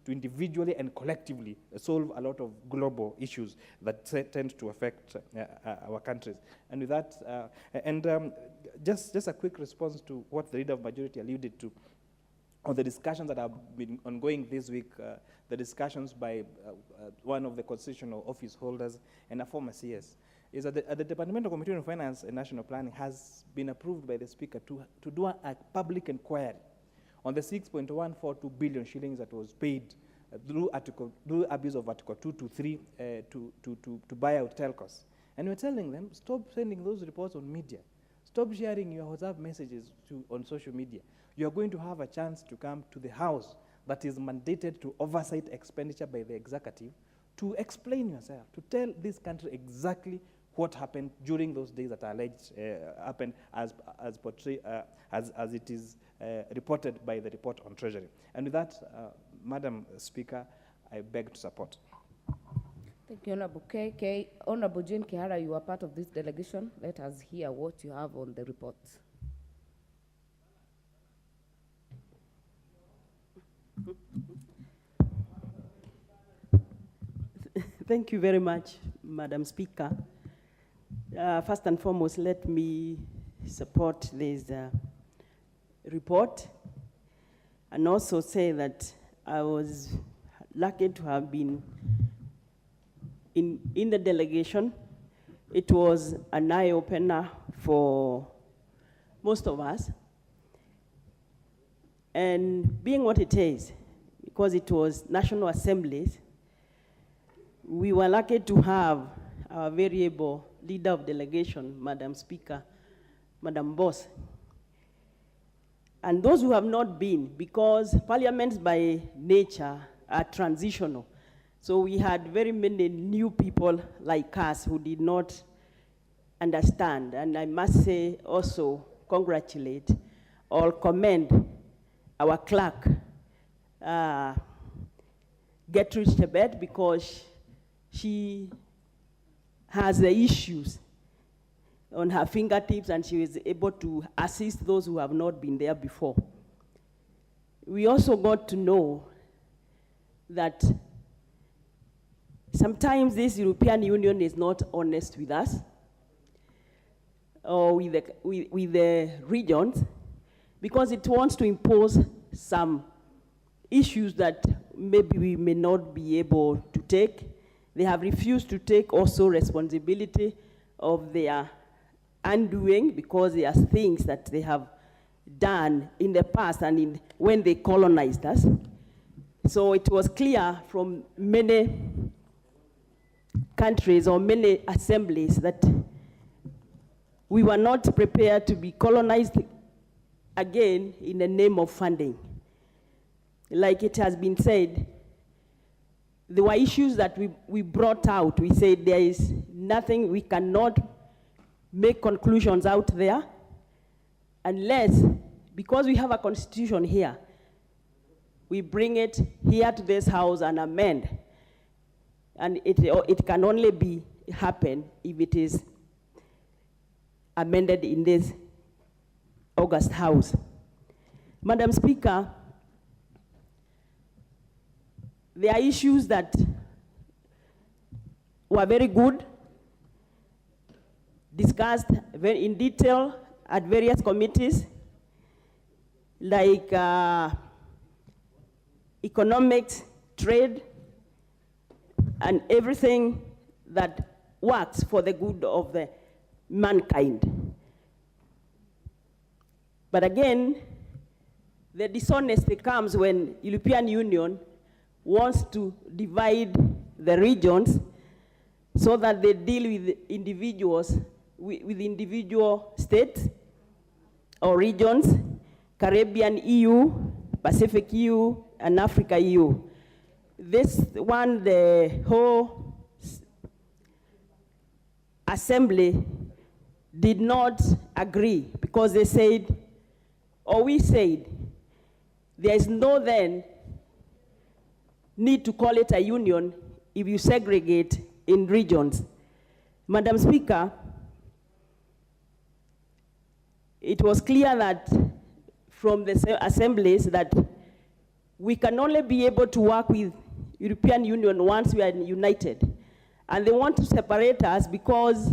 individually and collectively solve a lot of global issues that tend to affect our countries. And with that, just a quick response to what the Leader of Majority alluded to, on the discussions that have been ongoing this week, the discussions by one of the constitutional office holders and a former CS, is that the Departmental Committee on Finance and National Planning has been approved by the Speaker to do a public inquiry on the 6.142 billion shillings that was paid through abuse of Article 223 to buy out telcos. And we're telling them, stop sending those reports on media. Stop sharing your WhatsApp messages on social media. You're going to have a chance to come to the House that is mandated to oversight expenditure by the executive to explain yourself, to tell this country exactly what happened during those days that are alleged happened as it is reported by the report on Treasury. And with that, Madam Speaker, I beg to support. Thank you, Honorable KK. Honorable Jane Kihara, you are part of this delegation. Let us hear what you have on the report. Thank you very much, Madam Speaker. First and foremost, let me support this report and also say that I was lucky to have been in the delegation. It was an eye-opener for most of us. And being what it is, because it was National Assemblies, we were lucky to have our very able leader of delegation, Madam Speaker, Madam Boss. And those who have not been, because parliaments by nature are transitional. So we had very many new people like us who did not understand. And I must say also congratulate or commend our clerk, Gertrude Chebet, because she has the issues on her fingertips and she was able to assist those who have not been there before. We also got to know that sometimes this European Union is not honest with us or with the regions, because it wants to impose some issues that maybe we may not be able to take. They have refused to take also responsibility of their undoing, because there are things that they have done in the past and when they colonized us. So it was clear from many countries or many assemblies that we were not prepared to be colonized again in the name of funding. Like it has been said, there were issues that we brought out. We said there is nothing, we cannot make conclusions out there unless, because we have a constitution here, we bring it here to this house and amend. And it can only be happen if it is amended in this August House. Madam Speaker, there are issues that were very good, discussed very in detail at various committees, like economics, trade, and everything that works for the good of the mankind. But again, the dishonesty comes when European Union wants to divide the regions so that they deal with individuals, with individual states or regions, Caribbean EU, Pacific EU, and Africa EU. This one, the whole assembly did not agree, because they said, or we said, there is no then need to call it a union if you segregate in regions. Madam Speaker, it was clear that from the assemblies that we can only be able to work with European Union once we are united. And they want to separate us because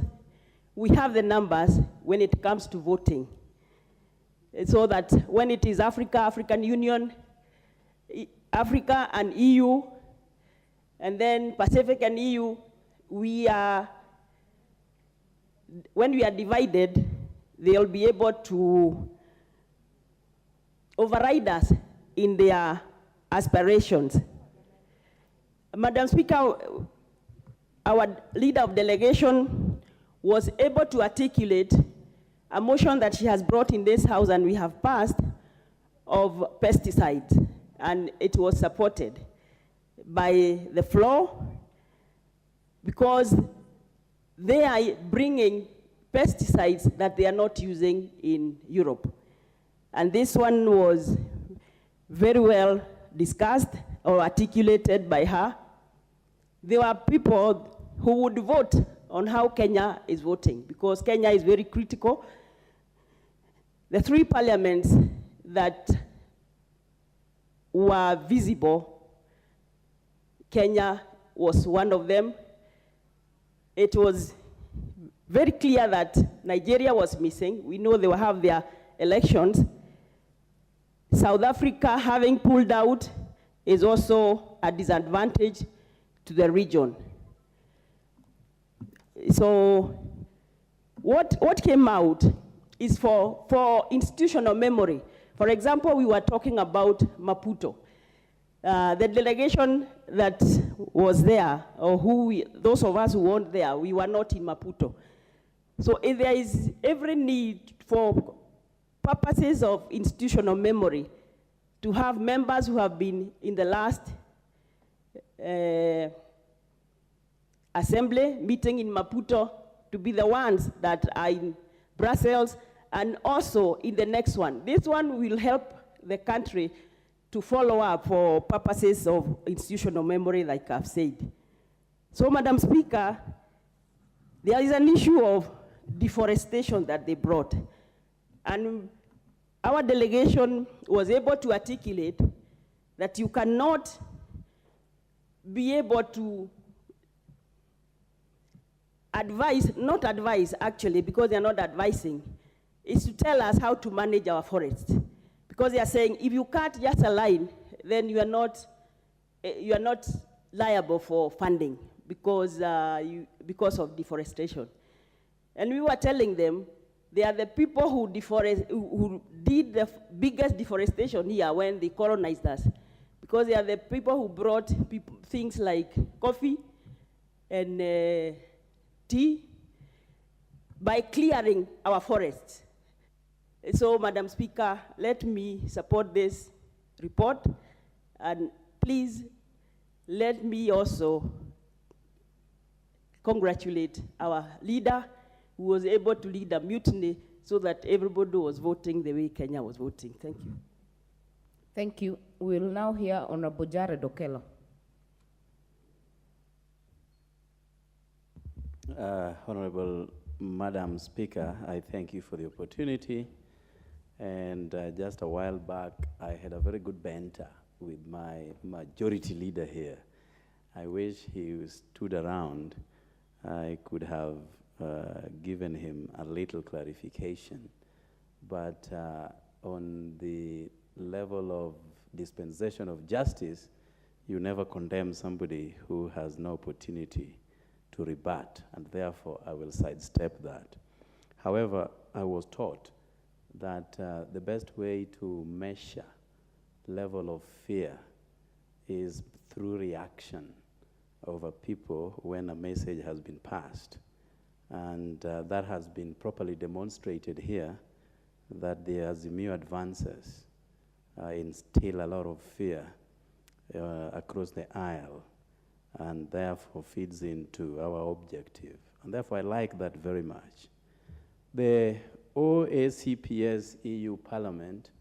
we have the numbers when it comes to voting. So that when it is Africa, African Union, Africa and EU, and then Pacific and EU, when we are divided, they'll be able to override us in their aspirations. Madam Speaker, our leader of delegation was able to articulate a motion that she has brought in this house and we have passed of pesticides, and it was supported by the floor because they are bringing pesticides that they are not using in Europe. And this one was very well discussed or articulated by her. There were people who would vote on how Kenya is voting, because Kenya is very critical. The three parliaments that were visible, Kenya was one of them. It was very clear that Nigeria was missing. We know they will have their elections. South Africa, having pulled out, is also a disadvantage to the region. So what came out is for institutional memory. For example, we were talking about Maputo. The delegation that was there, or those of us who weren't there, we were not in Maputo. So if there is every need for purposes of institutional memory to have members who have been in the last assembly meeting in Maputo to be the ones that are in Brussels and also in the next one. This one will help the country to follow up for purposes of institutional memory, like I've said. So, Madam Speaker, there is an issue of deforestation that they brought. And our delegation was able to articulate that you cannot be able to not advise actually, because they're not advising, is to tell us how to manage our forests. Because they are saying if you cut just a line, then you are not liable for funding because of deforestation. And we were telling them they are the people who did the biggest deforestation here when they colonized us, because they are the people who brought things like coffee and tea by clearing our forests. So, Madam Speaker, let me support this report, and please let me also congratulate our leader who was able to lead a mutiny so that everybody was voting the way Kenya was voting. Thank you. Thank you. We will now hear Honorable Jared Okello. Honorable Madam Speaker, I thank you for the opportunity. And just a while back, I had a very good banter with my majority leader here. I wish he stood around. I could have given him a little clarification. But on the level of dispensation of justice, you never condemn somebody who has no opportunity to rebut, and therefore I will sidestep that. However, I was taught that the best way to measure level of fear is through reaction over people when a message has been passed. And that has been properly demonstrated here, that the Azimio advances instill a lot of fear across the aisle, and therefore feeds into our objective. And therefore I like that very much. The OACPS-EU Parliament,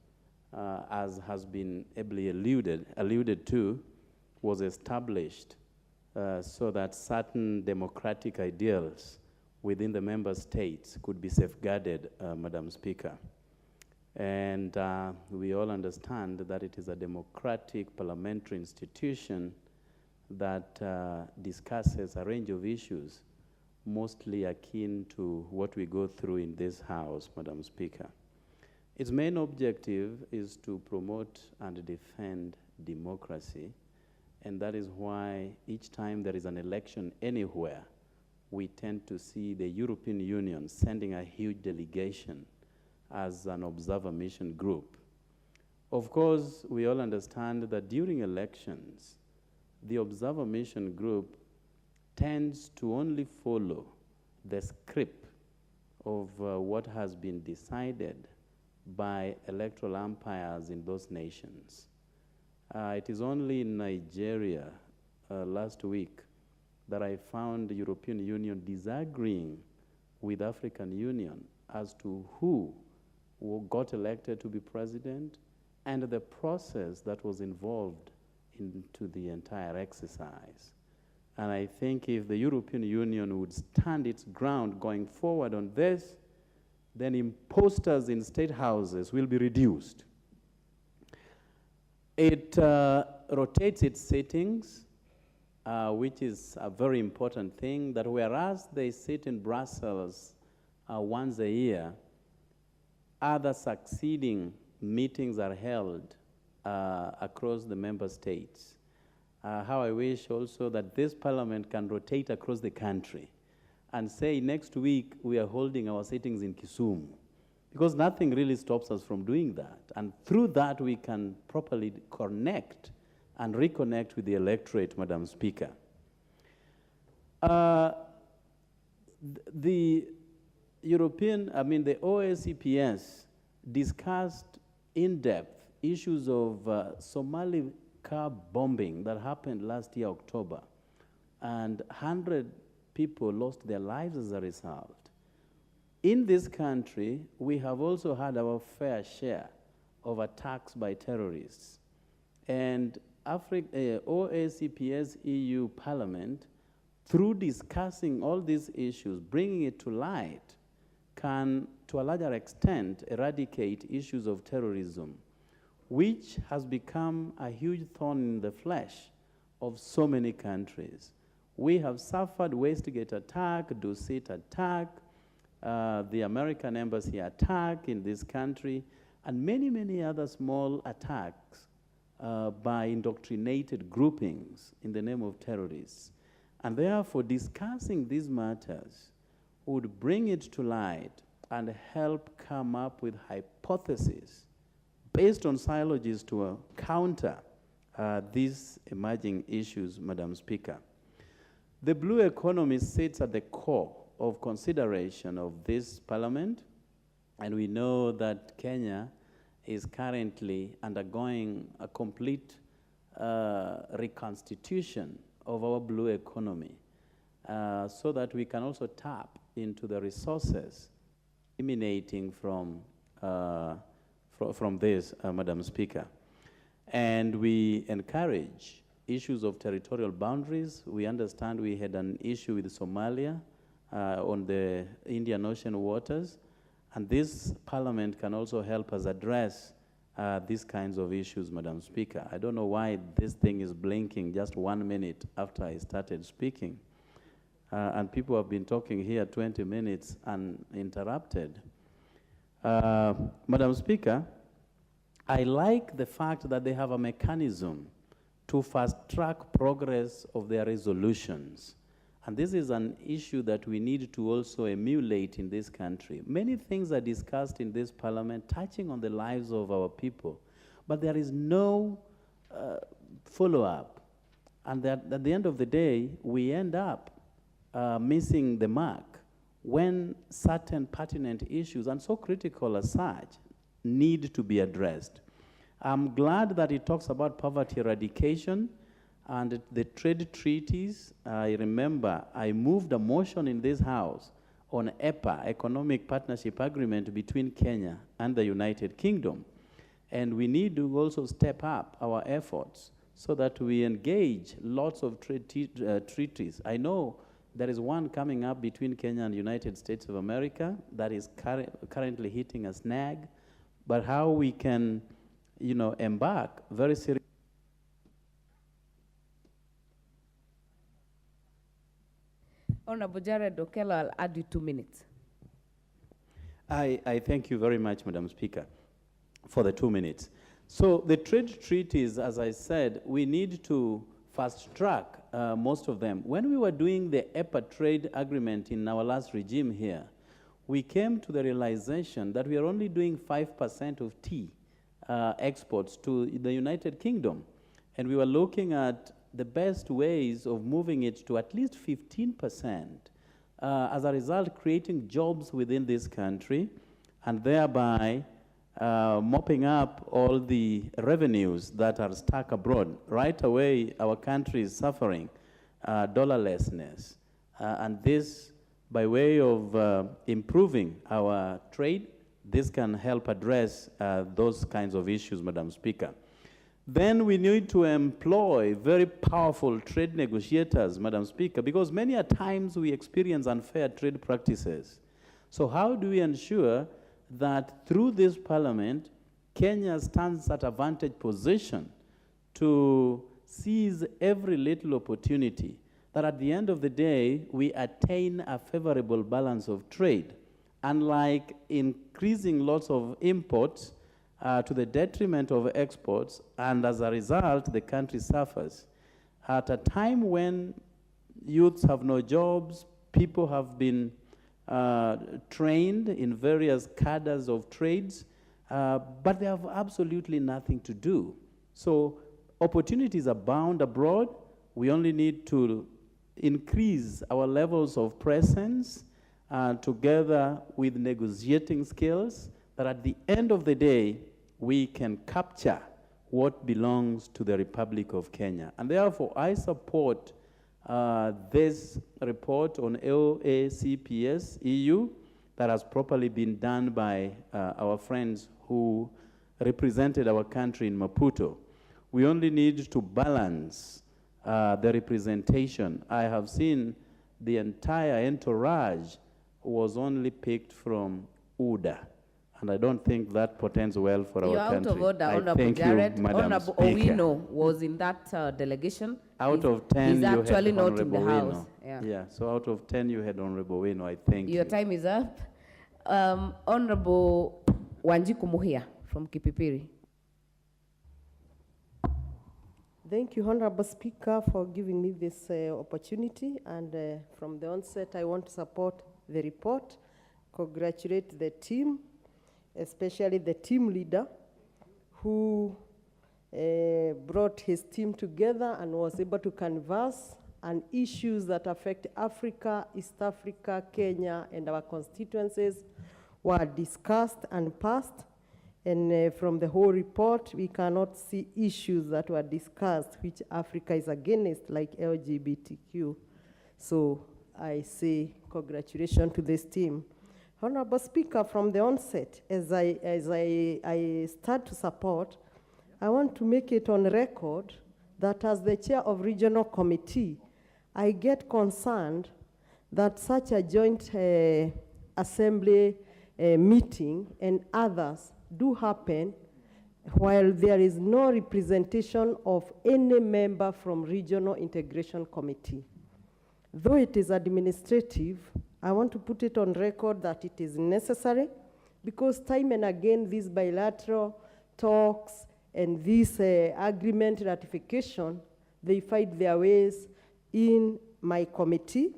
as has been ably alluded to, was established so that certain democratic ideals within the member states could be safeguarded, Madam Speaker. And we all understand that it is a democratic parliamentary institution that discusses a range of issues mostly akin to what we go through in this House, Madam Speaker. Its main objective is to promote and defend democracy, and that is why each time there is an election anywhere, we tend to see the European Union sending a huge delegation as an observer mission group. Of course, we all understand that during elections, the observer mission group tends to only follow the script of what has been decided by electoral umpires in those nations. It is only in Nigeria last week that I found the European Union disagreeing with African Union as to who got elected to be president and the process that was involved into the entire exercise. And I think if the European Union would stand its ground going forward on this, then imposters in state houses will be reduced. It rotates its sittings, which is a very important thing, that whereas they sit in Brussels once a year, other succeeding meetings are held across the member states. How I wish also that this parliament can rotate across the country and say next week we are holding our sittings in Kisumu, because nothing really stops us from doing that. And through that we can properly connect and reconnect with the electorate, Madam Speaker. The OACPS discussed in depth issues of Somali car bombing that happened last year, October, and 100 people lost their lives as a result. In this country, we have also had our fair share of attacks by terrorists. And OACPS-EU Parliament, through discussing all these issues, bringing it to light, can, to a larger extent, eradicate issues of terrorism, which has become a huge thorn in the flesh of so many countries. We have suffered Westgate attack, Dusit attack, the American embassy attack in this country, and many, many other small attacks by indoctrinated groupings in the name of terrorists. And therefore, discussing these matters would bring it to light and help come up with hypotheses based on syllogisms to counter these emerging issues, Madam Speaker. The blue economy sits at the core of consideration of this parliament, and we know that Kenya is currently undergoing a complete reconstitution of our blue economy so that we can also tap into the resources emanating from this, Madam Speaker. And we encourage issues of territorial boundaries. We understand we had an issue with Somalia on the Indian Ocean waters, and this parliament can also help us address these kinds of issues, Madam Speaker. I don't know why this thing is blinking just 1 minute after I started speaking. And people have been talking here 20 minutes uninterrupted. Madam Speaker, I like the fact that they have a mechanism to fast-track progress of their resolutions. And this is an issue that we need to also emulate in this country. Many things are discussed in this parliament touching on the lives of our people, but there is no follow-up. And that at the end of the day, we end up missing the mark when certain pertinent issues, and so critical as such, need to be addressed. I'm glad that it talks about poverty eradication and the trade treaties. I remember I moved a motion in this House on EPA, Economic Partnership Agreement between Kenya and the United Kingdom. And we need to also step up our efforts so that we engage lots of trade treaties. I know there is one coming up between Kenya and the United States of America that is currently hitting a snag, but how we can, embark very seriously. Honorable Jared Okello, I'll add you 2 minutes. I thank you very much, Madam Speaker, for the 2 minutes. So the trade treaties, as I said, we need to fast track most of them. When we were doing the EPA trade agreement in our last regime here, we came to the realization that we are only doing 5% of tea exports to the United Kingdom. And we were looking at the best ways of moving it to at least 15%, as a result creating jobs within this country and thereby mopping up all the revenues that are stuck abroad. Right away, our country is suffering dollarlessness. And this, by way of improving our trade, this can help address those kinds of issues, Madam Speaker. Then we need to employ very powerful trade negotiators, Madam Speaker, because many a times we experience unfair trade practices. So how do we ensure that through this parliament, Kenya stands at a vantage position to seize every little opportunity, that at the end of the day, we attain a favorable balance of trade, unlike increasing lots of imports to the detriment of exports, and as a result, the country suffers. At a time when youths have no jobs, people have been trained in various cadres of trades, but they have absolutely nothing to do. So opportunities abound abroad. We only need to increase our levels of presence together with negotiating skills, that at the end of the day, we can capture what belongs to the Republic of Kenya. And therefore, I support this report on OACPS-EU that has properly been done by our friends who represented our country in Maputo. We only need to balance the representation. I have seen the entire entourage was only picked from UDA. And I don't think that portends well for our country. You're out of order, Honorable Jared. Honorable Owino was in that delegation. Out of 10, he's actually not in the House. Yeah, so out of 10, you had Honorable Owino, I thank you. Your time is up. Honorable Wanjiku Muhia from Kipipiri. Thank you, Honorable Speaker, for giving me this opportunity. And from the onset, I want to support the report, congratulate the team, especially the team leader who brought his team together and was able to converse on issues that affect Africa, East Africa, Kenya, and our constituencies were discussed and passed. And from the whole report, we cannot see issues that were discussed which Africa is against, like LGBTQ. So I say congratulations to this team. Honorable Speaker, from the onset, as I start to support, I want to make it on record that as the chair of regional committee, I get concerned that such a joint assembly meeting and others do happen while there is no representation of any member from Regional Integration Committee. Though it is administrative, I want to put it on record that it is necessary because time and again these bilateral talks and this agreement ratification, they find their ways in my committee,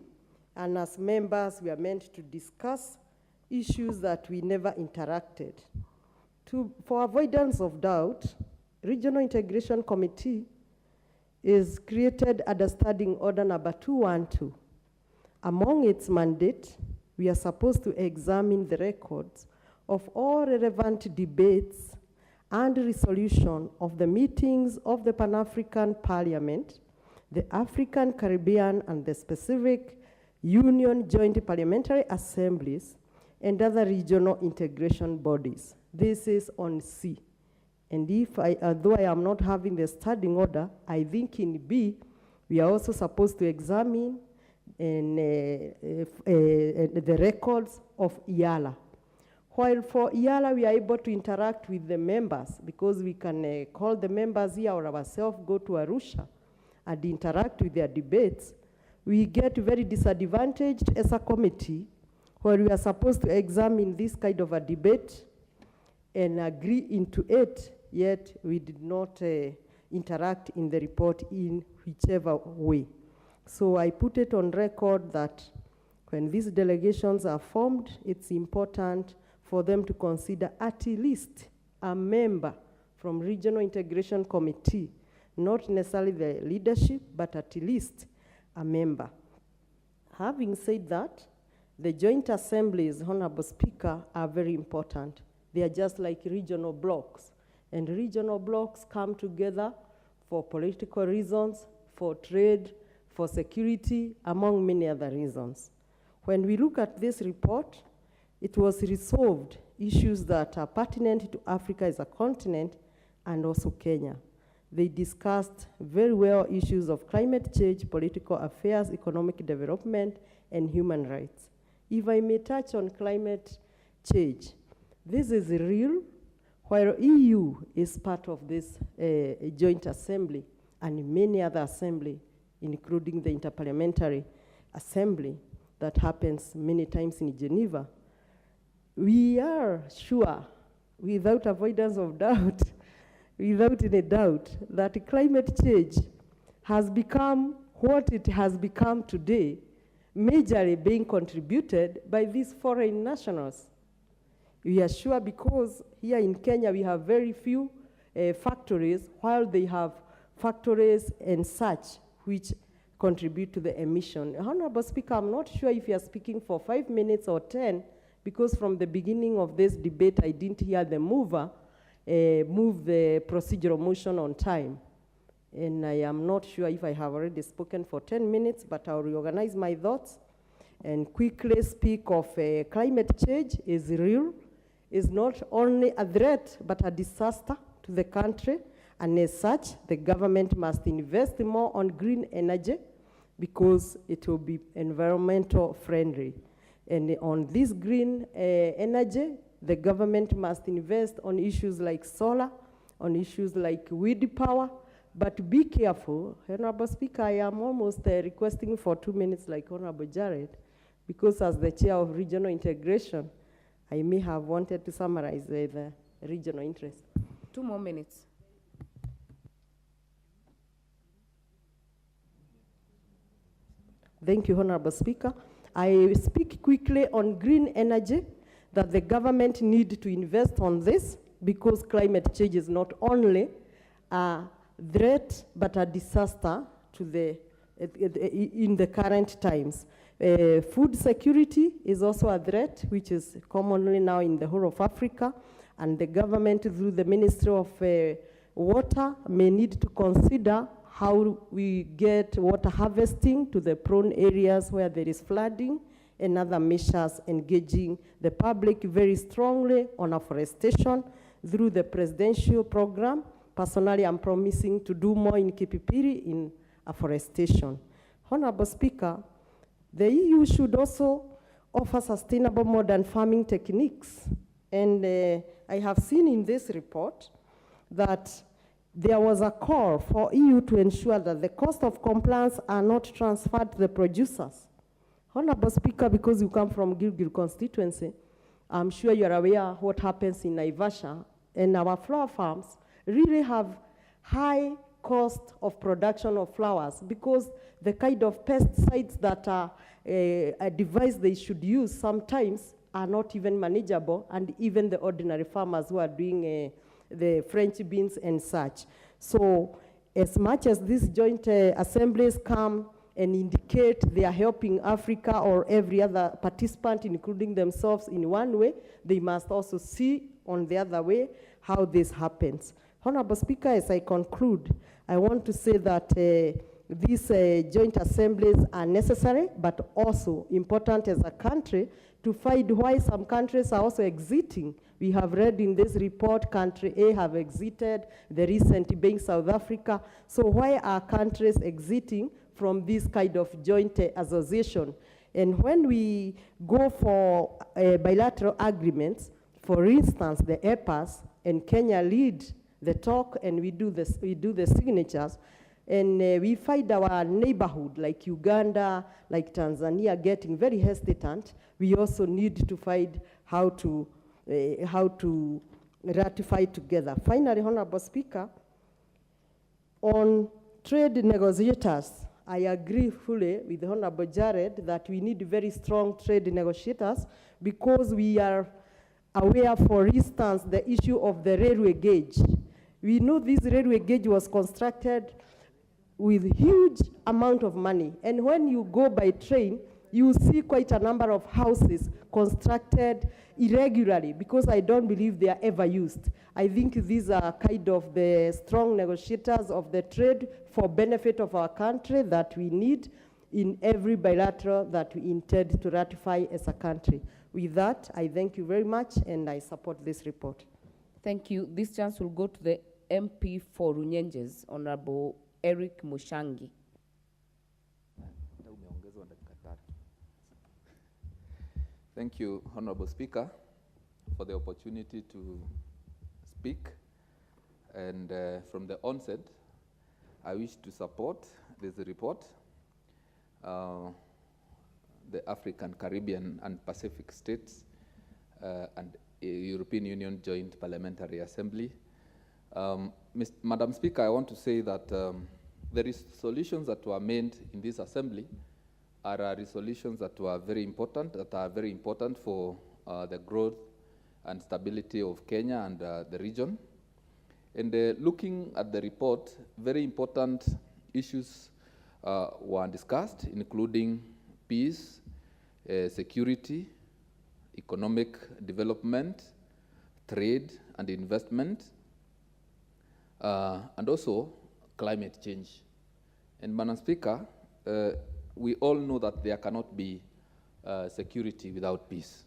and as members we are meant to discuss issues that we never interacted. For avoidance of doubt, Regional Integration Committee is created under Standing Order number 212. Among its mandate, we are supposed to examine the records of all relevant debates and resolution of the meetings of the Pan-African Parliament, the African, Caribbean, and the specific Union Joint Parliamentary Assemblies, and other regional integration bodies. This is on C. And if although I am not having the standing order, I think in B, we are also supposed to examine the records of IALA. While for IALA, we are able to interact with the members because we can call the members here or ourselves go to Arusha and interact with their debates. We get very disadvantaged as a committee where we are supposed to examine this kind of a debate and agree into it, yet we did not interact in the report in whichever way. So I put it on record that when these delegations are formed, it's important for them to consider at least a member from Regional Integration Committee, not necessarily the leadership, but at least a member. Having said that, the joint assemblies, Honorable Speaker, are very important. They are just like regional blocks. And regional blocks come together for political reasons, for trade, for security, among many other reasons. When we look at this report, it was resolved issues that are pertinent to Africa as a continent and also Kenya. They discussed very well issues of climate change, political affairs, economic development, and human rights. If I may touch on climate change, this is real, while EU is part of this joint assembly and many other assemblies, including the Interparliamentary Assembly that happens many times in Geneva. We are sure, without avoidance of doubt, without any doubt, that climate change has become what it has become today, majorly being contributed by these foreign nationals. We are sure because here in Kenya we have very few factories, while they have factories and such which contribute to the emission. Honorable Speaker, I'm not sure if you are speaking for 5 minutes or 10, because from the beginning of this debate I didn't hear the mover move the procedural motion on time. And I am not sure if I have already spoken for 10 minutes, but I'll reorganize my thoughts and quickly speak of climate change is real, is not only a threat, but a disaster to the country. And as such, the government must invest more on green energy because it will be environmental friendly. And on this green energy, the government must invest on issues like solar, on issues like wind power. But be careful, Honorable Speaker, I am almost requesting for 2 minutes like Honorable Jared, because as the chair of regional integration, I may have wanted to summarize the regional interest. 2 more minutes. Thank you, Honorable Speaker. I speak quickly on green energy, that the government need to invest on this because climate change is not only a threat but a disaster to in the current times. Food security is also a threat, which is commonly now in the whole of Africa, and the government through the Ministry of Water may need to consider how we get water harvesting to the prone areas where there is flooding, and other measures engaging the public very strongly on afforestation through the presidential program. Personally, I'm promising to do more in Kipipiri in afforestation. Honorable Speaker, the EU should also offer sustainable modern farming techniques. And I have seen in this report that there was a call for EU to ensure that the cost of compliance are not transferred to the producers. Honorable Speaker, because you come from Gilgil constituency, I'm sure you're aware what happens in Naivasha, and our flower farms really have high cost of production of flowers because the kind of pesticides that are advised they should use sometimes are not even manageable, and even the ordinary farmers who are doing the French beans and such. So as much as these joint assemblies come and indicate they are helping Africa or every other participant, including themselves in one way, they must also see on the other way how this happens. Honorable Speaker, as I conclude, I want to say that these joint assemblies are necessary, but also important as a country to find why some countries are also exiting. We have read in this report, country A have exited, the recent being South Africa. So why are countries exiting from this kind of joint association? And when we go for bilateral agreements, for instance, the EPAs, and Kenya lead the talk, and we do the signatures, and we find our neighborhood, like Uganda, like Tanzania, getting very hesitant. We also need to find how to ratify together. Finally, Honorable Speaker, on trade negotiators, I agree fully with Honorable Jared that we need very strong trade negotiators because we are aware, for instance, the issue of the railway gauge. We know this railway gauge was constructed with huge amount of money. And when you go by train, you see quite a number of houses constructed irregularly because I don't believe they are ever used. I think these are kind of the strong negotiators of the trade for benefit of our country that we need in every bilateral that we intend to ratify as a country. With that, I thank you very much and I support this report. Thank you. This chance will go to the MP for Runyenjes, Honorable Eric Mushangi. Thank you, Honorable Speaker, for the opportunity to speak. And from the onset, I wish to support this report. The African, Caribbean, and Pacific States and European Union Joint Parliamentary Assembly. Madam Speaker, I want to say that the resolutions that were made in this assembly are resolutions that are very important for the growth and stability of Kenya and the region. And looking at the report, very important issues were discussed, including peace, security, economic development, trade and investment, and also climate change. And Madam Speaker, we all know that there cannot be security without peace.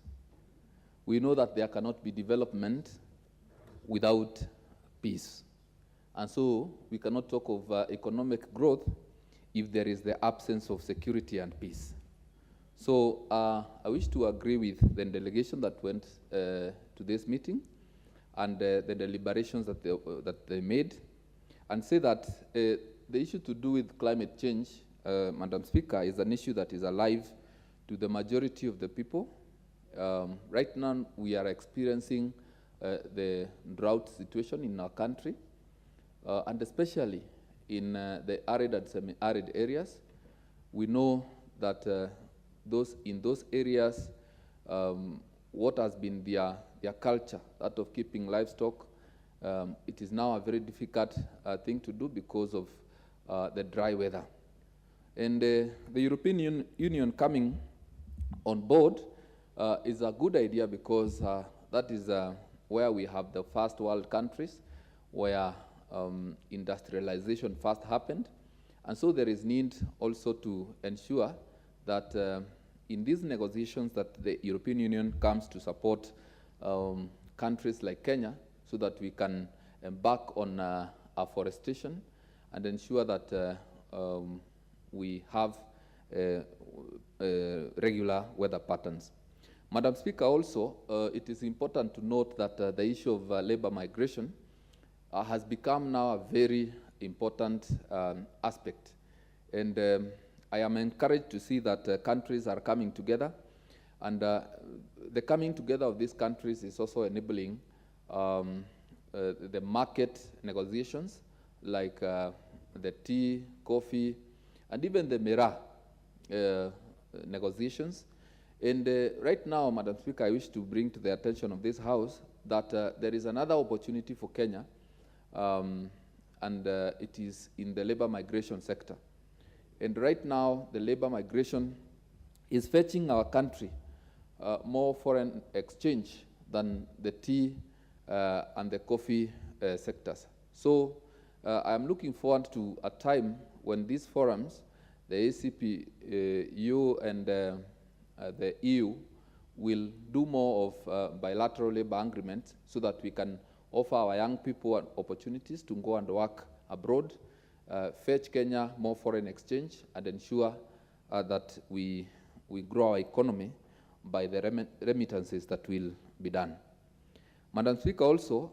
We know that there cannot be development without peace. And so we cannot talk of economic growth if there is the absence of security and peace. So I wish to agree with the delegation that went to this meeting and the deliberations that they made, and say that the issue to do with climate change, Madam Speaker, is an issue that is alive to the majority of the people. Right now, we are experiencing the drought situation in our country, and especially in the arid and semi-arid areas. We know that in those areas, what has been their culture, that of keeping livestock, it is now a very difficult thing to do because of the dry weather. And the European Union coming on board is a good idea because that is where we have the first world countries where industrialization first happened. And so there is need also to ensure that in these negotiations that the European Union comes to support countries like Kenya so that we can embark on afforestation and ensure that we have regular weather patterns. Madam Speaker, also, it is important to note that the issue of labor migration has become now a very important aspect. And I am encouraged to see that countries are coming together. And the coming together of these countries is also enabling the market negotiations like the tea, coffee, and even the Mera negotiations. And right now, Madam Speaker, I wish to bring to the attention of this House that there is another opportunity for Kenya, and it is in the labor migration sector. And right now, the labor migration is fetching our country more foreign exchange than the tea and the coffee sectors. So I am looking forward to a time when these forums, the OACPS-EU and the EU, will do more of bilateral labor agreements so that we can offer our young people opportunities to go and work abroad, fetch Kenya more foreign exchange, and ensure that we grow our economy by the remittances that will be done. Madam Speaker, also,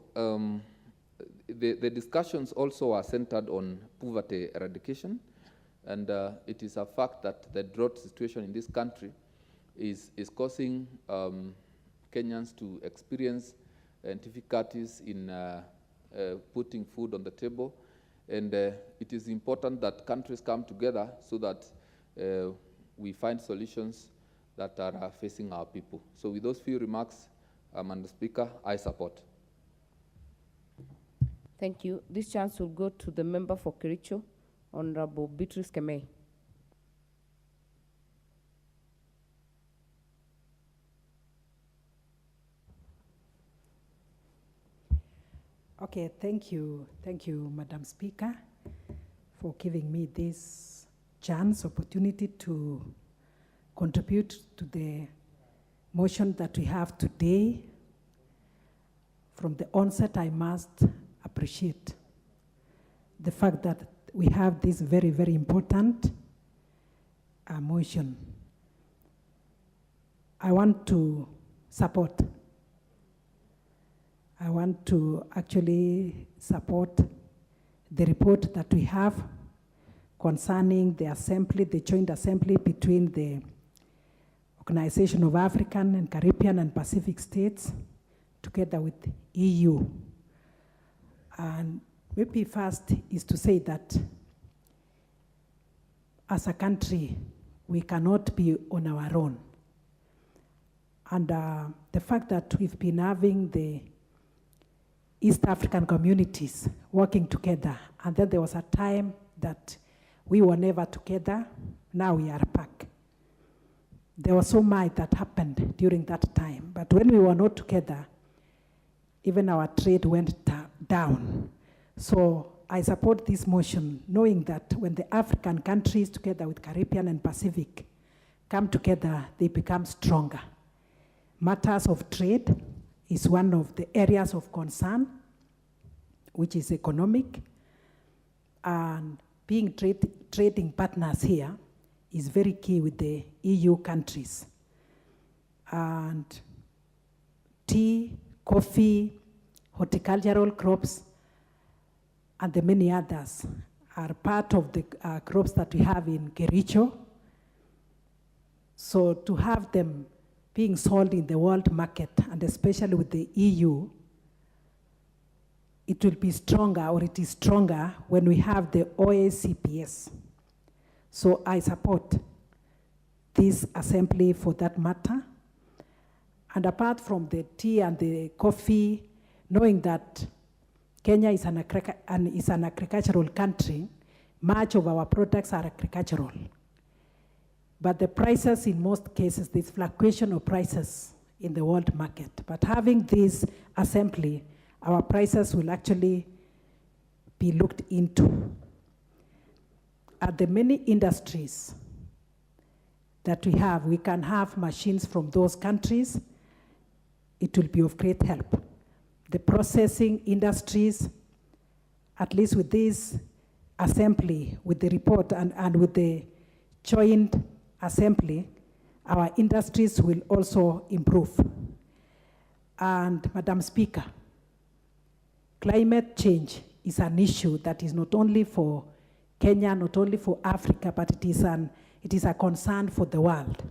the discussions also are centered on poverty eradication, and it is a fact that the drought situation in this country is causing Kenyans to experience difficulties in putting food on the table, and it is important that countries come together so that we find solutions that are facing our people. So with those few remarks, Madam Speaker, I support. Thank you. This chance will go to the member for Kericho, Honorable Beatrice Kemei. Okay, thank you, Madam Speaker, for giving me this chance, opportunity to contribute to the motion that we have today. From the onset, I must appreciate the fact that we have this very, very important motion. I want to support. I want to actually support the report that we have concerning the assembly, the joint assembly between the Organization of African and Caribbean and Pacific States together with EU. And maybe first is to say that as a country, we cannot be on our own. And the fact that we've been having the East African communities working together, and then there was a time that we were never together, now we are back. There was so much that happened during that time, but when we were not together, even our trade went down. So I support this motion, knowing that when the African countries together with Caribbean and Pacific come together, they become stronger. Matters of trade is one of the areas of concern, which is economic, and being trading partners here is very key with the EU countries. And tea, coffee, horticultural crops, and the many others are part of the crops that we have in Kericho. So to have them being sold in the world market, and especially with the EU, it will be stronger, or it is stronger, when we have the OACPS. So I support this assembly for that matter. And apart from the tea and the coffee, knowing that Kenya is an agricultural country, much of our products are agricultural. But the prices, in most cases, there's fluctuation of prices in the world market. But having this assembly, our prices will actually be looked into. At the many industries that we can have machines from those countries. It will be of great help. The processing industries, at least with this assembly, with the report and with the joint assembly, our industries will also improve. And Madam Speaker, climate change is an issue that is not only for Kenya, not only for Africa, but it is a concern for the world.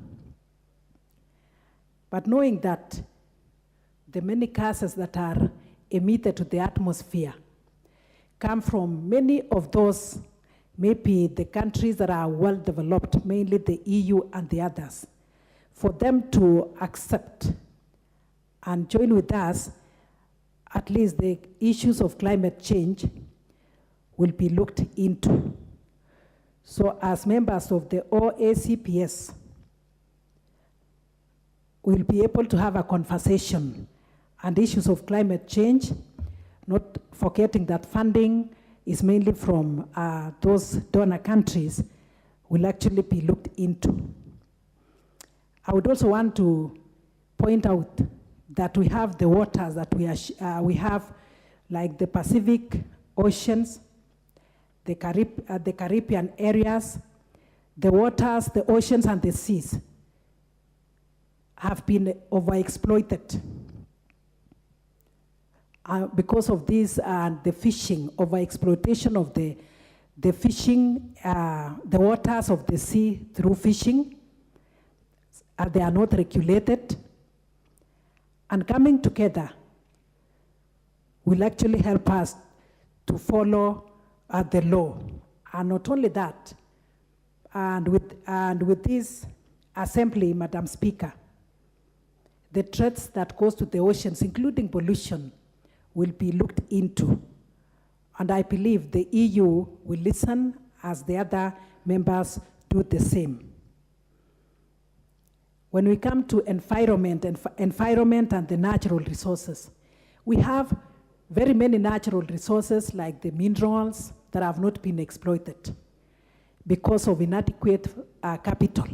But knowing that the many gases that are emitted to the atmosphere come from many of those, maybe the countries that are well developed, mainly the EU and the others, for them to accept and join with us, at least the issues of climate change will be looked into. So as members of the OACPS, we'll be able to have a conversation on issues of climate change, not forgetting that funding is mainly from those donor countries, will actually be looked into. I would also want to point out that we have the waters that we have, like the Pacific Oceans, the Caribbean areas, the waters, the oceans, and the seas have been overexploited. Because of this, the fishing, overexploitation of the fishing, the waters of the sea through fishing, they are not regulated. And coming together will actually help us to follow the law. And not only that, and with this assembly, Madam Speaker, the threats that goes to the oceans, including pollution, will be looked into. And I believe the EU will listen as the other members do the same. When we come to environment and the natural resources, we have very many natural resources like the minerals that have not been exploited because of inadequate capital.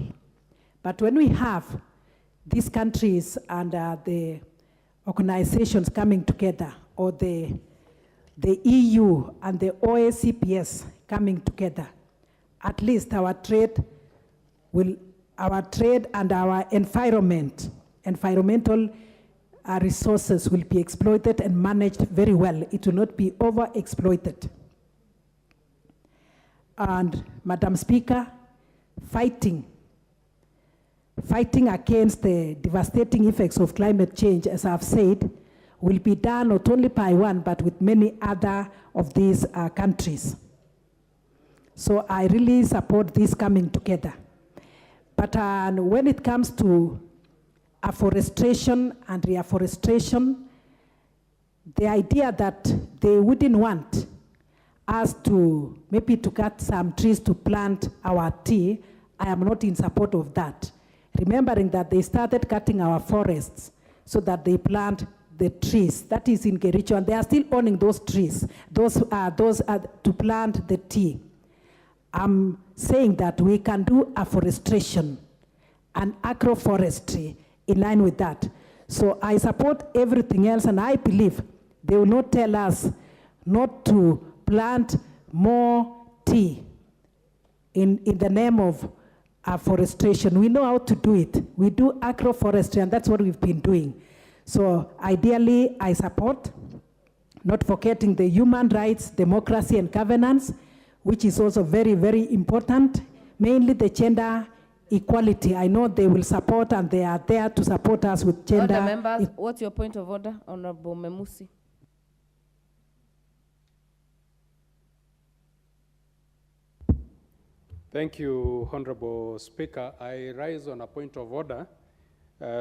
But when we have these countries and the organizations coming together, or the EU and the OACPS coming together, at least our trade and our environmental resources will be exploited and managed very well. It will not be overexploited. And Madam Speaker, fighting against the devastating effects of climate change, as I've said, will be done not only by one, but with many other of these countries. So I really support this coming together. But when it comes to afforestation and reforestation, the idea that they wouldn't want us to maybe to cut some trees to plant our tea, I am not in support of that. Remembering that they started cutting our forests so that they plant the trees. That is in Kericho, and they are still owning those trees, to plant the tea. I'm saying that we can do afforestation and agroforestry in line with that. So I support everything else, and I believe they will not tell us not to plant more tea in the name of afforestation. We know how to do it. We do agroforestry, and that's what we've been doing. So ideally, I support, not forgetting the human rights, democracy, and governance, which is also very, very important, mainly the gender equality. I know they will support, and they are there to support us with gender. Other members, what's your point of order, Honorable Memusi? Thank you, Honorable Speaker. I rise on a point of order,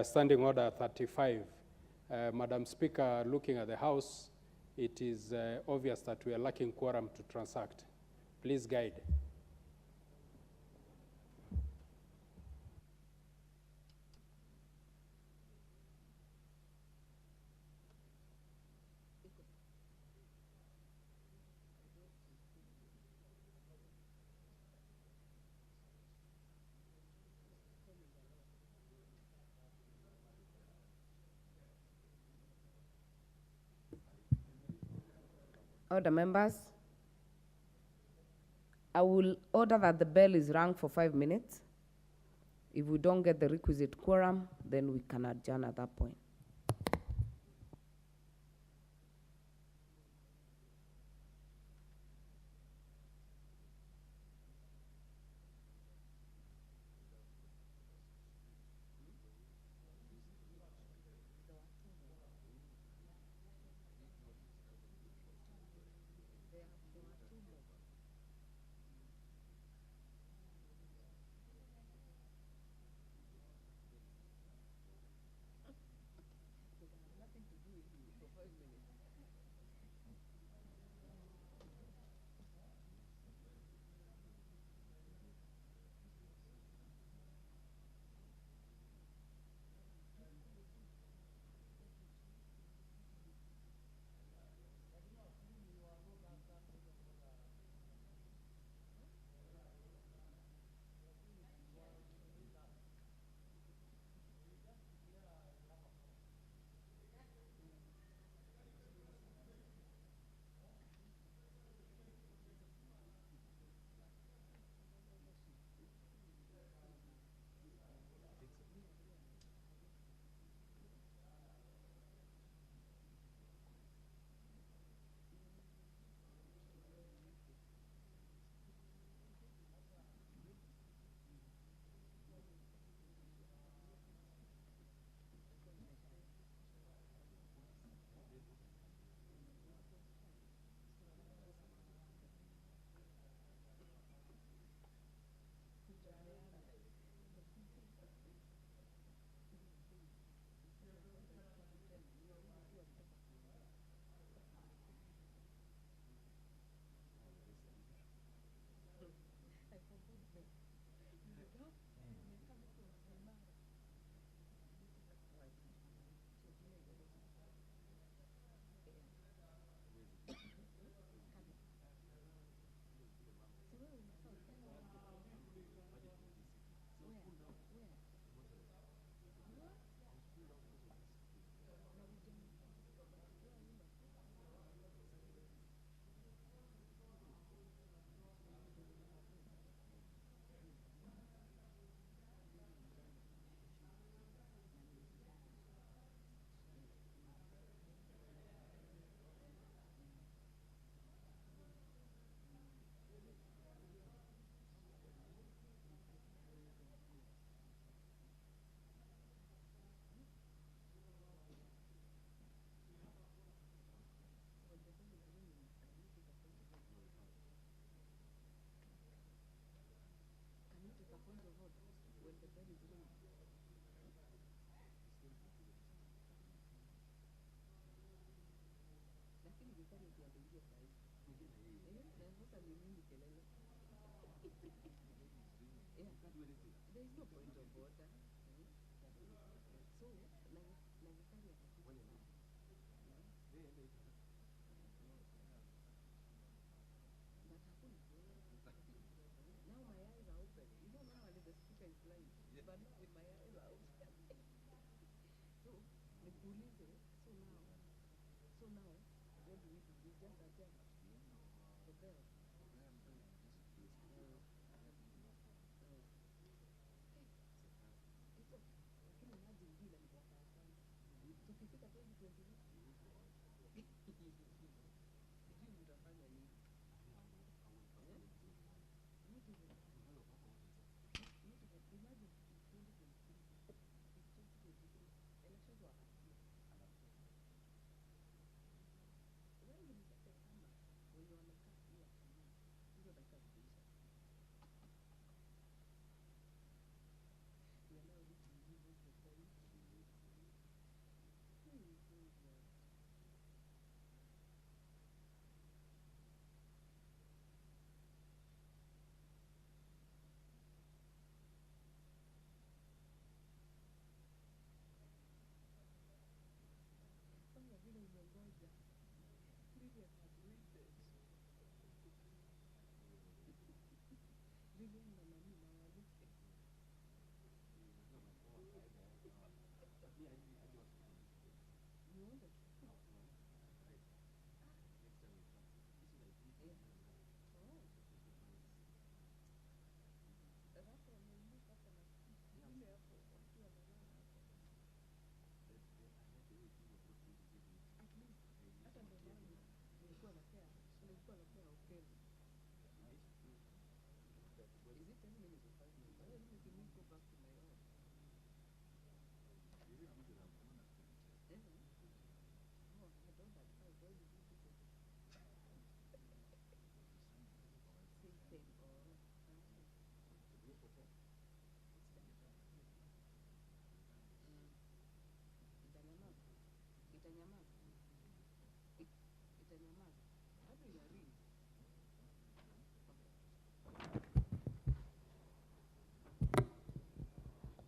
Standing Order 35. Madam Speaker, looking at the House, it is obvious that we are lacking quorum to transact. Please guide. Order, members. I will order that the bell is rung for 5 minutes. If we don't get the requisite quorum, then we can adjourn at that point.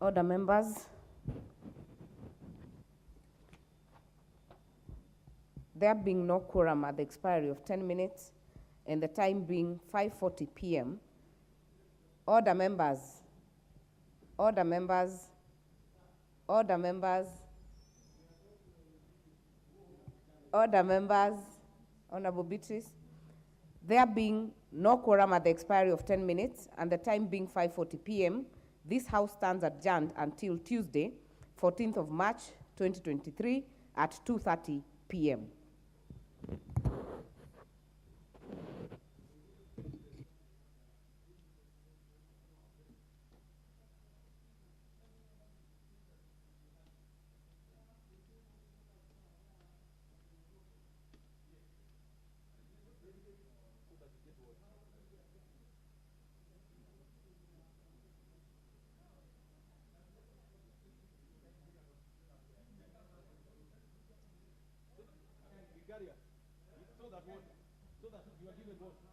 Order, members. There being no quorum at the expiry of 10 minutes and the time being 5:40 p.m., order, members. Order, members. Order, members. Order, members. Honorable Beatrice. There being no quorum at the expiry of 10 minutes and the time being 5:40 p.m., this House stands adjourned until Tuesday, 14th of March, 2023 at 2:30 p.m. So that you are given what?